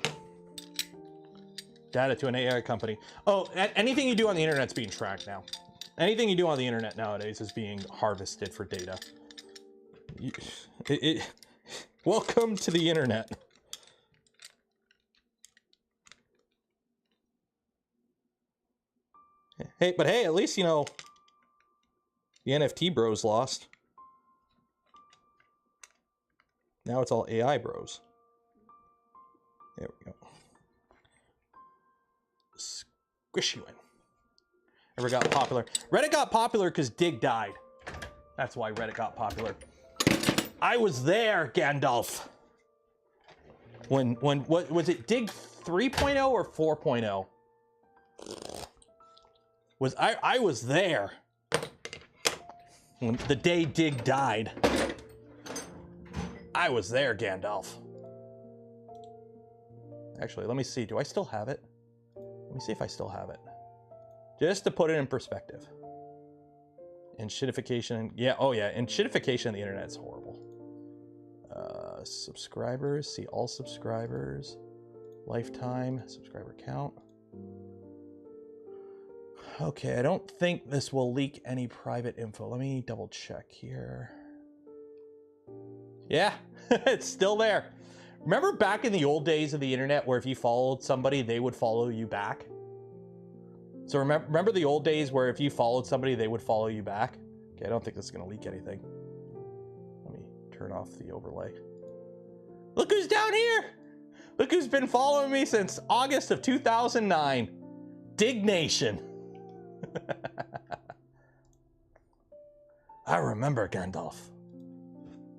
Data to an AI company. Oh, anything you do on the internet's being tracked now. Anything you do on the internet nowadays is being harvested for data. Welcome to the internet. Hey, but hey, at least, you know, the NFT bros lost. Now it's all AI bros. There we go. Squish you in. Never got popular. Reddit got popular because Dig died. That's why Reddit got popular. I was there, Gandalf. When what was it, Dig 3.0 or 4.0? I was there when the day Dig died. I was there, Gandalf. Actually, let me see. Do I still have it? Let me see if I still have it. Just to put it in perspective. And shitification. Yeah, oh yeah. And shitification on the internet is horrible. Subscribers. See all subscribers. Lifetime. Subscriber count. Okay, I don't think this will leak any private info. Let me double check here. Yeah, it's still there. Remember back in the old days of the internet where if you followed somebody, they would follow you back? So remember the old days where if you followed somebody, they would follow you back? Okay, I don't think this is gonna leak anything. Let me turn off the overlay. Look who's down here! Look who's been following me since August of 2009. Dig Nation. I remember Gandalf.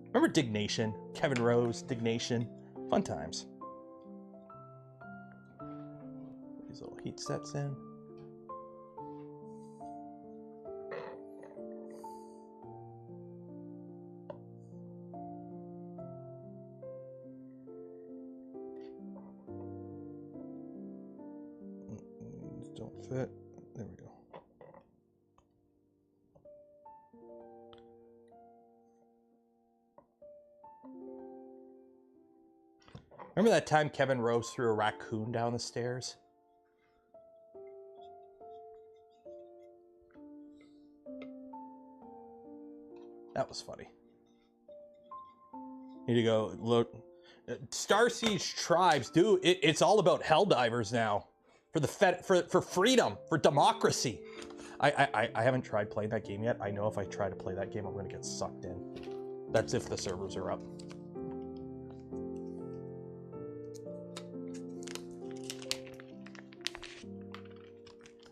Remember Dig Nation? Kevin Rose, Dig Nation. Fun times. Put these little heat sets in. These don't fit. There we go. Remember that time Kevin Rose threw a raccoon down the stairs? That was funny. Need to go look. Star Siege Tribes, dude. It's all about Helldivers now. For freedom, for democracy. I haven't tried playing that game yet. I know if I try to play that game, I'm gonna get sucked in. That's if the servers are up.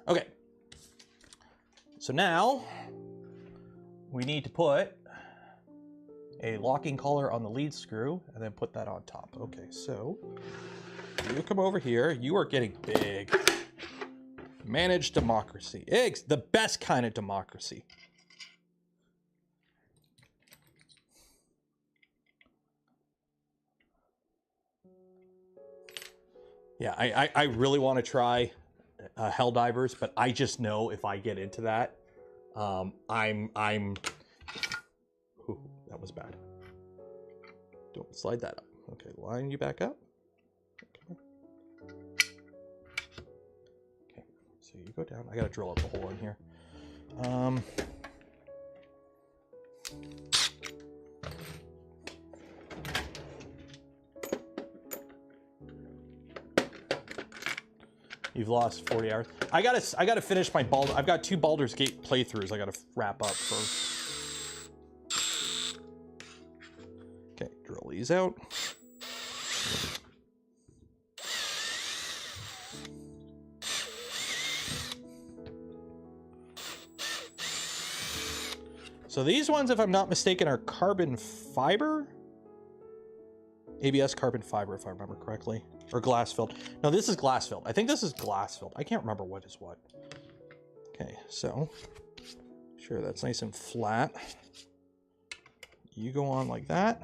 Okay. So now we need to put a locking collar on the lead screw and then put that on top. Okay, so you come over here. You are getting big. Managed democracy. Eggs, the best kind of democracy. Yeah, I really want to try Hell Divers, but I just know if I get into that, ooh, that was bad. Don't slide that up. Okay, line you back up. Okay, so you go down. I gotta drill up a hole in here. You've lost 40 hours. I gotta finish my Baldur's. I've got 2 Baldur's Gate playthroughs I gotta wrap up first. Okay, drill these out. So these ones, if I'm not mistaken, are carbon fiber. ABS carbon fiber, if I remember correctly. Or glass filled. No, this is glass filled. I think this is glass filled. I can't remember what is what. Okay, so sure that's nice and flat. You go on like that.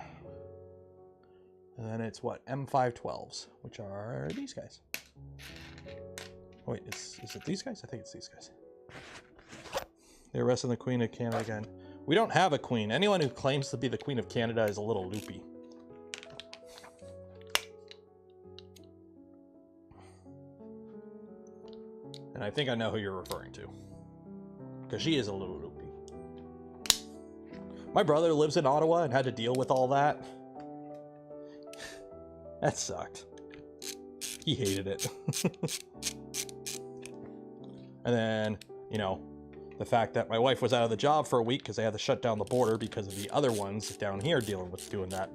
And then it's what? M512s, which are these guys. Oh, wait, is it these guys? I think it's these guys. They're arresting the Queen of Canada again. We don't have a queen. Anyone who claims to be the Queen of Canada is a little loopy. And I think I know who you're referring to. Because she is a little loopy. My brother lives in Ottawa and had to deal with all that. That sucked. He hated it. And then, you know, the fact that my wife was out of the job for a week because they had to shut down the border because of the other ones down here dealing with doing that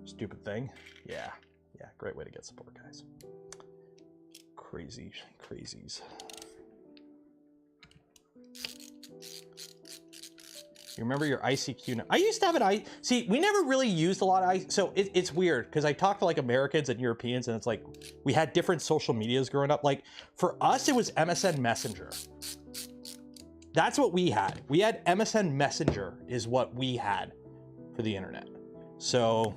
stupid thing. Yeah, great way to get support, guys. Crazies. You remember your ICQ now? I used to have an see, we never really used a lot of so it's weird because I talk to like Americans and Europeans and it's like we had different social medias growing up. Like for us, it was MSN Messenger. That's what we had. We had MSN Messenger is what we had for the internet. So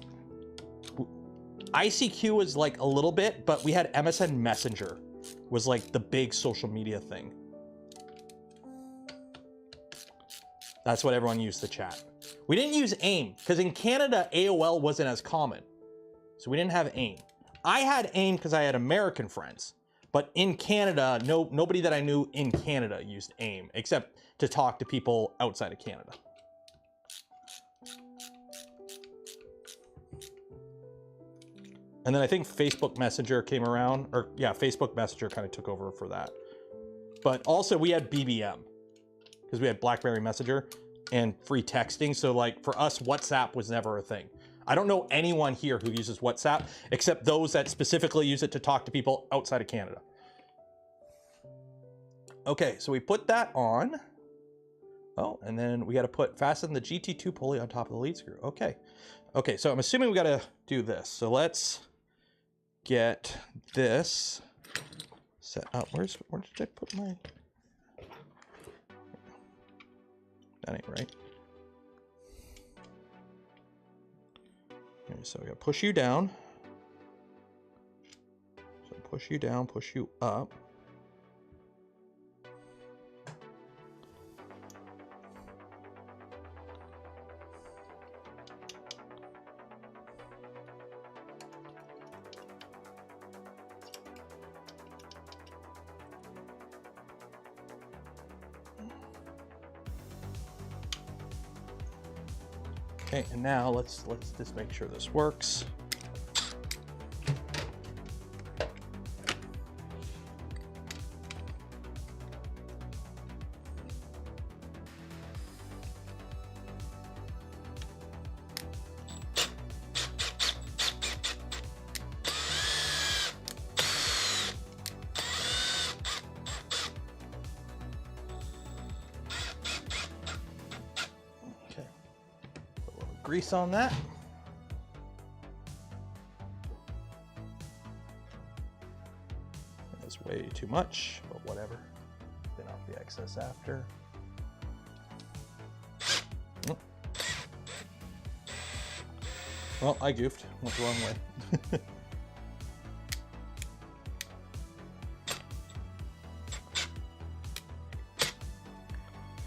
ICQ was like a little bit, but we had MSN Messenger was like the big social media thing. That's what everyone used to chat. We didn't use AIM because in Canada, AOL wasn't as common. So we didn't have AIM. I had AIM because I had American friends, but in Canada, nobody that I knew in Canada used AIM except to talk to people outside of Canada. And then I think Facebook Messenger came around, or yeah, Facebook Messenger kind of took over for that. But also we had BBM because we had BlackBerry Messenger and free texting. So like for us, WhatsApp was never a thing. I don't know anyone here who uses WhatsApp except those that specifically use it to talk to people outside of Canada. Okay, so we put that on. Oh, and then we got to fasten the GT2 pulley on top of the lead screw. Okay. Okay, so I'm assuming we got to do this. So let's get this set up. Where did I put my... That ain't right. Okay, so we gotta push you down. So push you down, push you up. Okay, and now let's just make sure this works. grease on that. That's way too much, but whatever. Clean off the excess after. Well, I goofed. Went the wrong way.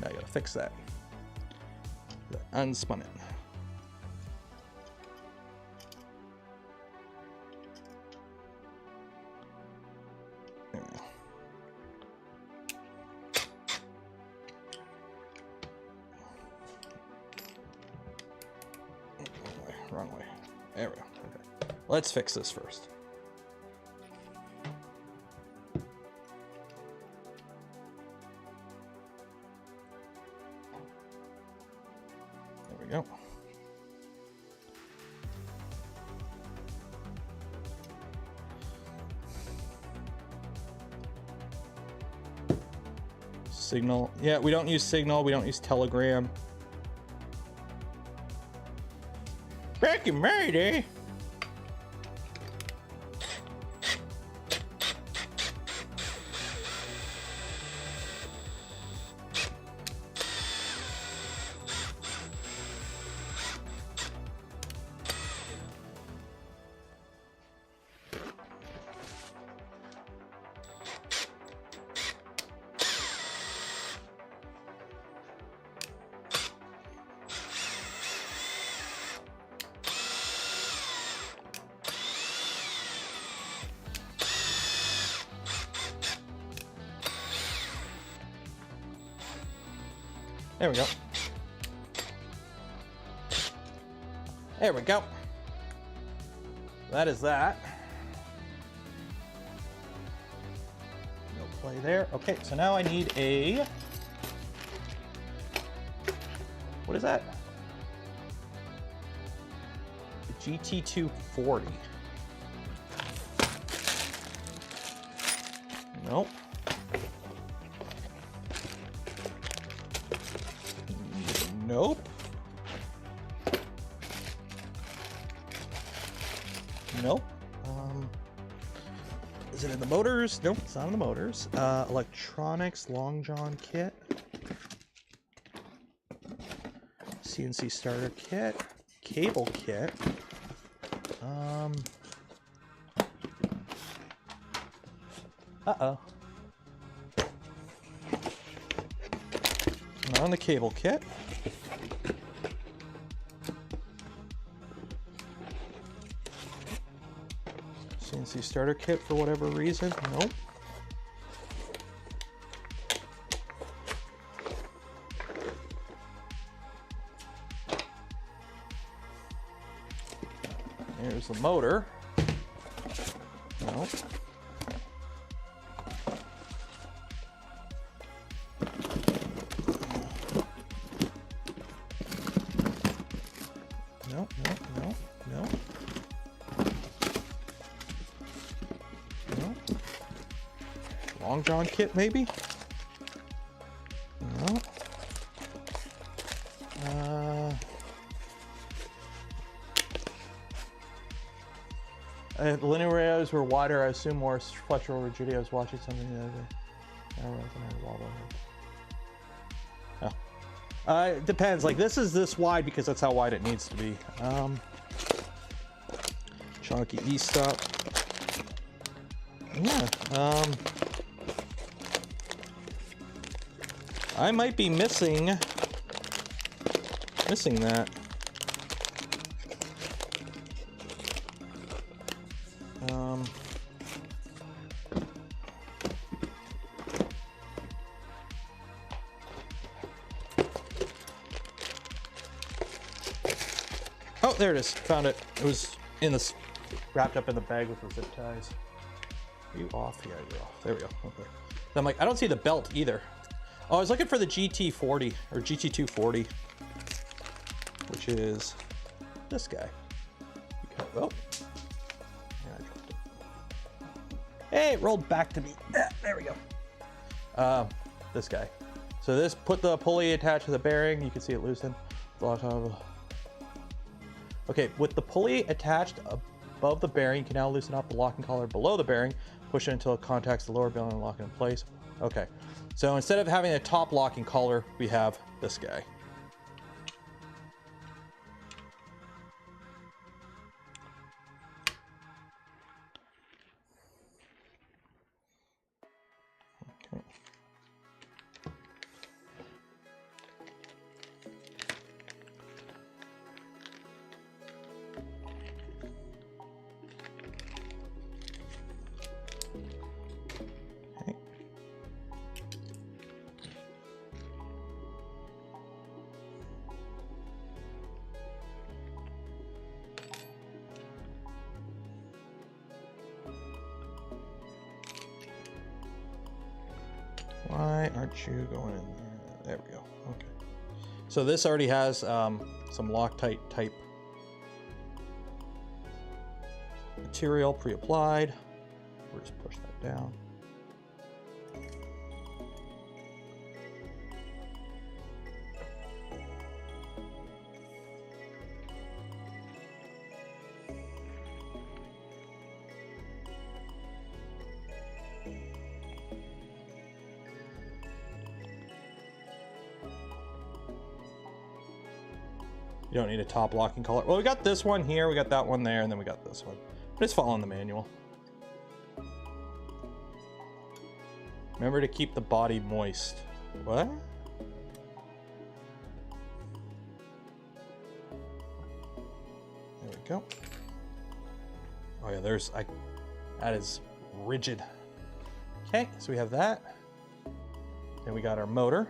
Now I gotta fix that. I unspun it. There we go. Wrong way. There we go. Okay. Let's fix this first. There we go. Signal. Yeah, we don't use Signal. We don't use Telegram. Back in my day. There we go. There we go. That is that. No play there. Okay, so now I need a... What is that? The GT240. Nope. Nope. Nope. Is it in the motors? Nope, it's not in the motors. Electronics, long john kit. CNC starter kit. Cable kit. Uh-oh. Not on the cable kit. CNC starter kit for whatever reason. Nope. There's the motor. Nope. Nope, nope, nope, nope. Long john kit, maybe? No. If linear radios were wider, I assume more structural rigidity. I was watching something the other day. Oh. It depends. Like this is this wide because that's how wide it needs to be. Chunky E-stop. Yeah. I might be missing that. Oh, there it is. Found it. It was in this, wrapped up in the bag with the zip ties. Are you off? Yeah, you're off. There we go. Okay. I'm like, I don't see the belt either. Oh, I was looking for the GT40 or GT240, which is this guy. Oh, yeah, I dropped it. Hey, it rolled back to me. There we go. This guy. So this, put the pulley attached to the bearing. You can see it loosen. Okay, with the pulley attached above the bearing, you can now loosen up the locking collar below the bearing, push it until it contacts the lower bearing and lock it in place. Okay, so instead of having a top locking collar, we have this guy. Okay. Why aren't you going in there? There we go. Okay. So this already has some Loctite type material pre-applied. We'll just push that down. You don't need a top locking collar. Well, we got this one here, we got that one there, and then we got this one. Just following the manual. Remember to keep the body moist. What? There we go. Oh yeah, that is rigid. Okay, so we have that. Then we got our motor.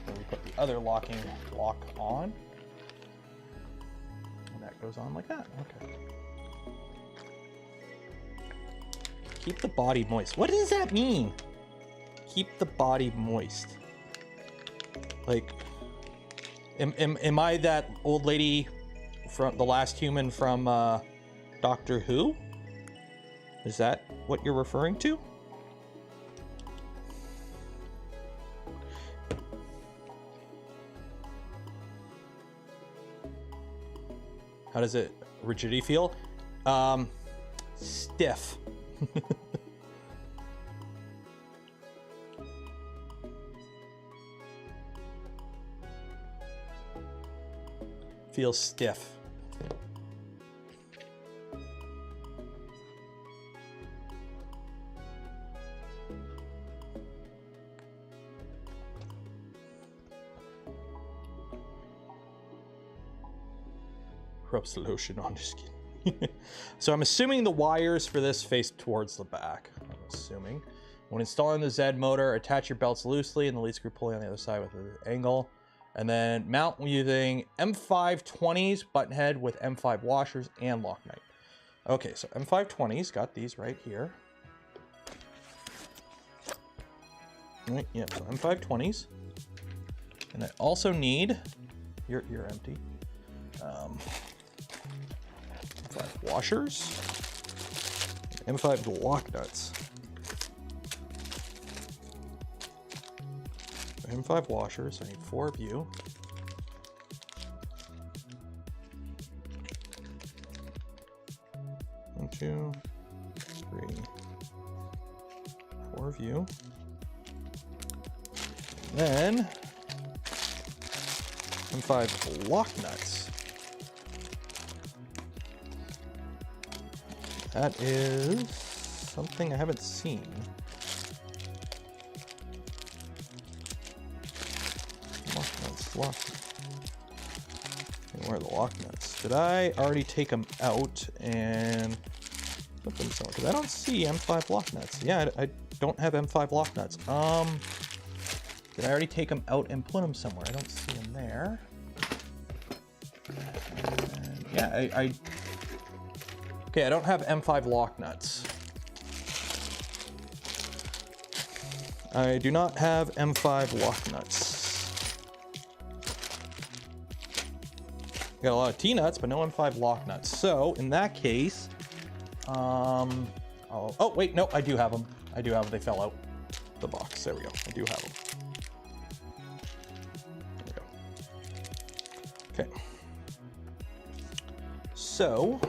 Then we put the other locking block on. And that goes on like that. Okay. Keep the body moist. What does that mean? Keep the body moist. Like, am I that old lady from the last human from Doctor Who? Is that what you're referring to? How does it rigidity feel? Stiff. Feels stiff. Rubs the lotion on the skin. So I'm assuming the wires for this face towards the back. I'm assuming. When installing the Z motor, attach your belts loosely and the lead screw pulley on the other side with an angle. And then mount using M520s button head with M5 washers and lock nut. Okay, so M520s, got these right here. Right, yeah, so M520s. And I also need, you're empty. M5 washers, M5 lock nuts. M5 washers, I need 4 of you. One, 2, 3, 4 of you. And then M5 lock nuts. That is something I haven't seen. Lock. And where are the lock nuts? Did I already take them out and put them somewhere? Because I don't see M5 lock nuts. Yeah, I don't have M5 lock nuts. Did I already take them out and put them somewhere? I don't see them there. And yeah, okay, I don't have M5 lock nuts. I do not have M5 lock nuts. Got a lot of T-nuts, but no M5 lock nuts. So in that case, oh wait, no, I do have them. I do have them. They fell out the box. There we go. I do have them. There we go. Okay. So,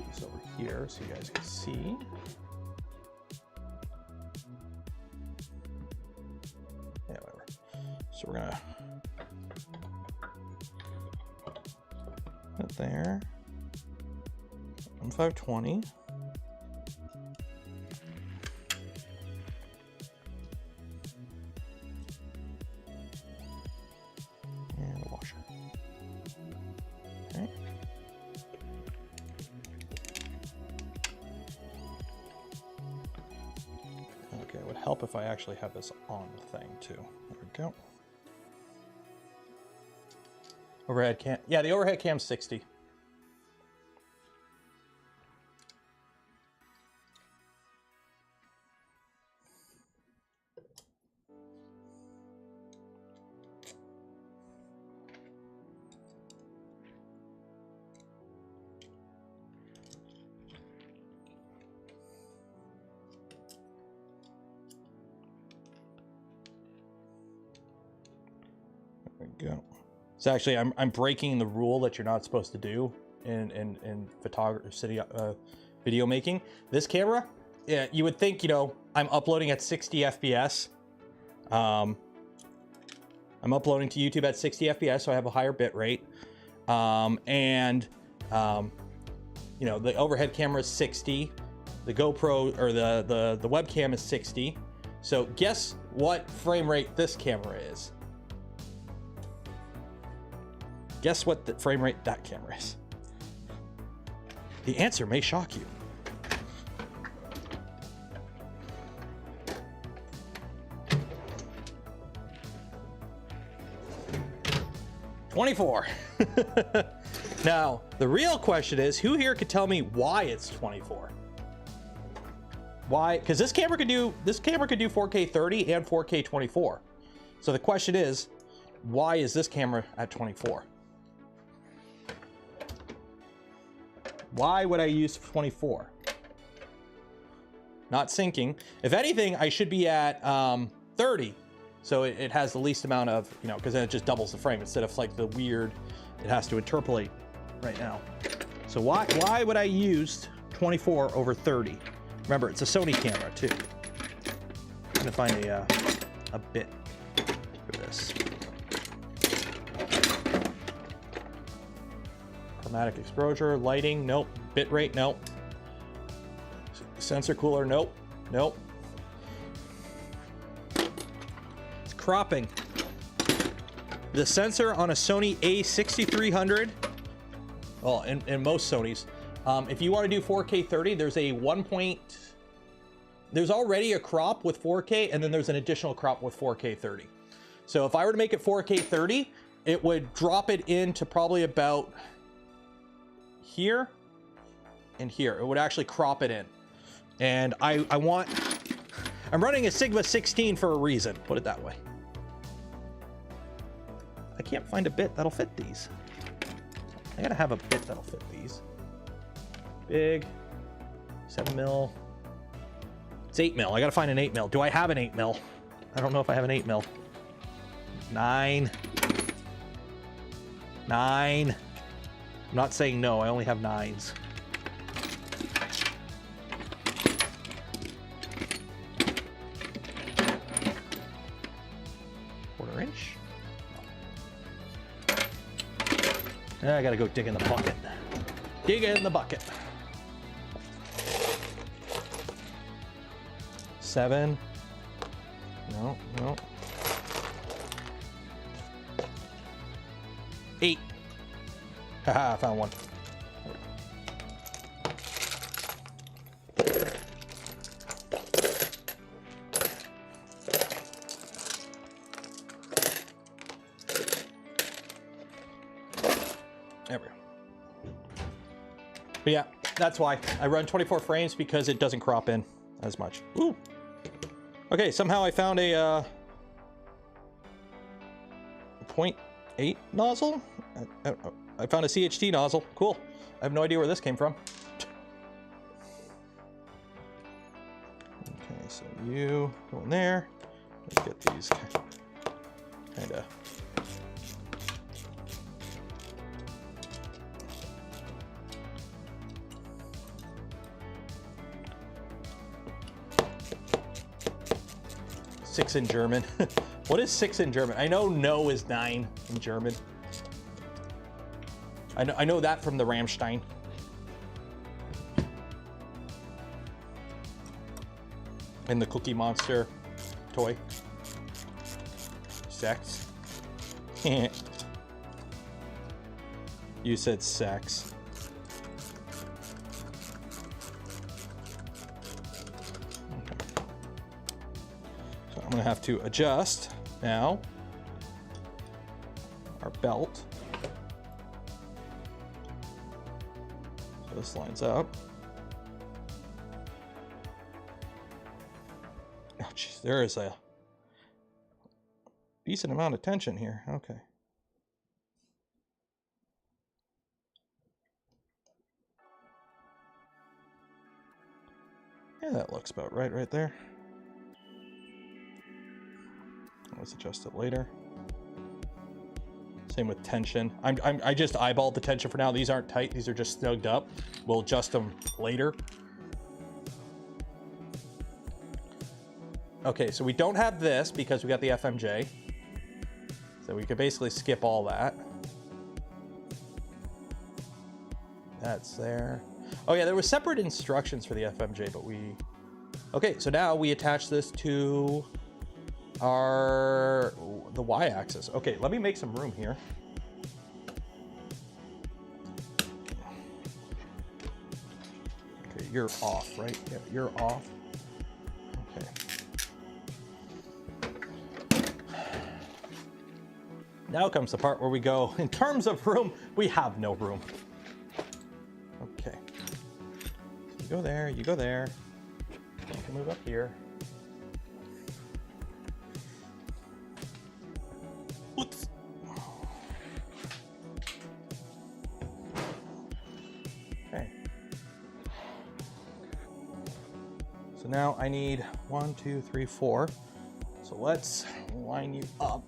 it's over here so you guys can see. Yeah, whatever. So we're gonna put it there. 1520. And a washer. Okay. Okay, it would help if I actually have this on the thing too. There we go. Overhead cam. Yeah, the overhead cam's 60. There we go. So actually, I'm breaking the rule that you're not supposed to do in photography, video making. This camera, yeah, you would think, you know, I'm uploading at 60 FPS. I'm uploading to YouTube at 60 FPS, so I have a higher bit rate. You know, the overhead camera is 60. The GoPro or the webcam is 60. So guess what frame rate this camera is? Guess what the frame rate that camera is? The answer may shock you. $24. Now, the real question is, who here could tell me why it's 24? Why? Because this camera could do 4K 30 and 4K 24. So the question is, why is this camera at 24? Why would I use 24? Not syncing. If anything, I should be at 30. So it has the least amount of, you know, because then it just doubles the frame instead of like the weird, it has to interpolate right now. So why would I use 24 over 30? Remember, it's a Sony camera too. I'm gonna find a bit for this. Chromatic exposure, lighting, nope. Bitrate, nope. Sensor cooler, nope. Nope. It's cropping. The sensor on a Sony A6300, well, in most Sonys, if you want to do 4K 30, there's a there's already a crop with 4K, and then there's an additional crop with 4K 30. So if I were to make it 4K 30, it would drop it into probably about here and here. It would actually crop it in. And I'm running a Sigma 16 for a reason, put it that way. I can't find a bit that'll fit these. I gotta have a bit that'll fit these. Big, 7 mil. It's 8 mil. I gotta find an 8 mil. Do I have an 8 mil? I don't know if I have an 8 mil. 9. I'm not saying no, I only have 9s. Quarter inch. I gotta go dig in the bucket. Dig in the bucket. 7. No. 8. Haha, I found one. There we go. But yeah, that's why I run 24 frames, because it doesn't crop in as much. Ooh. Okay, somehow I found a 0.8 nozzle. I found a CHT nozzle. Cool. I have no idea where this came from. Okay, so you go in there. Let's get these kind of 6 in German. What is 6 in German? I know no is 9 in German. I know that from the Rammstein. And the Cookie Monster toy. Sex. You said sex. Okay. So I'm gonna have to adjust now our belt. So this lines up. Oh geez, there is a decent amount of tension here. Okay. Yeah, that looks about right there. Let's adjust it later. Same with tension. I just eyeballed the tension for now. These aren't tight. These are just snugged up. We'll adjust them later. Okay, so we don't have this because we got the FMJ. So we could basically skip all that. That's there. Oh yeah, there was separate instructions for the FMJ, but we... Okay, so now we attach this to the Y-axis. Okay, let me make some room here. Okay, you're off, right? Yeah, you're off. Okay. Now comes the part where we go, in terms of room, we have no room. Okay. You go there, you go there. You can move up here. Oops. Okay. So now I need 1, 2, 3, 4. So let's line you up.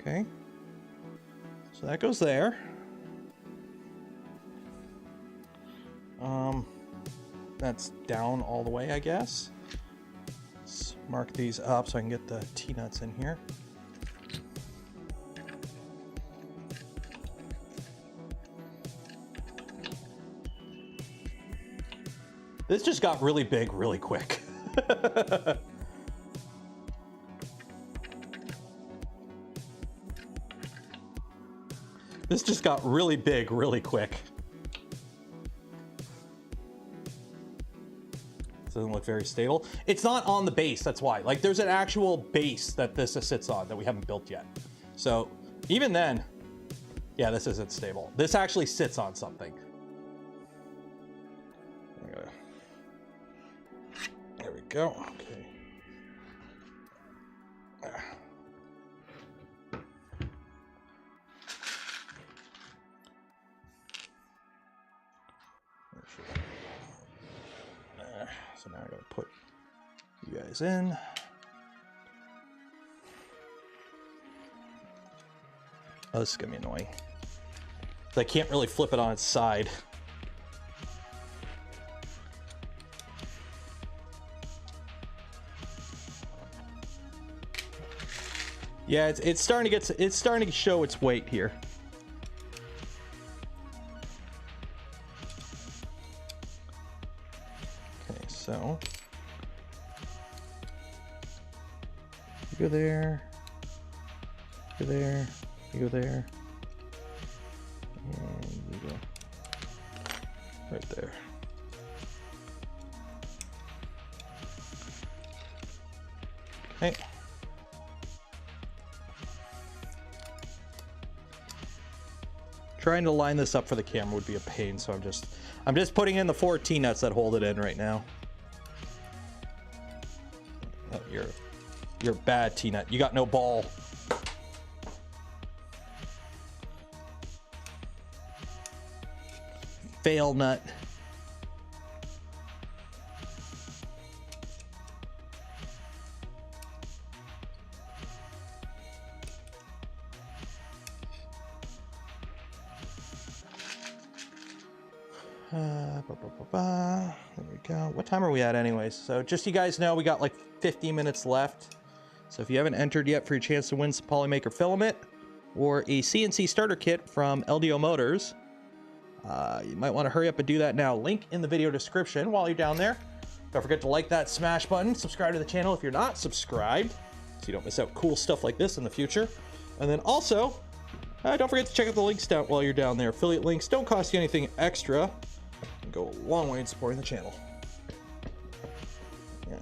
Okay, so that goes there. That's down all the way, I guess. Let's mark these up so I can get the T-nuts in here. This just got really big really quick. This just got really big really quick. Doesn't look very stable. It's not on the base, that's why. Like, there's an actual base that this sits on that we haven't built yet. So even then, yeah, this isn't stable. This actually sits on something. There we go. Okay. So now I gotta put you guys in. Oh, this is gonna be annoying. I can't really flip it on its side. Yeah, it's starting to show its weight here. Okay, so you go there, you go there, you go there, and you go right there. Okay. Trying to line this up for the camera would be a pain, so I'm just putting in the 4 T-nuts that hold it in right now. Oh, you're bad, T-nut. You got no ball. Fail nut. There we go. What time are we at anyways? So just so you guys know, we got like 50 minutes left. So if you haven't entered yet for your chance to win some Polymaker filament or a CNC starter kit from LDOmotors, you might want to hurry up and do that now. Link in the video description while you're down there. Don't forget to like that smash button, subscribe to the channel if you're not subscribed, so you don't miss out cool stuff like this in the future. And then also, don't forget to check out the links down while you're down there. Affiliate links don't cost you anything extra and go a long way in supporting the channel. Yeah.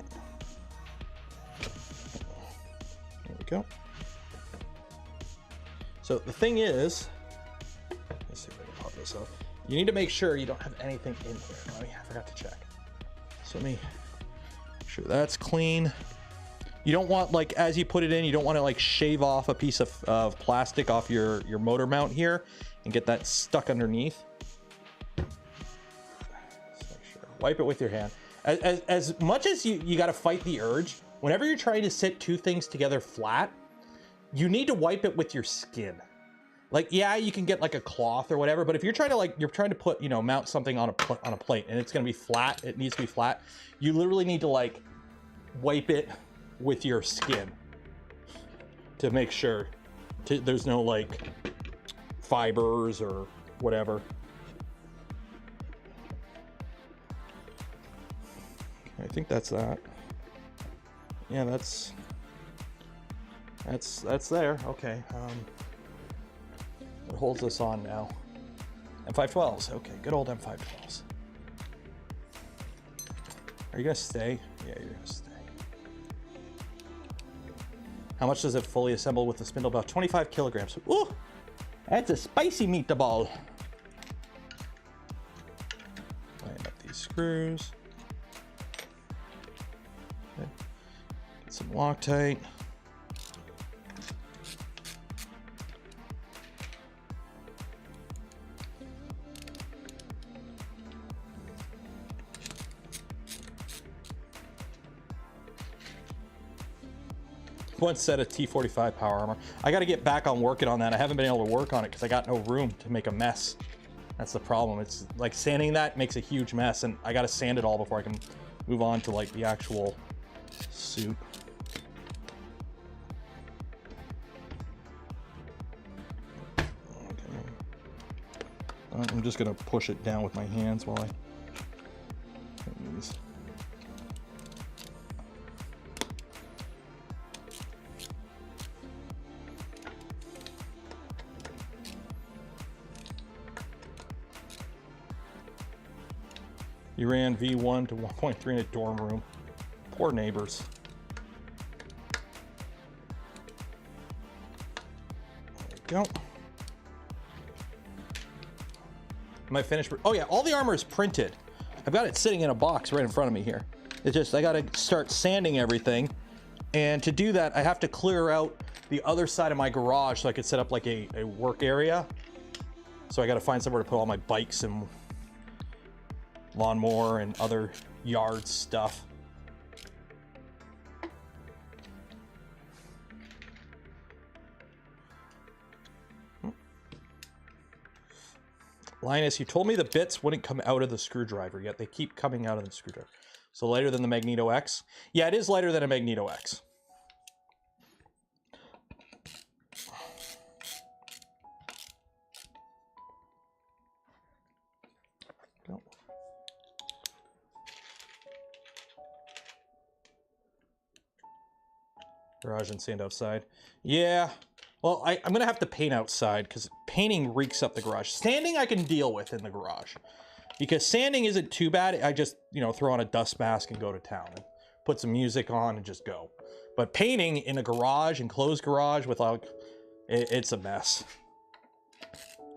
There we go. So the thing is, let's see if I can pop this up. You need to make sure you don't have anything in here. Oh yeah, I forgot to check. So let me make sure that's clean. You don't want, like, as you put it in, you don't want to like shave off a piece of plastic off your motor mount here and get that stuck underneath. Just make sure. Wipe it with your hand. As much as you got to fight the urge, whenever you're trying to sit two things together flat, you need to wipe it with your skin. Like, yeah, you can get like a cloth or whatever, but if you're trying to put, you know, mount something on a plate and it's going to be flat, it needs to be flat. You literally need to like wipe it with your skin to make sure there's no like fibers or whatever. I think that's that. Yeah, that's there. Okay. It holds this on now. M512s. Okay, good old M512s. Are you gonna stay? Yeah, you're gonna stay. How much does it fully assemble with the spindle? About 25 kilograms. Ooh, that's a spicy meatball. Line up these screws. Okay. Get some Loctite. One set of T45 power armor. I got to get back on working on that. I haven't been able to work on it because I got no room to make a mess. That's the problem. It's like sanding that makes a huge mess, and I got to sand it all before I can move on to like the actual suit. Okay. I'm just gonna push it down with my hands while I get these. You ran V1 to 1.3 in a dorm room. Poor neighbors. There we go. Am I finished? Oh yeah, all the armor is printed. I've got it sitting in a box right in front of me here. It's just, I gotta start sanding everything. And to do that, I have to clear out the other side of my garage so I could set up like a work area. So I gotta find somewhere to put all my bikes and lawnmower and other yard stuff. Linus, you told me the bits wouldn't come out of the screwdriver, yet they keep coming out of the screwdriver. So lighter than the Magneto X? Yeah, it is lighter than a Magneto X. Garage and sand outside. Yeah. Well, I'm gonna have to paint outside because painting reeks up the garage. Sanding I can deal with in the garage because sanding isn't too bad. I just, you know, throw on a dust mask and go to town and put some music on and just go. But painting in a garage, enclosed garage with like, it's a mess.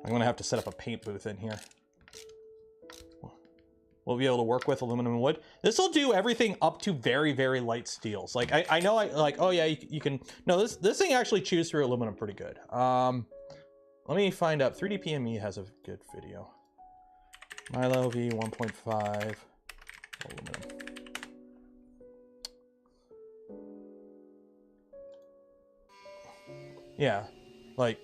I'm gonna have to set up a paint booth in here. We'll be able to work with aluminum and wood. This will do everything up to very, very light steels. Like I know oh yeah, you can, no, this thing actually chews through aluminum pretty good. Let me find out. 3D PME has a good video. Milo V1.5 aluminum. Yeah, like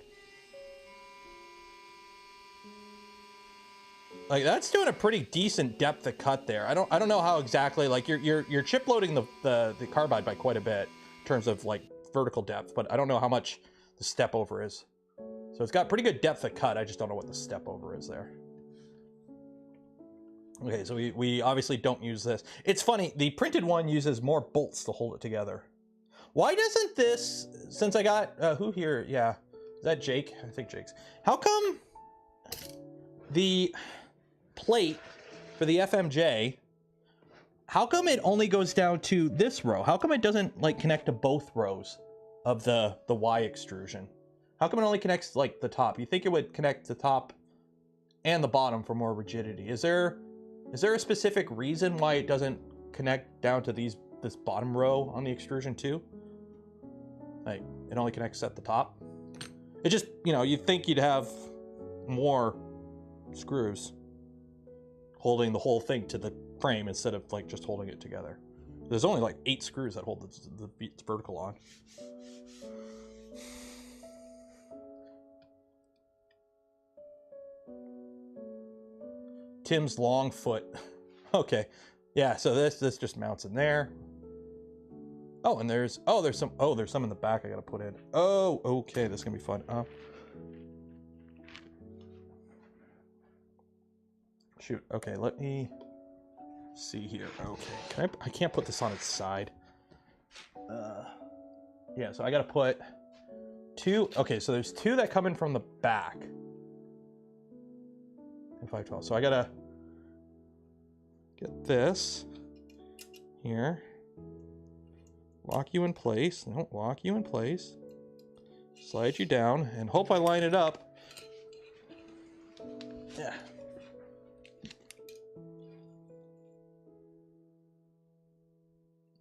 Like that's doing a pretty decent depth of cut there. I don't know how exactly, like you're chip loading the carbide by quite a bit in terms of like vertical depth, but I don't know how much the step over is. So it's got pretty good depth of cut. I just don't know what the step over is there. Okay, so we obviously don't use this. It's funny, the printed one uses more bolts to hold it together. Why doesn't this, since I got, who here? Yeah, is that Jake? I think Jake's. How come the plate for the FMJ, how come it only goes down to this row? How come it doesn't like connect to both rows of the Y extrusion? How come it only connects like the top? You think it would connect the top and the bottom for more rigidity. Is there a specific reason why it doesn't connect down to this bottom row on the extrusion too? Like it only connects at the top. It just, you know, you'd think you'd have more screws holding the whole thing to the frame instead of like just holding it together. There's only like 8 screws that hold the vertical on. Tim's long foot. Okay. Yeah, so this just mounts in there. Oh, and there's some in the back I gotta put in. Oh, okay, this is gonna be fun. Shoot, okay, let me see here. Okay, I can't put this on its side. Yeah, so I gotta put 2, okay, so there's 2 that come in from the back. In 512, so I gotta get this here. Lock you in place. Don't lock you in place. Slide you down and hope I line it up. Yeah.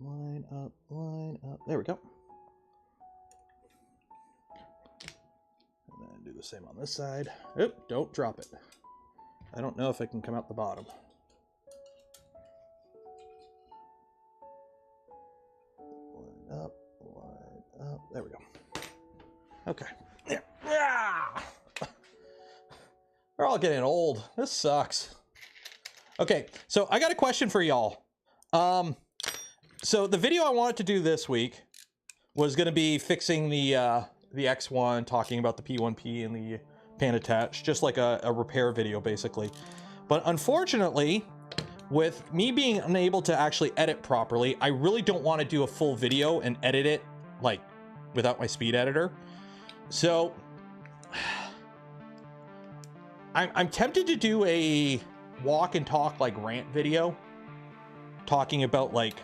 Line up, line up. There we go. And then do the same on this side. Oop, don't drop it. I don't know if it can come out the bottom. Line up, line up. There we go. Okay. Yeah. We're all getting old. This sucks. Okay, so I got a question for y'all. So the video I wanted to do this week was going to be fixing the X1, talking about the P1P and the pan attach, just like a repair video basically. But unfortunately, with me being unable to actually edit properly, I really don't want to do a full video and edit it like without my speed editor. So I'm tempted to do a walk and talk like rant video talking about like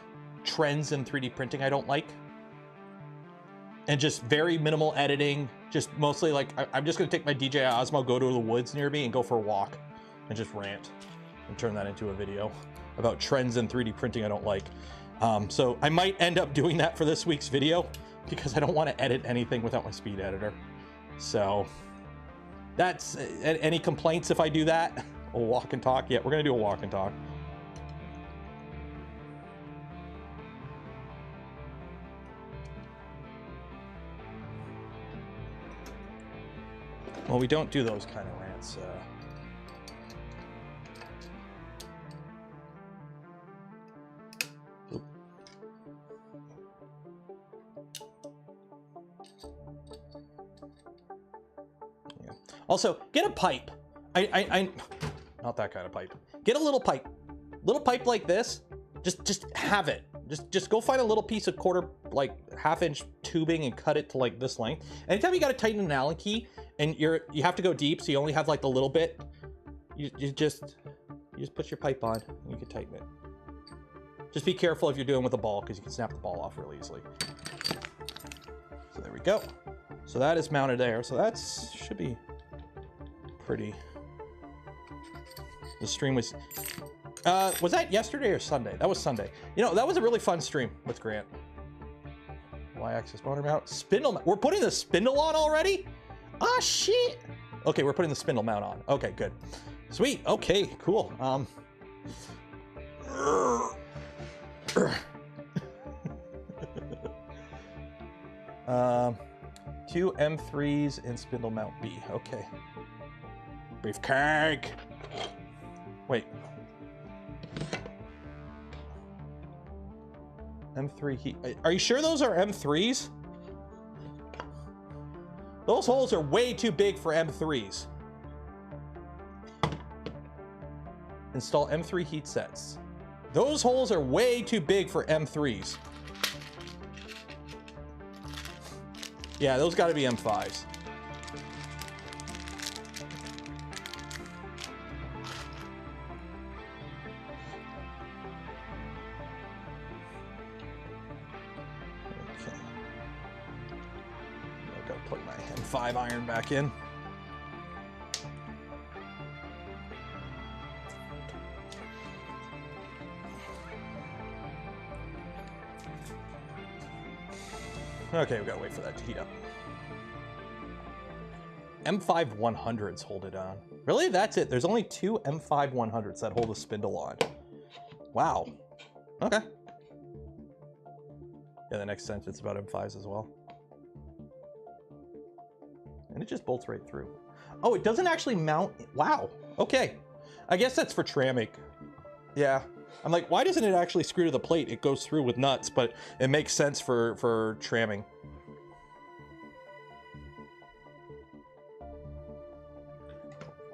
trends in 3D printing I don't like, and just very minimal editing, just mostly like I'm just gonna take my DJI Osmo, go to the woods near me and go for a walk and just rant and turn that into a video about trends in 3D printing I don't like. So I might end up doing that for this week's video because I don't want to edit anything without my speed editor. So that's any complaints if I do that? A walk and talk? Yeah, we're gonna do a walk and talk. Well, we don't do those kind of rants. Yeah. Also, get a pipe. Not that kind of pipe. Get a little pipe like this. Just have it. Just go find a little piece of like half-inch tubing and cut it to like this length. Anytime you got to tighten an Allen key and you have to go deep, so you only have like the little bit, you just put your pipe on and you can tighten it. Just be careful if you're doing with a ball because you can snap the ball off really easily. So there we go. So that is mounted there. So that should be pretty. The stream was that yesterday or Sunday? That was Sunday. You know, that was a really fun stream with Grant. Y-axis motor mount. Spindle mount. We're putting the spindle on already? Ah, shit. Okay, we're putting the spindle mount on. Okay, good. Sweet. Okay, cool. 2 M3s and spindle mount B. Okay. Brief cake. Wait. M3 heat. Are you sure those are M3s? Those holes are way too big for M3s. Install M3 heat sets. Those holes are way too big for M3s. Yeah, those got to be M5s. Okay. I've got to plug my M5 iron back in. Okay, we gotta wait for that to heat up. M5 100s hold it on. Really? That's it? There's only 2 M5 100s that hold a spindle on. Wow. Okay. Yeah, the next sentence about M5s as well. And it just bolts right through. Oh, it doesn't actually mount. Wow. Okay. I guess that's for tramming. Yeah. I'm like, why doesn't it actually screw to the plate? It goes through with nuts, but it makes sense for tramming.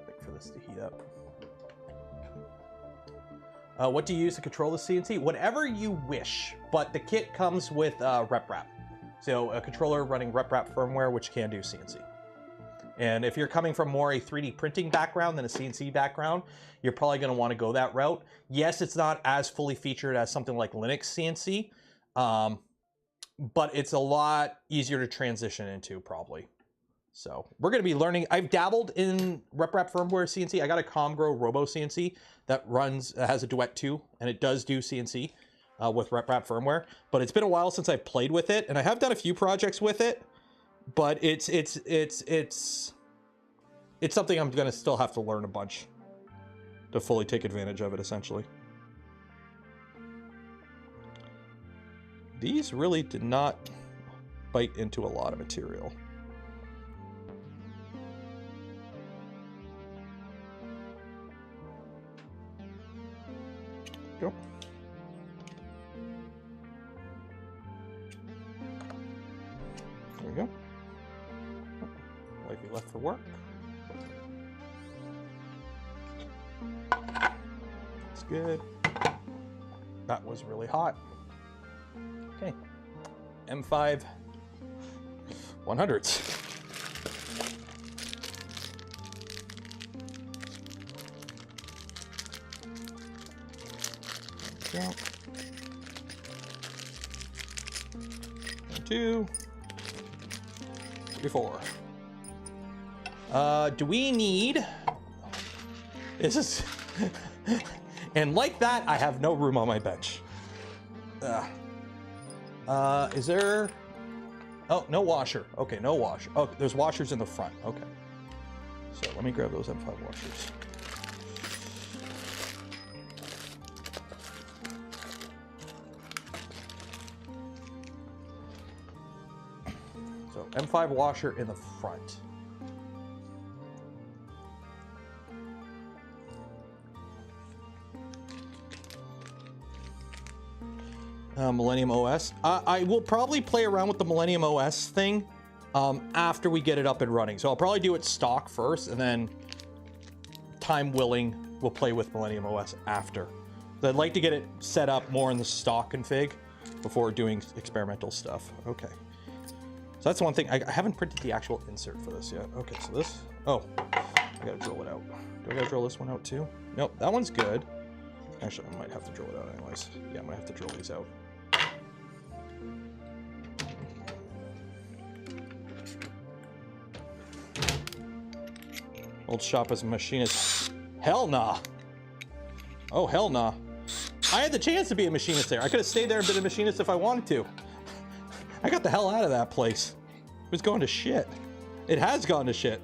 Wait for this to heat up. What do you use to control the CNC? Whatever you wish, but the kit comes with RepRap. So a controller running RepRap firmware, which can do CNC. And if you're coming from more a 3D printing background than a CNC background, you're probably going to want to go that route. Yes, it's not as fully featured as something like Linux CNC, but it's a lot easier to transition into probably. So we're going to be learning. I've dabbled in RepRap firmware CNC. I got a Comgrow Robo CNC that has a Duet 2, and it does do CNC with RepRap firmware. But it's been a while since I've played with it, and I have done a few projects with it. But it's something I'm gonna still have to learn a bunch to fully take advantage of it, essentially. These really did not bite into a lot of material. Go. There we go. Likely left for work. That's good. That was really hot. Okay. M5 100s. There we go. 1, 2, 3, 4. Do we need... This is... And like that, I have no room on my bench. Is there... Oh, no washer. Okay, no washer. Oh, there's washers in the front. Okay. So let me grab those M5 washers. So M5 washer in the front. Millennium OS. I will probably play around with the Millennium OS thing after we get it up and running. So I'll probably do it stock first, and then time willing, we'll play with Millennium OS after. So I'd like to get it set up more in the stock config before doing experimental stuff. Okay. So that's one thing. I haven't printed the actual insert for this yet. Okay, so this... Oh, I gotta drill it out. Do I gotta drill this one out too? Nope, that one's good. Actually, I might have to drill it out anyways. Yeah, I might have to drill these out. Old shop as a machinist. Hell nah. Oh, hell nah. I had the chance to be a machinist there. I could have stayed there and been a machinist if I wanted to. I got the hell out of that place. It was going to shit. It has gone to shit.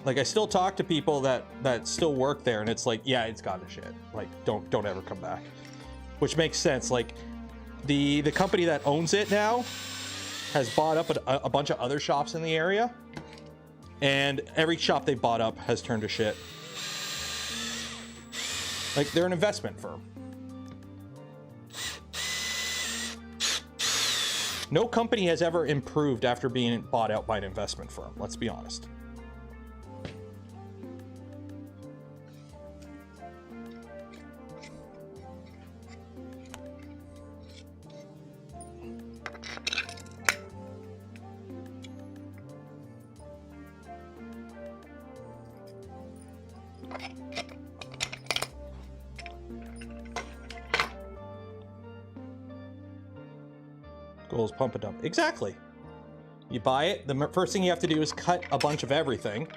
Like, I still talk to people that still work there, and it's like, yeah, it's gone to shit. Like, don't ever come back. Which makes sense. Like, the company that owns it now has bought up a bunch of other shops in the area, And every shop they bought up has turned to shit. Like, they're an investment firm. No company has ever improved after being bought out by an investment firm, let's be honest. Goals, pump and dump. Exactly. You buy it. The first thing you have to do is cut a bunch of everything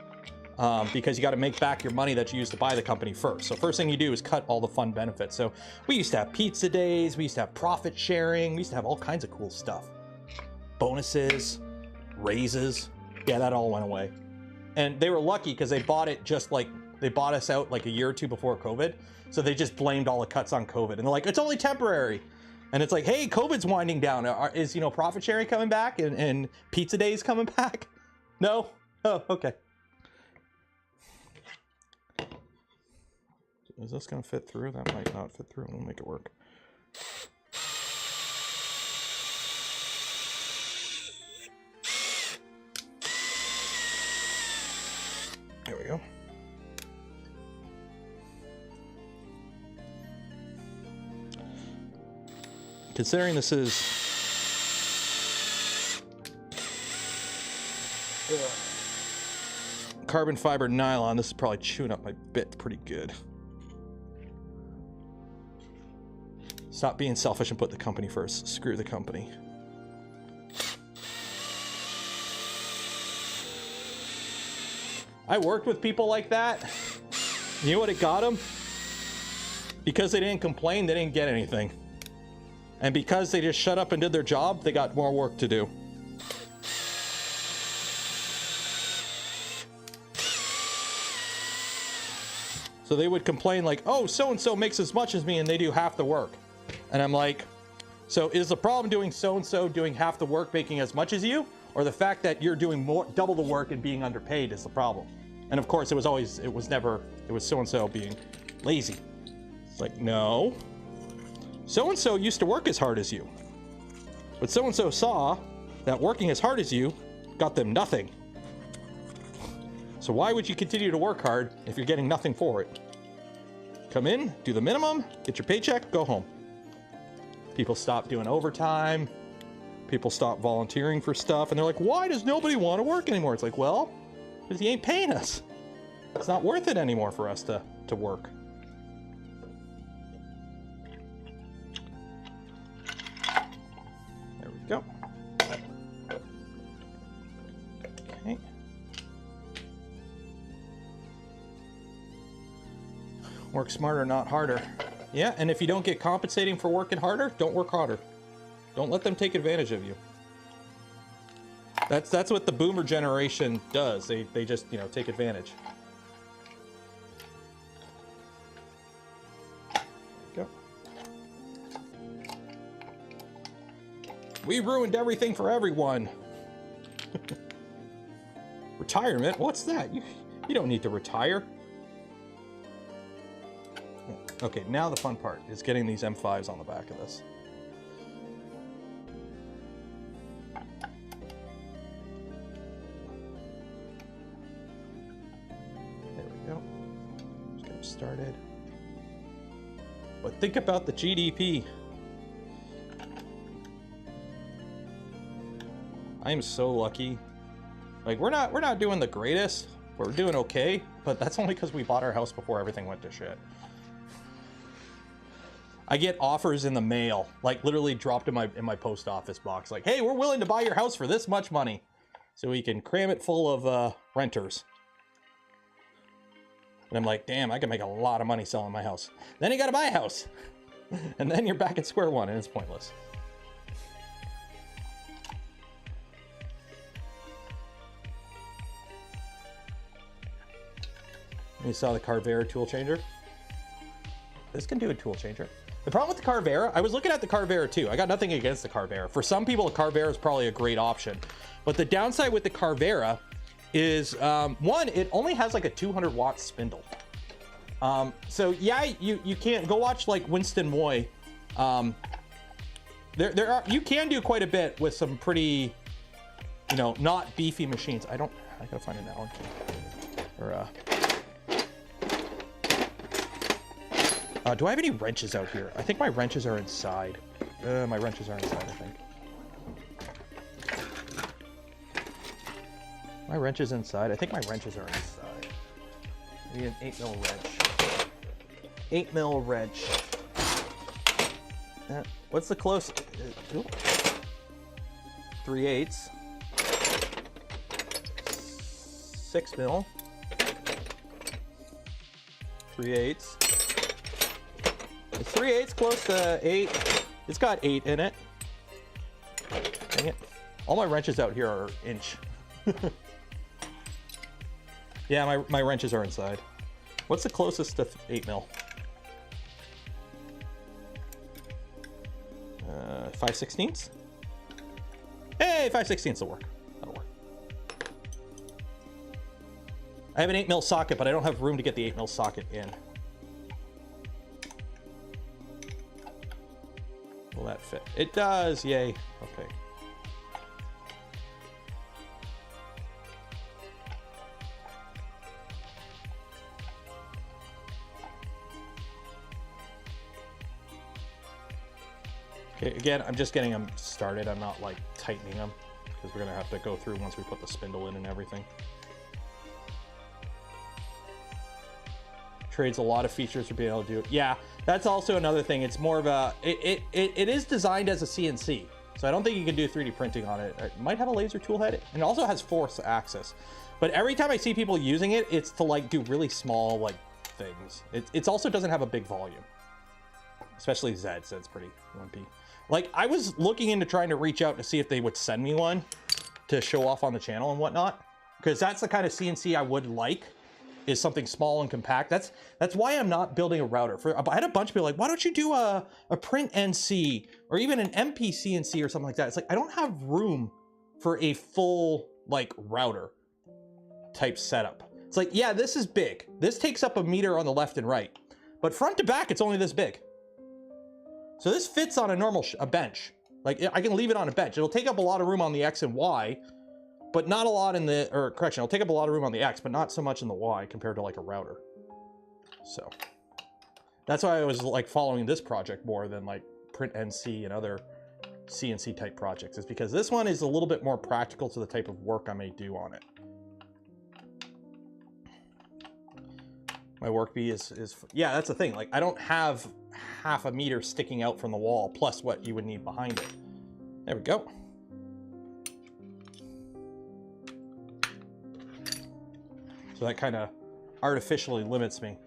because you got to make back your money that you used to buy the company first. So first thing you do is cut all the fun benefits. So we used to have pizza days. We used to have profit sharing. We used to have all kinds of cool stuff. Bonuses, raises. Yeah, that all went away. And they were lucky because they bought it just like, they bought us out like a year or two before COVID. So they just blamed all the cuts on COVID. And they're like, it's only temporary. And it's like, hey, COVID's winding down. Is, you know, profit sharing coming back and pizza days coming back? No? Oh, okay. Is this going to fit through? That might not fit through. We'll make it work. There we go. Considering this is carbon fiber nylon, this is probably chewing up my bit pretty good. Stop being selfish and put the company first. Screw the company. I worked with people like that. You know what it got them? Because they didn't complain, they didn't get anything. And because they just shut up and did their job, they got more work to do. So they would complain like, oh, so-and-so makes as much as me and they do half the work. And I'm like, so is the problem doing so-and-so doing half the work making as much as you? Or the fact that you're doing more, double the work and being underpaid is the problem? And of course, it was never so-and-so being lazy. It's like, no. So-and-so used to work as hard as you. But so-and-so saw that working as hard as you got them nothing. So why would you continue to work hard if you're getting nothing for it? Come in, do the minimum, get your paycheck, go home. People stop doing overtime. People stop volunteering for stuff. And they're like, why does nobody want to work anymore? It's like, well, because he ain't paying us. It's not worth it anymore for us to work. There we go. Okay. Work smarter, not harder. Yeah, and if you don't get compensating for working harder, don't work harder. Don't let them take advantage of you. That's what the boomer generation does. They just, you know, take advantage. There we go. We ruined everything for everyone. Retirement? What's that? You don't need to retire. Okay, now the fun part is getting these M5s on the back of this. There we go. Just get them started. But think about the GDP. I am so lucky. Like, we're not doing the greatest. We're doing okay, but that's only because we bought our house before everything went to shit. I get offers in the mail, like literally dropped in my post office box, like, hey, we're willing to buy your house for this much money, so we can cram it full of renters. And I'm like, damn, I can make a lot of money selling my house. Then you gotta buy a house, and then you're back at square one, and it's pointless. You saw the Carvera tool changer? This can do a tool changer. The problem with the Carvera, I was looking at the Carvera too. I got nothing against the Carvera. For some people, the Carvera is probably a great option. But the downside with the Carvera is one, it only has like a 200 watt spindle. So yeah, you can't go watch like Winston Moy. You can do quite a bit with some pretty, you know, not beefy machines. I gotta find an Allen key. Or do I have any wrenches out here? I think my wrenches are inside. My wrenches are inside, I think. My wrench is inside. I think my wrenches are inside. Maybe an 8mm wrench. 8mm wrench. What's the closest? 3/8. 6mm. 3/8. Is 3/8 close to 8? It's got 8 in it. Dang it. All my wrenches out here are inch. Yeah, my wrenches are inside. What's the closest to 8mm? 5/16? Hey, 5/16 will work. That'll work. I have an 8mm socket, but I don't have room to get the 8mm socket in. Will that fit? It does, yay. Okay. Okay, again, I'm just getting them started. I'm not like tightening them because we're gonna have to go through once we put the spindle in and everything. Trades a lot of features for being able to do it. Yeah, that's also another thing. It's more of a, it is designed as a CNC. So I don't think you can do 3D printing on it. It might have a laser tool head, and it also has force axis. But every time I see people using it, it's to like do really small like things. It also doesn't have a big volume. Especially Zed's pretty wimpy. Like, I was looking into trying to reach out to see if they would send me one to show off on the channel and whatnot. Because that's the kind of CNC I would like, is something small and compact. That's why I'm not building a router. I had a bunch of people like, why don't you do a print NC or even an MP CNC or something like that? It's like, I don't have room for a full like router type setup. It's like, yeah, this is big. This takes up 1 meter on the left and right, but front to back, it's only this big. So this fits on a normal a bench. Like, I can leave it on a bench. It'll take up a lot of room on the X and Y, but not a lot in the, or correction, it'll take up a lot of room on the X, but not so much in the Y compared to like a router. So that's why I was like following this project more than like Print NC and other CNC type projects, is because this one is a little bit more practical to the type of work I may do on it. My work bee is yeah, that's the thing. Like, I don't have half a meter sticking out from the wall plus what you would need behind it. There we go. So that kind of artificially limits me.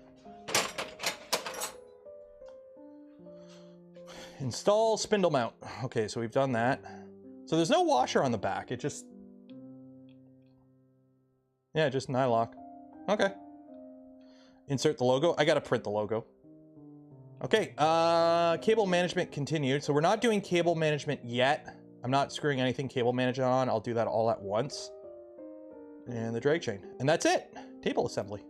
Install spindle mount. Okay, so we've done that. So there's no washer on the back. It just, yeah, just nylock. Okay. Insert the logo. I gotta print the logo. Okay, cable management continued. So we're not doing cable management yet. I'm not screwing anything cable management on. I'll do that all at once. And the drag chain. And that's it. Table assembly.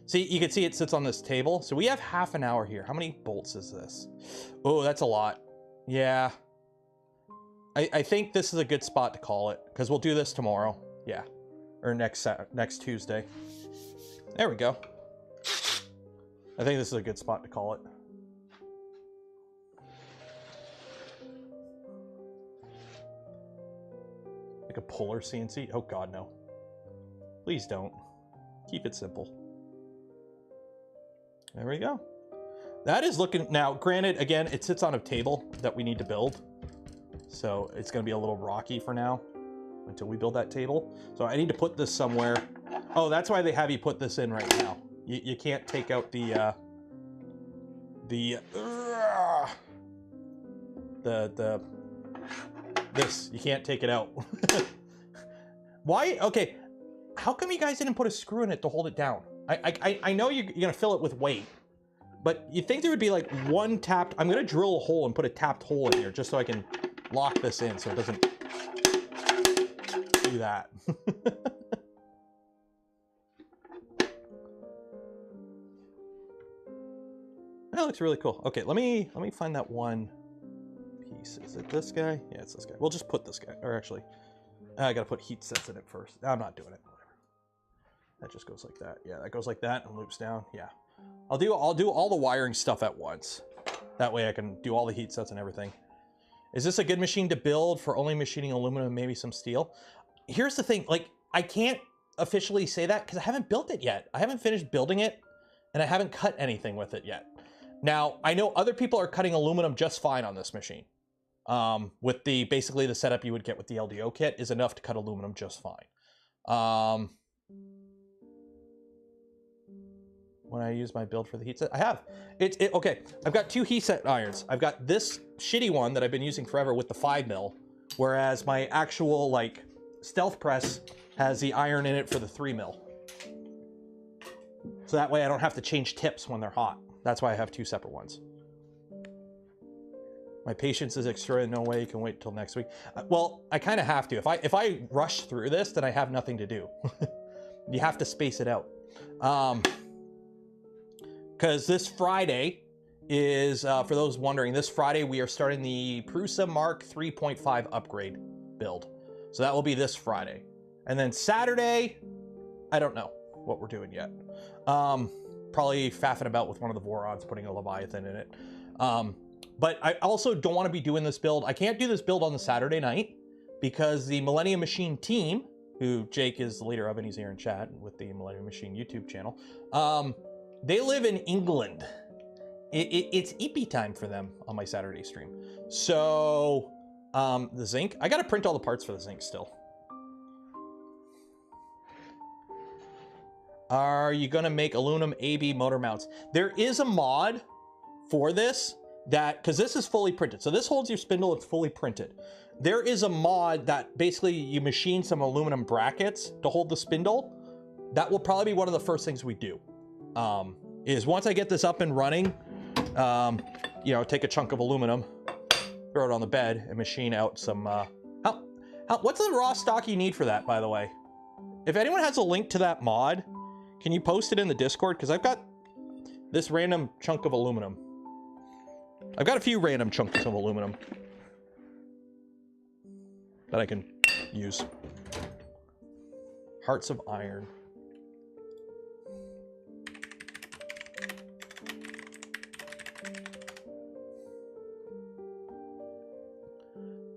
See, you can see it sits on this table. So we have half an hour here. How many bolts is this? Oh, that's a lot. Yeah. I think this is a good spot to call it, because we'll do this tomorrow. Yeah. Or next Tuesday. There we go. I think this is a good spot to call it. Like a puller CNC? Oh God, no. Please don't. Keep it simple. There we go. That is looking, now granted, again, it sits on a table that we need to build. So it's gonna be a little rocky for now until we build that table. So I need to put this somewhere. Oh, that's why they have you put this in right now. You can't take out this, you can't take it out. Why? Okay, how come you guys didn't put a screw in it to hold it down? I know you're gonna fill it with weight, but you think there would be like one tapped, I'm gonna drill a hole and put a tapped hole in here just so I can lock this in so it doesn't do that. That looks really cool. Okay, let me find that one piece. Is it this guy? Yeah, it's this guy. We'll just put this guy, or actually, I gotta put heat sets in it first. I'm not doing it, whatever. That just goes like that. Yeah, that goes like that and loops down. Yeah. I'll do all the wiring stuff at once. That way I can do all the heat sets and everything. Is this a good machine to build for only machining aluminum and maybe some steel? Here's the thing, like, I can't officially say that because I haven't built it yet. I haven't finished building it and I haven't cut anything with it yet. Now, I know other people are cutting aluminum just fine on this machine. With basically the setup you would get with the LDO kit is enough to cut aluminum just fine. When I use my build for the heat set, I have. Okay, I've got 2 heat set irons. I've got this shitty one that I've been using forever with the 5 mil, whereas my actual like stealth press has the iron in it for the 3 mil. So that way I don't have to change tips when they're hot. That's why I have 2 separate ones. My patience is extra, no way you can wait till next week. Well, I kind of have to. If I rush through this, then I have nothing to do. You have to space it out. Because this Friday is, for those wondering, this Friday we are starting the Prusa Mark 3.5 upgrade build. So that will be this Friday. And then Saturday, I don't know what we're doing yet. Probably faffing about with one of the Vorons, putting a Leviathan in it. But I also don't want to be doing this build. I can't do this build on the Saturday night because the Millennium Machine team, who Jake is the leader of, and he's here in chat with the Millennium Machine YouTube channel, they live in England. It's EP time for them on my Saturday stream. So the zinc, I gotta print all the parts for the zinc still. Are you gonna make aluminum AB motor mounts? There is a mod for this because this is fully printed. So this holds your spindle, it's fully printed. There is a mod that basically you machine some aluminum brackets to hold the spindle. That will probably be one of the first things we do. Is once I get this up and running, you know, take a chunk of aluminum, throw it on the bed, and machine out some, what's the raw stock you need for that, by the way? If anyone has a link to that mod, can you post it in the Discord? Because I've got this random chunk of aluminum. I've got a few random chunks of aluminum that I can use. Hearts of iron.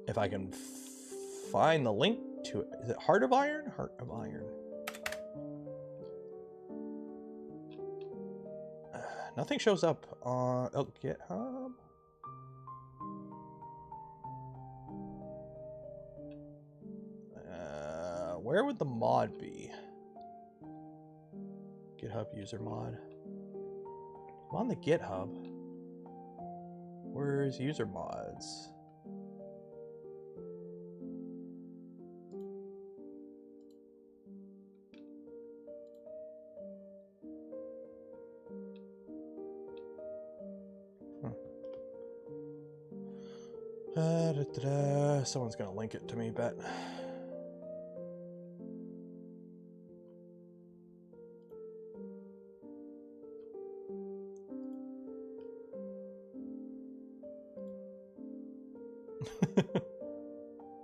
If I can find the link to it. Is it Heart of Iron? Heart of Iron. Nothing shows up on GitHub. Where would the mod be? GitHub user mod. I'm on the GitHub. Where's user mods? Someone's gonna link it to me, bet.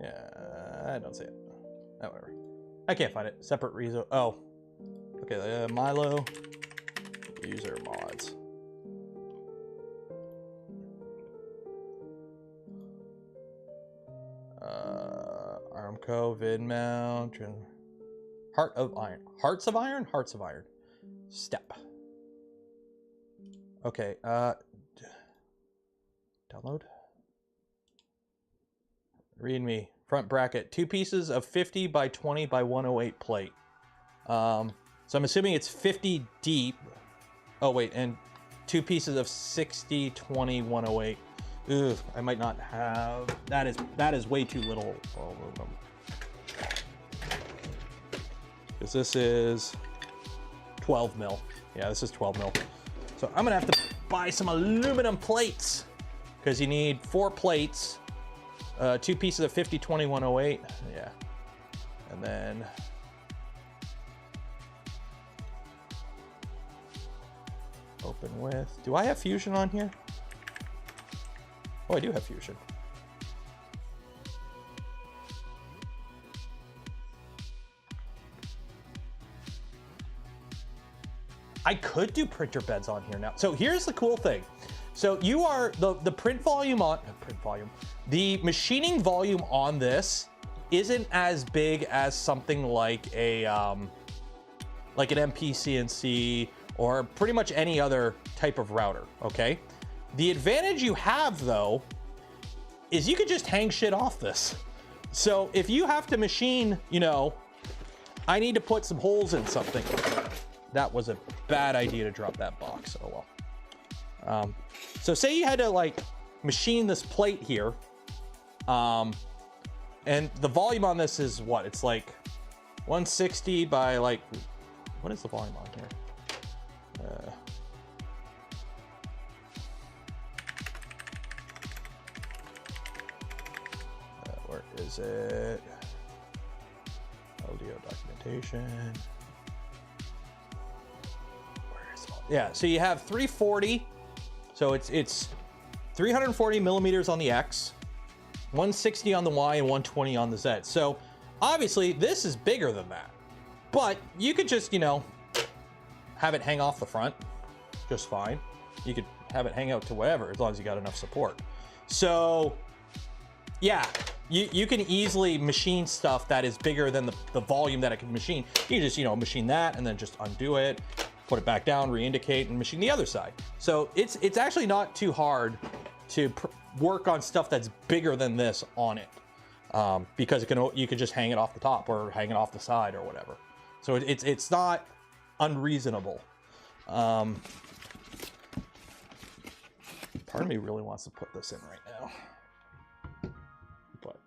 Yeah, I don't see it. Oh, whatever. I can't find it. Separate reso. Oh, okay. Milo user mods. Armco, vid mount, Heart of Iron. Hearts of Iron? Hearts of Iron. Step. Okay, download. Read me. Front bracket. 2 pieces of 50 by 20 by 108 plate. So I'm assuming it's 50 deep. Oh, wait, and 2 pieces of 60, 20, 108. Ugh, I might not have. That is way too little aluminum. Because this is 12 mil. Yeah, this is 12 mil. So I'm gonna have to buy some aluminum plates because you need 4 plates, 2 pieces of 50, 20, 108. Yeah, and then open with, do I have Fusion on here? Oh, I do have Fusion. I could do printer beds on here now. So here's the cool thing. So you are, the the machining volume on this isn't as big as something like a, like an MP-CNC or pretty much any other type of router, okay? The advantage you have though, is you could just hang shit off this. So if you have to machine, you know, I need to put some holes in something. That was a bad idea to drop that box, oh well. So say you had to like machine this plate here, and the volume on this is what? It's like 160 by like, what is the volume on here? Where is it? LDO documentation. Where is it? Yeah, so you have 340. So it's 340 millimeters on the X, 160 on the Y, and 120 on the Z. So obviously this is bigger than that, but you could just, you know, have it hang off the front just fine. You could have it hang out to whatever, as long as you got enough support. So yeah, you can easily machine stuff that is bigger than the volume that it can machine. You just, you know, machine that and then just undo it, put it back down, re-indicate, and machine the other side. So it's actually not too hard to work on stuff that's bigger than this on it, because you can just hang it off the top or hang it off the side or whatever. So it's not unreasonable. Part of me really wants to put this in right now, but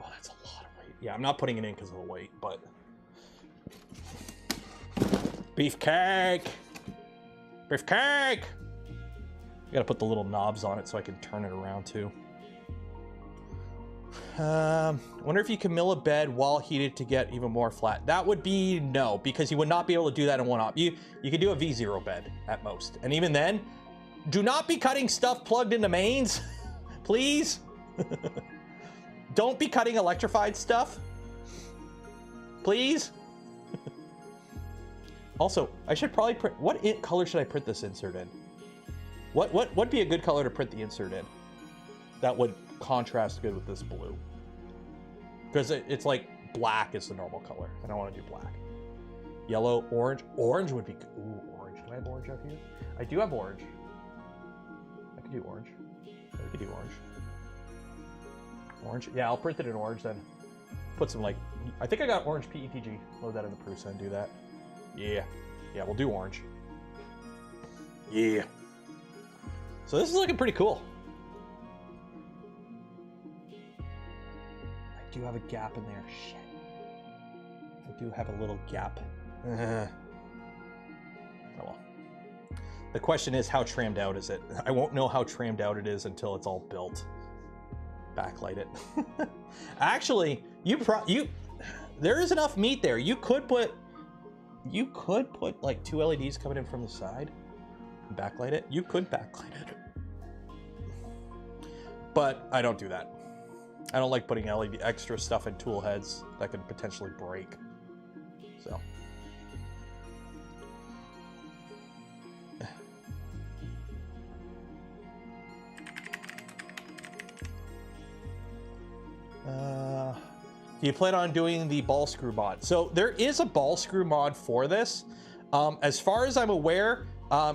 oh, that's a lot of weight. Yeah, I'm not putting it in because of the weight, but beefcake. Beefcake! I gotta put the little knobs on it so I can turn it around too. Wonder if you can mill a bed while heated to get even more flat. That would be no, because you would not be able to do that in one op. You could do a V0 bed at most. And even then, do not be cutting stuff plugged into mains, please. Don't be cutting electrified stuff, please. Also, I should probably print, what color should I print this insert in? What would be a good color to print the insert in? That would contrast good with this blue. Because it's like black is the normal color. I don't want to do black. Yellow, orange. Orange would be, ooh, orange. Do I have orange out here? I do have orange. I could do orange. I could do orange. Orange, yeah, I'll print it in orange then. Put some like, I think I got orange PETG. Load that in the Prusa and do that. Yeah, yeah, we'll do orange. Yeah. So this is looking pretty cool. I do have a gap in there. Shit. I do have a little gap. Oh well. The question is, how trammed out is it? I won't know how trammed out it is until it's all built. Backlight it. Actually, there is enough meat there. You could put like 2 LEDs coming in from the side and backlight it. You could backlight it. But I don't do that. I don't like putting LED extra stuff in tool heads that could potentially break. So. Do you plan on doing the ball screw mod? So there is a ball screw mod for this. As far as I'm aware,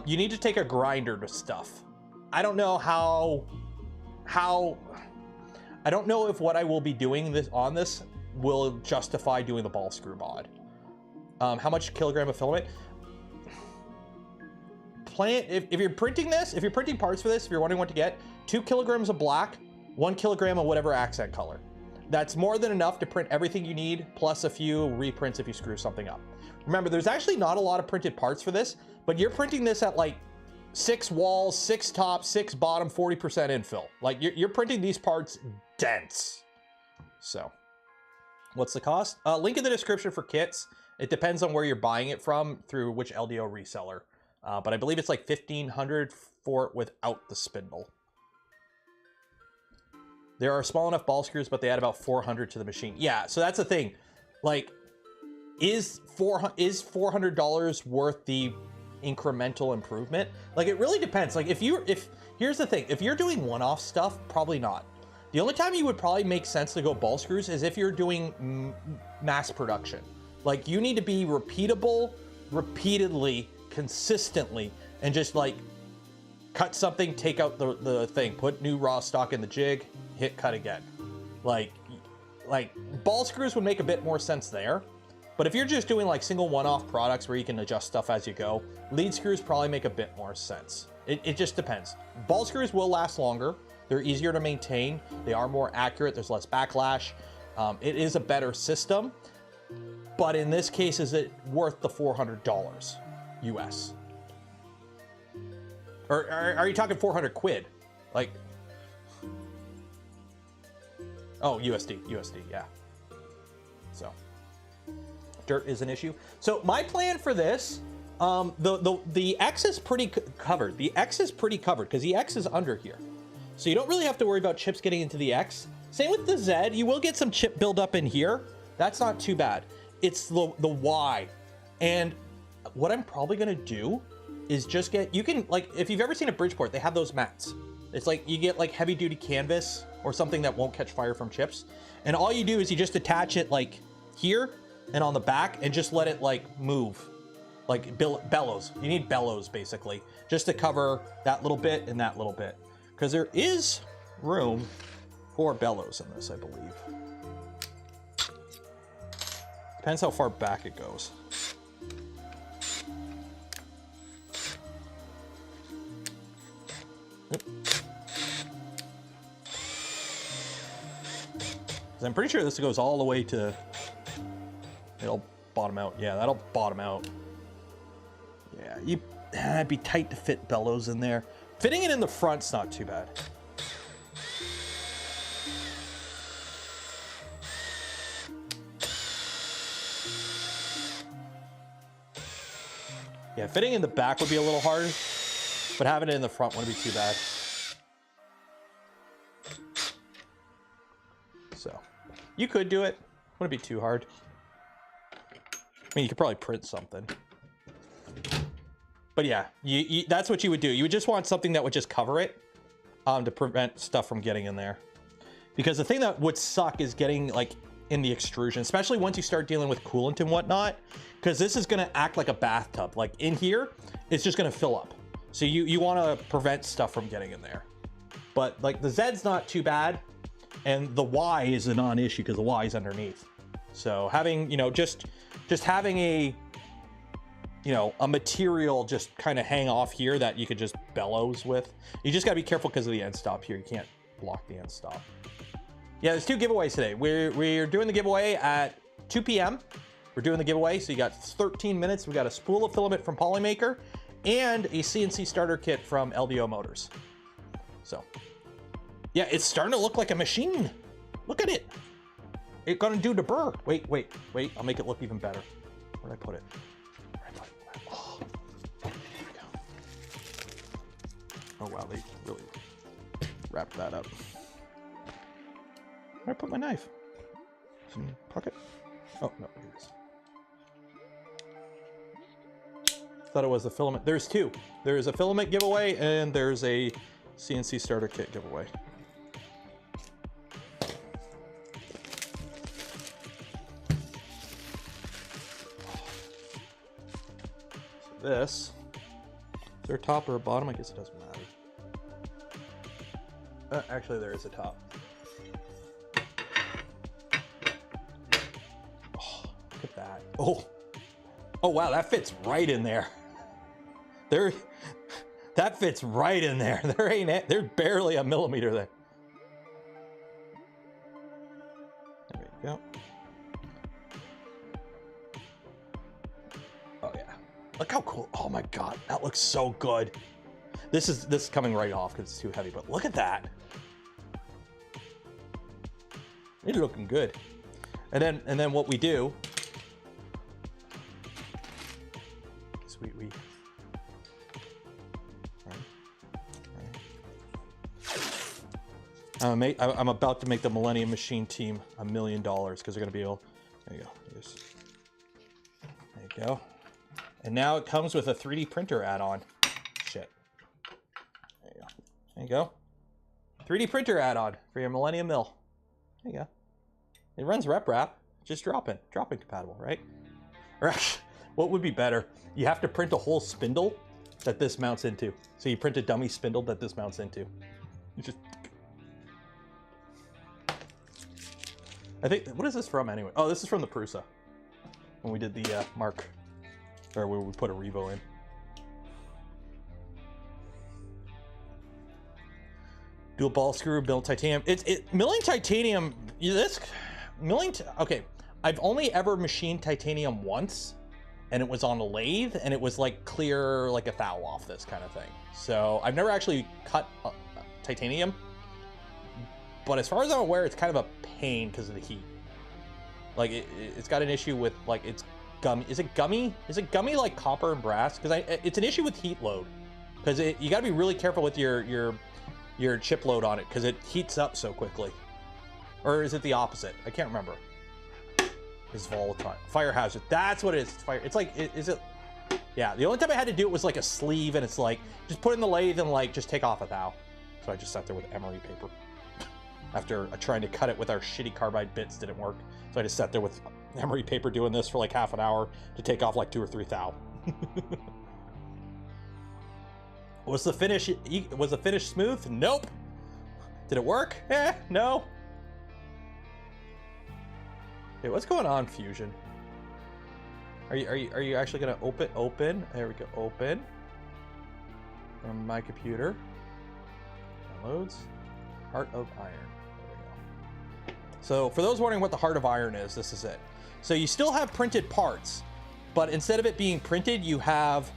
you need to take a grinder to stuff. I don't know I don't know if what I will be doing on this will justify doing the ball screw mod. How much kilogram of filament? If you're printing this, if you're printing parts for this, if you're wondering what to get, 2 kilograms of black, 1 kilogram of whatever accent color. That's more than enough to print everything you need, plus a few reprints if you screw something up. Remember, there's actually not a lot of printed parts for this, but you're printing this at like 6 walls, 6 top, 6 bottom, 40% infill. Like you're printing these parts dense. So what's the cost? Link in the description for kits. It depends on where you're buying it from, through which LDO reseller. But I believe it's like 1,500 for it without the spindle. There are small enough ball screws, but they add about 400 to the machine. Yeah, so that's the thing. Like, is $400 worth the incremental improvement? Like, it really depends. Like, here's the thing, if you're doing one-off stuff, probably not. The only time you would probably make sense to go ball screws is if you're doing mass production. Like, you need to be repeatable, repeatedly, consistently, and just like cut something, take out the thing, put new raw stock in the jig, hit cut again. Like ball screws would make a bit more sense there. But if you're just doing like single one-off products where you can adjust stuff as you go, lead screws probably make a bit more sense. It just depends. Ball screws will last longer. They're easier to maintain. They are more accurate. There's less backlash. It is a better system. But in this case, is it worth the $400 US? Or are you talking 400 quid? Like, oh, USD, yeah. So, dirt is an issue. So my plan for this, the X is pretty covered. The X is pretty covered because the X is under here. So you don't really have to worry about chips getting into the X. Same with the Z, you will get some chip buildup in here. That's not too bad. It's the Y. And what I'm probably gonna do is just get, you can, like, if you've ever seen a Bridgeport, they have those mats. It's like, you get like heavy duty canvas or something that won't catch fire from chips. And all you do is you just attach it like here and on the back and just let it like move, like bellows. You need bellows basically, just to cover that little bit and that little bit. Because there is room for bellows in this, I believe. Depends how far back it goes. Yep. I'm pretty sure this goes all the way to, it'll bottom out. Yeah, that'll bottom out. Yeah, it'd be tight to fit bellows in there. Fitting it in the front's not too bad. Yeah, fitting in the back would be a little hard, but having it in the front wouldn't be too bad. So, you could do it. Wouldn't be too hard. I mean, you could probably print something. But yeah, that's what you would do. You would just want something that would just cover it to prevent stuff from getting in there. Because the thing that would suck is getting like in the extrusion, especially once you start dealing with coolant and whatnot, because this is gonna act like a bathtub. Like in here, it's just gonna fill up. So you wanna prevent stuff from getting in there. But like the Z's not too bad, and the Y is a non-issue because the Y is underneath. So having, you know, just having a, you know, a material just kind of hang off here that you could just bellows with. You just gotta be careful because of the end stop here. You can't block the end stop. Yeah, there's 2 giveaways today. We're doing the giveaway at 2 p.m. We're doing the giveaway, so you got 13 minutes. We got a spool of filament from Polymaker and a CNC starter kit from LDOmotors. So, yeah, it's starting to look like a machine. Look at it. It's gonna do the burr. Wait. I'll make it look even better. Where'd I put it? Oh, there we go. Oh wow, they really wrapped that up. Where'd I put my knife? It's in the pocket? Oh, no, here it is. Thought it was a filament. There's 2. There's a filament giveaway and there's a CNC starter kit giveaway. So this, is there a top or a bottom? I guess it doesn't matter. Actually, there is a top. Look at that. Oh wow, that fits right in there. That fits right in there. There's barely a millimeter there. There we go. Oh yeah. Look how cool. Oh my god, that looks so good. This is coming right off because it's too heavy, but look at that. It's looking good. And then what we do, we I'm about to make the Millennium Machine team $1 million because they're going to be able... There you go. There you go. And now it comes with a 3D printer add-on. Shit. There you go. There you go. 3D printer add-on for your Millennium Mill. There you go. It runs RepRap. Just drop-in compatible, right? Or actually, what would be better? You have to print a whole spindle that this mounts into. So you print a dummy spindle that this mounts into. You just... I think, what is this from anyway? Oh, this is from the Prusa. When we did the Mark, or where we put a Revo in. Dual ball screw, milled titanium. Milling titanium, okay. I've only ever machined titanium once, and it was on a lathe, and it was like clear, like a thou off this kind of thing. So I've never actually cut titanium, but as far as I'm aware, it's kind of a pain because of the heat. Like it's got an issue with like it's gummy. Is it gummy? Is it gummy like copper and brass? Because it's an issue with heat load. Because you got to be really careful with your chip load on it because it heats up so quickly. Or is it the opposite? I can't remember. It's volatile. Fire hazard. That's what it is. It's fire. It's like, is it? Yeah. The only time I had to do it was like a sleeve, and it's like just put it in the lathe and like just take off a thou. So I just sat there with emery paper. After trying to cut it with our shitty carbide bits didn't work. So I just sat there with emery paper doing this for like half an hour to take off like 2 or 3 thou. Was the finish smooth? Nope. Did it work? No. Hey, what's going on, Fusion? Are you actually gonna open? There we go, open. From my computer. Downloads. Heart of Iron. There we go. So for those wondering what the Heart of Iron is, this is it. So you still have printed parts, but instead of it being printed, you have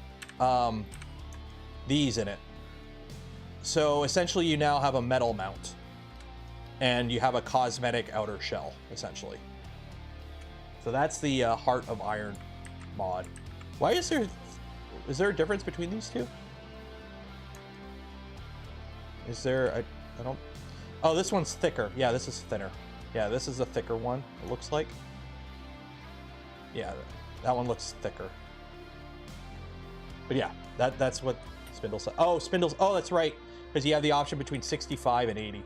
these in it. So essentially you now have a metal mount and you have a cosmetic outer shell, essentially. So that's the Heart of Iron mod. Why is there a difference between these two? Is there, I don't, oh, this one's thicker. Yeah, this is thinner. Yeah, this is a thicker one, it looks like. Yeah, that one looks thicker. But yeah, that's what Spindle said. Oh, Spindle's, oh, that's right. Because you have the option between 65 and 80.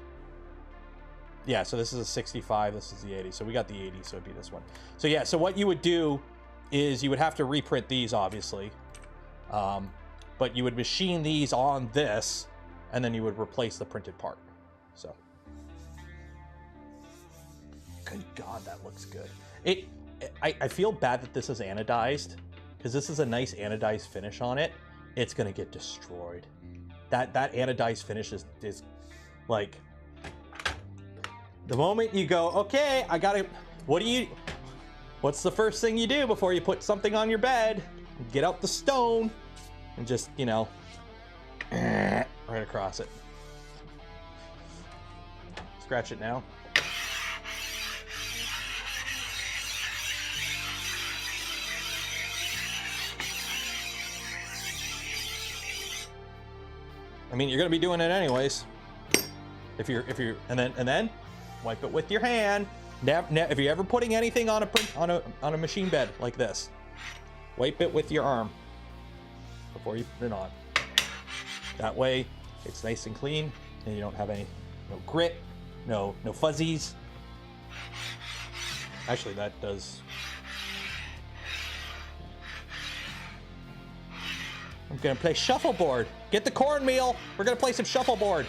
Yeah, so this is a 65, this is the 80. So we got the 80, so it'd be this one. So yeah, so what you would do is you would have to reprint these, obviously. But you would machine these on this, and then you would replace the printed part. So. Good God, that looks good. I feel bad that this is anodized, because this is a nice anodized finish on it. It's gonna get destroyed. That anodized finish is like, the moment you go, okay, I gotta, what's the first thing you do before you put something on your bed? Get out the stone and just, you know, right across it. Scratch it now. I mean, you're gonna be doing it anyways. If you're, and then wipe it with your hand. If you're ever putting anything on a machine bed like this, wipe it with your arm before you put it on. That way, it's nice and clean, and you don't have no grit, no fuzzies. Actually, that does. I'm gonna play shuffleboard. Get the cornmeal. We're gonna play some shuffleboard.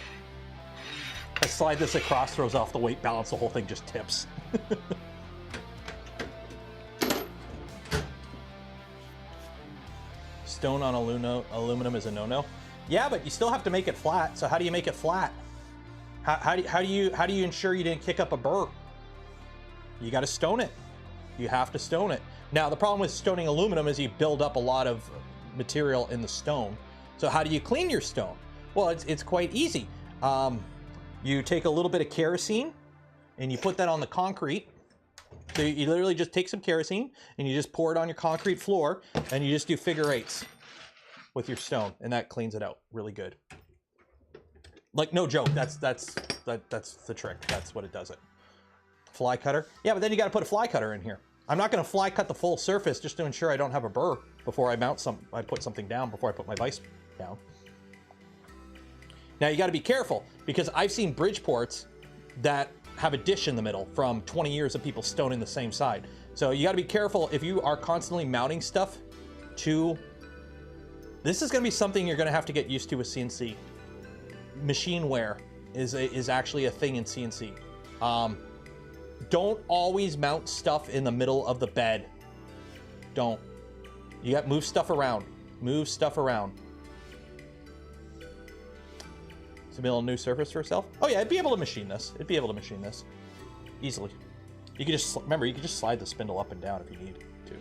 I slide this across, throws off the weight balance, the whole thing just tips. Stone on aluminum is a no-no. Yeah, but you still have to make it flat. So how do you make it flat? How do you ensure you didn't kick up a burr? You got to stone it. You have to stone it. Now the problem with stoning aluminum is you build up a lot of material in the stone. So how do you clean your stone? Well, it's quite easy. You take a little bit of kerosene and you put that on the concrete. So you literally just take some kerosene and you just pour it on your concrete floor and you just do figure eights with your stone, and that cleans it out really good. Like, no joke, that's the trick. That's what it does it. Fly cutter. Yeah, but then you got to put a fly cutter in here. I'm not going to fly cut the full surface just to ensure I don't have a burr before I put something down, before I put my vise down. Now you got to be careful, because I've seen Bridgeports that have a dish in the middle from 20 years of people stoning the same side. So you got to be careful if you are constantly mounting stuff to. This is going to be something you're going to have to get used to with CNC. Machine wear is actually a thing in CNC. Don't always mount stuff in the middle of the bed. Don't. You got to move stuff around. Move stuff around. To build a new surface for itself. Oh yeah, it'd be able to machine this. It'd be able to machine this easily. You could just remember, you could just slide the spindle up and down if you need to.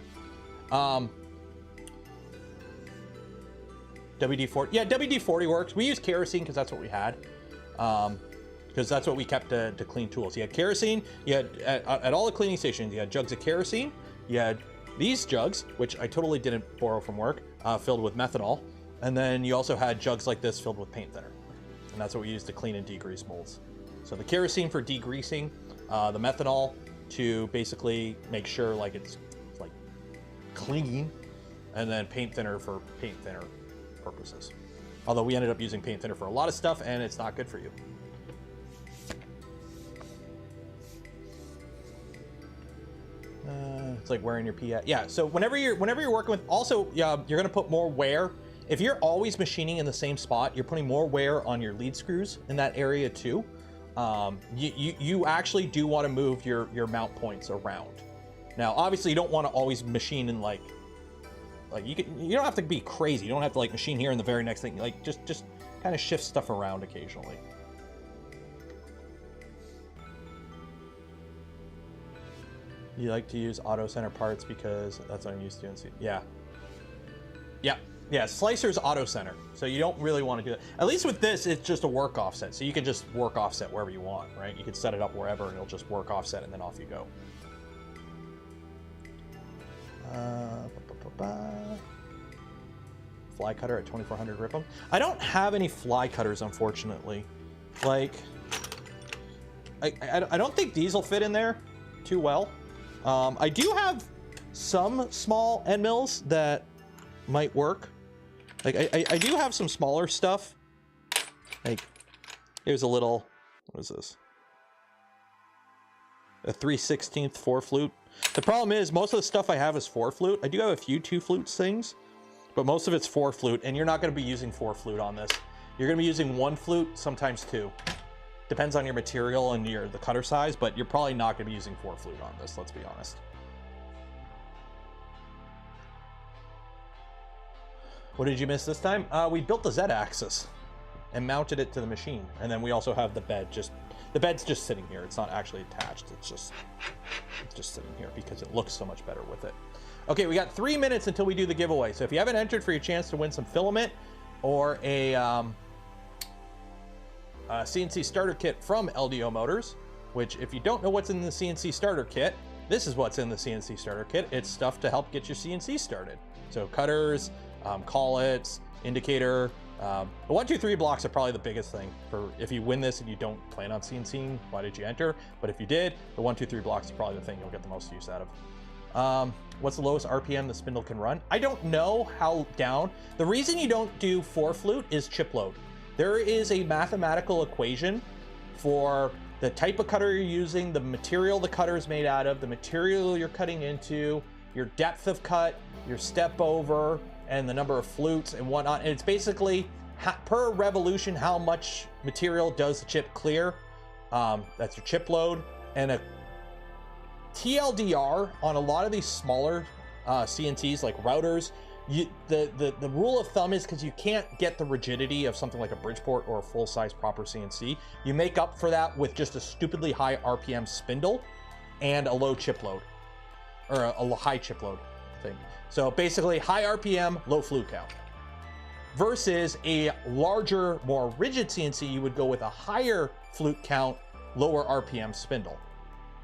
WD-40. Yeah, WD-40 works. We use kerosene because that's what we had. Because that's what we kept to clean tools. You had kerosene. You had at all the cleaning stations. You had jugs of kerosene. You had these jugs, which I totally didn't borrow from work, filled with methanol. And then you also had jugs like this filled with paint thinner. And that's what we use to clean and degrease molds. So the kerosene for degreasing, the methanol to basically make sure like it's like clean, and then paint thinner for paint thinner purposes. Although we ended up using paint thinner for a lot of stuff, and it's not good for you. It's like wearing your PA. Yeah. So whenever you're working with, also you're gonna put more wear. If you're always machining in the same spot, you're putting more wear on your lead screws in that area too. You actually do want to move your mount points around. Now, obviously, you don't want to always machine in like you don't have to be crazy. You don't have to like machine here and the very next thing. Like just kind of shift stuff around occasionally. You like to use auto center parts because that's what I'm used to. Yeah. Yeah, slicer's auto center, so you don't really want to do that. At least with this, it's just a work offset, so you can just work offset wherever you want, right? You can set it up wherever, and it'll just work offset, and then off you go. Fly cutter at 2400 rip 'em. I don't have any fly cutters, unfortunately. Like, I don't think these will fit in there too well. I do have some small end mills that might work. Like I do have some smaller stuff. Like here's a little, what is this? A 3/16 4 flute. The problem is most of the stuff I have is 4 flute. I do have a few 2 flutes things, but most of it's 4 flute, and you're not going to be using 4 flute on this. You're going to be using 1 flute, sometimes 2. Depends on your material and the cutter size, but you're probably not going to be using 4 flute on this, let's be honest. What did you miss this time? We built the Z-axis and mounted it to the machine. And then we also have the bed. The bed's just sitting here. It's not actually attached. It's just sitting here because it looks so much better with it. Okay, we got 3 minutes until we do the giveaway. So if you haven't entered for your chance to win some filament or a CNC starter kit from LDOmotors, which if you don't know what's in the CNC starter kit, this is what's in the CNC starter kit. It's stuff to help get your CNC started. So cutters, collets, indicator. The 1, 2, 3 blocks are probably the biggest thing for if you win this and you don't plan on CNCing, why did you enter? But if you did, the 1, 2, 3 blocks is probably the thing you'll get the most use out of. What's the lowest RPM the spindle can run? I don't know how down. The reason you don't do 4 flute is chip load. There is a mathematical equation for the type of cutter you're using, the material the cutter is made out of, the material you're cutting into, your depth of cut, your step over, and the number of flutes and whatnot. And it's basically per revolution how much material does the chip clear. That's your chip load. And a TLDR on a lot of these smaller CNCs like routers, the rule of thumb is because you can't get the rigidity of something like a Bridgeport or a full-size proper CNC, you make up for that with just a stupidly high RPM spindle and a low chip load, or a high chip load thing. So basically high RPM, low flute count. Versus a larger, more rigid CNC, you would go with a higher flute count, lower RPM spindle,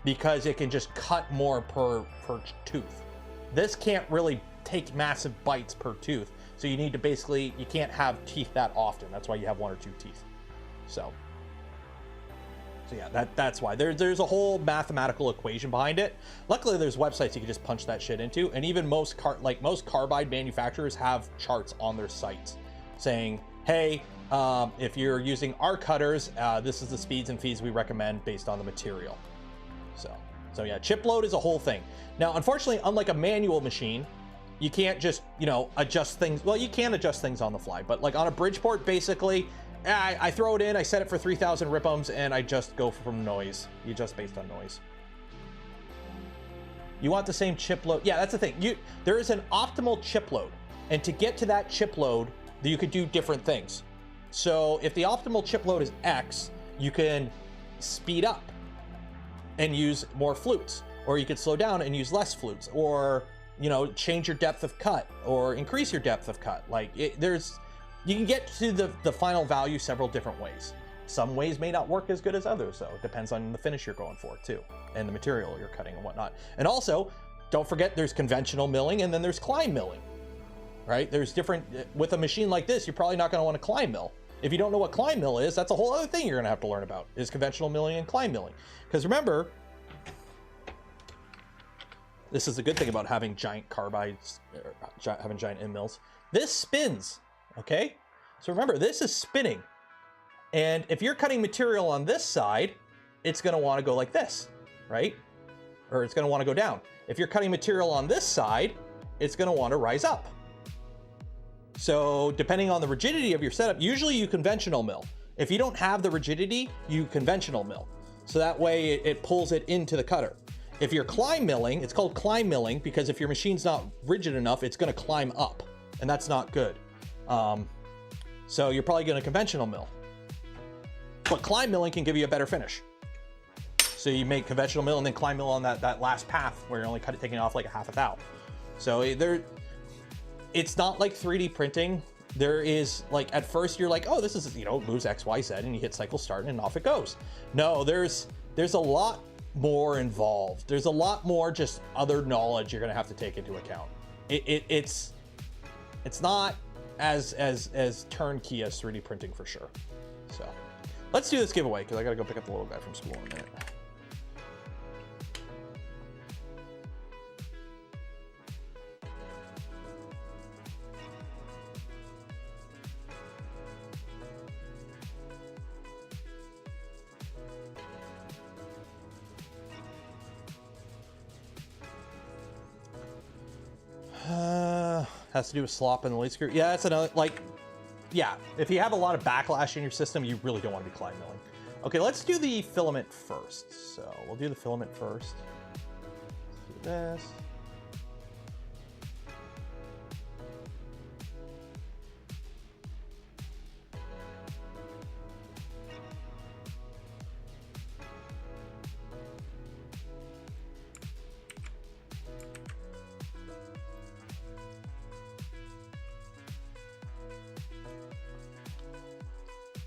because it can just cut more per tooth. This can't really take massive bites per tooth. So you need to basically, you can't have teeth that often. That's why you have 1 or 2 teeth. So yeah, that's why there's a whole mathematical equation behind it. Luckily, there's websites you can just punch that shit into, and even most carbide manufacturers have charts on their sites saying, hey, if you're using our cutters, this is the speeds and feeds we recommend based on the material. So yeah, chip load is a whole thing. Now, unfortunately, unlike a manual machine, you can't just, you know, adjust things. Well, you can adjust things on the fly, but like on a Bridgeport, basically, I throw it in, I set it for 3,000 rip ohms, and I just go from noise. You adjust based on noise. You want the same chip load. Yeah, that's the thing. There is an optimal chip load, and to get to that chip load, you could do different things. So if the optimal chip load is X, you can speed up and use more flutes, or you could slow down and use less flutes, or, you know, change your depth of cut or increase your depth of cut. Like you can get to the final value several different ways. Some ways may not work as good as others, though. It depends on the finish you're going for too, and the material you're cutting and whatnot. And also, don't forget there's conventional milling and then there's climb milling, right? There's different, with a machine like this, you're probably not gonna want to climb mill. If you don't know what climb mill is, that's a whole other thing you're gonna have to learn about, is conventional milling and climb milling. Because remember, this is the good thing about having giant carbides, having giant end mills. This spins, okay? So remember, this is spinning. And if you're cutting material on this side, it's gonna wanna go like this, right? Or it's gonna wanna go down. If you're cutting material on this side, it's gonna wanna rise up. So depending on the rigidity of your setup, usually you conventional mill. If you don't have the rigidity, you conventional mill. So that way it pulls it into the cutter. If you're climb milling, it's called climb milling because if your machine's not rigid enough, it's gonna climb up, and that's not good. So you're probably gonna conventional mill. But climb milling can give you a better finish. So you make conventional mill and then climb mill on that last path where you're only taking off like a half a thou. So it's not like 3D printing. There is, like, at first you're like, oh, this is, you know, moves X, Y, Z, and you hit cycle start and off it goes. No, there's a lot more involved. There's a lot more just other knowledge you're gonna have to take into account. It's not as turnkey as 3D printing for sure. So let's do this giveaway because I gotta go pick up the little guy from school in a minute. Has to do with slop in the lead screw. Yeah, that's another, like, yeah, if you have a lot of backlash in your system, you really don't want to be climb milling. Okay, let's do the filament first. So we'll do the filament first. Let's do this.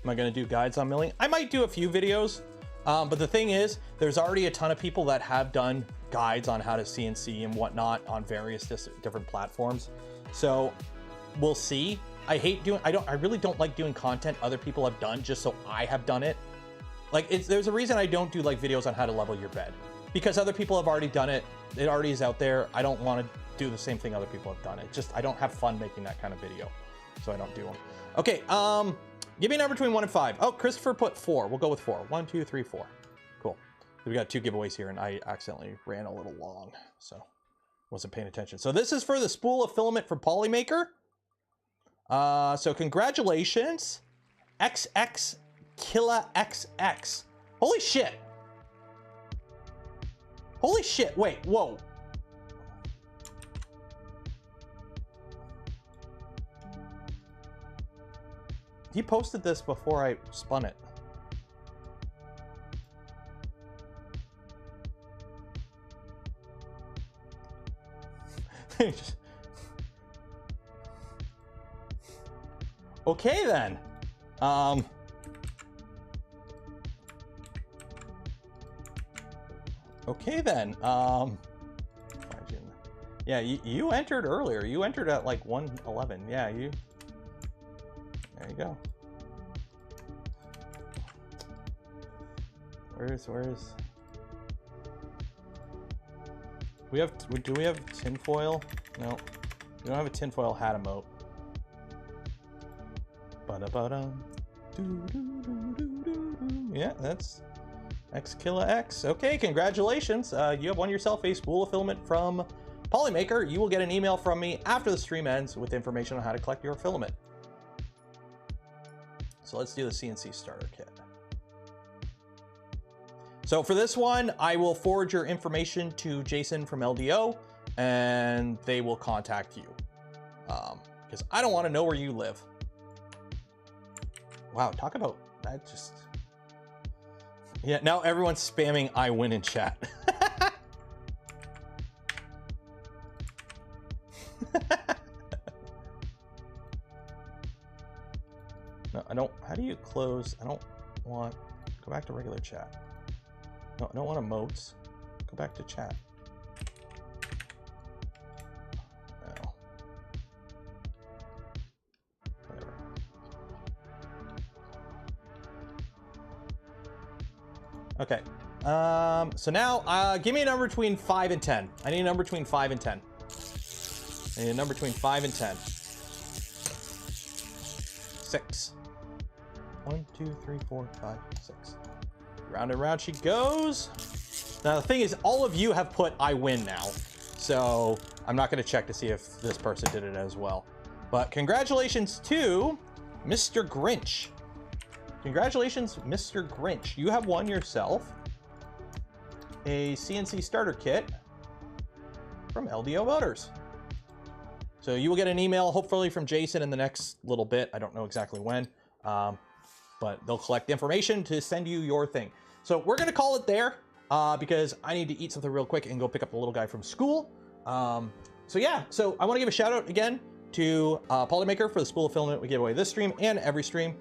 Am I gonna do guides on milling? I might do a few videos, but the thing is, there's already a ton of people that have done guides on how to CNC and whatnot on various different platforms. So we'll see. I really don't like doing content other people have done just so I have done it. Like, there's a reason I don't do like videos on how to level your bed, because other people have already done it. It already is out there. I don't want to do the same thing other people have done. I don't have fun making that kind of video, so I don't do them. Okay, give me a number between 1 and 5. Oh, Christopher put 4. We'll go with 4. 1, 2, 3, 4. Cool. We got 2 giveaways here, and I accidentally ran a little long, so wasn't paying attention. So this is for the spool of filament from Polymaker. So congratulations, XX Killa XX. Holy shit. Holy shit. Wait, whoa. He posted this before I spun it. Okay then. Okay then. Yeah, you entered earlier. You entered at like 1:11. Yeah, you. There you go. Where's do we have tinfoil? No, we don't have a tinfoil hat emote. Yeah, that's Xkilla X. Okay, congratulations. You have won yourself a spool of filament from Polymaker. You will get an email from me after the stream ends with information on how to collect your filament. So let's do the CNC starter kit. So for this one, I will forward your information to Jason from LDO, and they will contact you. Because I don't want to know where you live. Wow, talk about that just... Yeah, now everyone's spamming I win in chat. No, I don't... How do you close? I don't want... Go back to regular chat. No, I don't want emotes. Go back to chat. No. There. Okay. So now, give me a number between 5 and 10. I need a number between 5 and 10. I need a number between 5 and 10. 6. 1, 2, 3, 4, 5, 6. Round and round she goes. Now the thing is, all of you have put I win now, so I'm not going to check to see if this person did it as well. But congratulations to Mr. Grinch. Congratulations, Mr. Grinch. You have won yourself a CNC starter kit from LDOmotors. So you will get an email, hopefully from Jason in the next little bit. I don't know exactly when. But they'll collect information to send you your thing. So we're gonna call it there because I need to eat something real quick and go pick up the little guy from school. So yeah, so I wanna give a shout out again to Polymaker for the spool of filament we gave away this stream and every stream,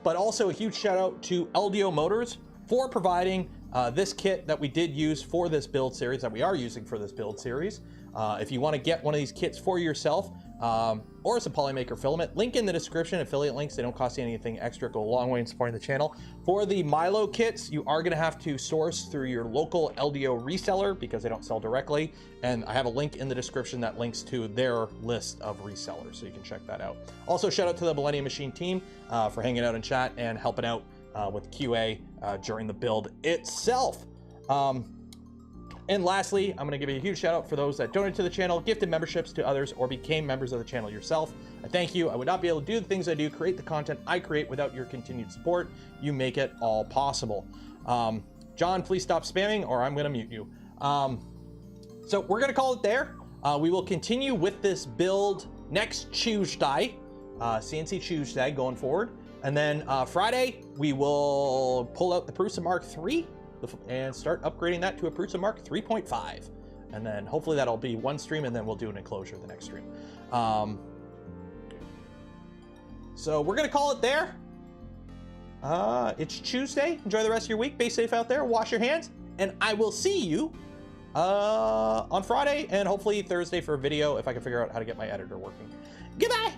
but also a huge shout out to LDOmotors for providing this kit that we did use for this build series, that we are using for this build series. If you wanna get one of these kits for yourself, or some Polymaker filament, link in the description, affiliate links, they don't cost you anything extra, go a long way in supporting the channel. For the Milo kits, you are gonna have to source through your local LDO reseller because they don't sell directly, and I have a link in the description that links to their list of resellers, so you can check that out. Also, shout out to the Millennium Machine team for hanging out in chat and helping out with QA during the build itself. And lastly, I'm going to give you a huge shout out for those that donated to the channel, gifted memberships to others, or became members of the channel yourself. I thank you. I would not be able to do the things I do, create the content I create without your continued support. You make it all possible. John, please stop spamming or I'm going to mute you. So we're going to call it there. We will continue with this build next Tuesday, CNC Tuesday going forward. And then Friday, we will pull out the Prusa Mark III and start upgrading that to a Prusa Mark 3.5. And then hopefully that'll be one stream and then we'll do an enclosure the next stream. So we're gonna call it there. It's Tuesday. Enjoy the rest of your week. Be safe out there. Wash your hands. And I will see you on Friday and hopefully Thursday for a video if I can figure out how to get my editor working. Goodbye.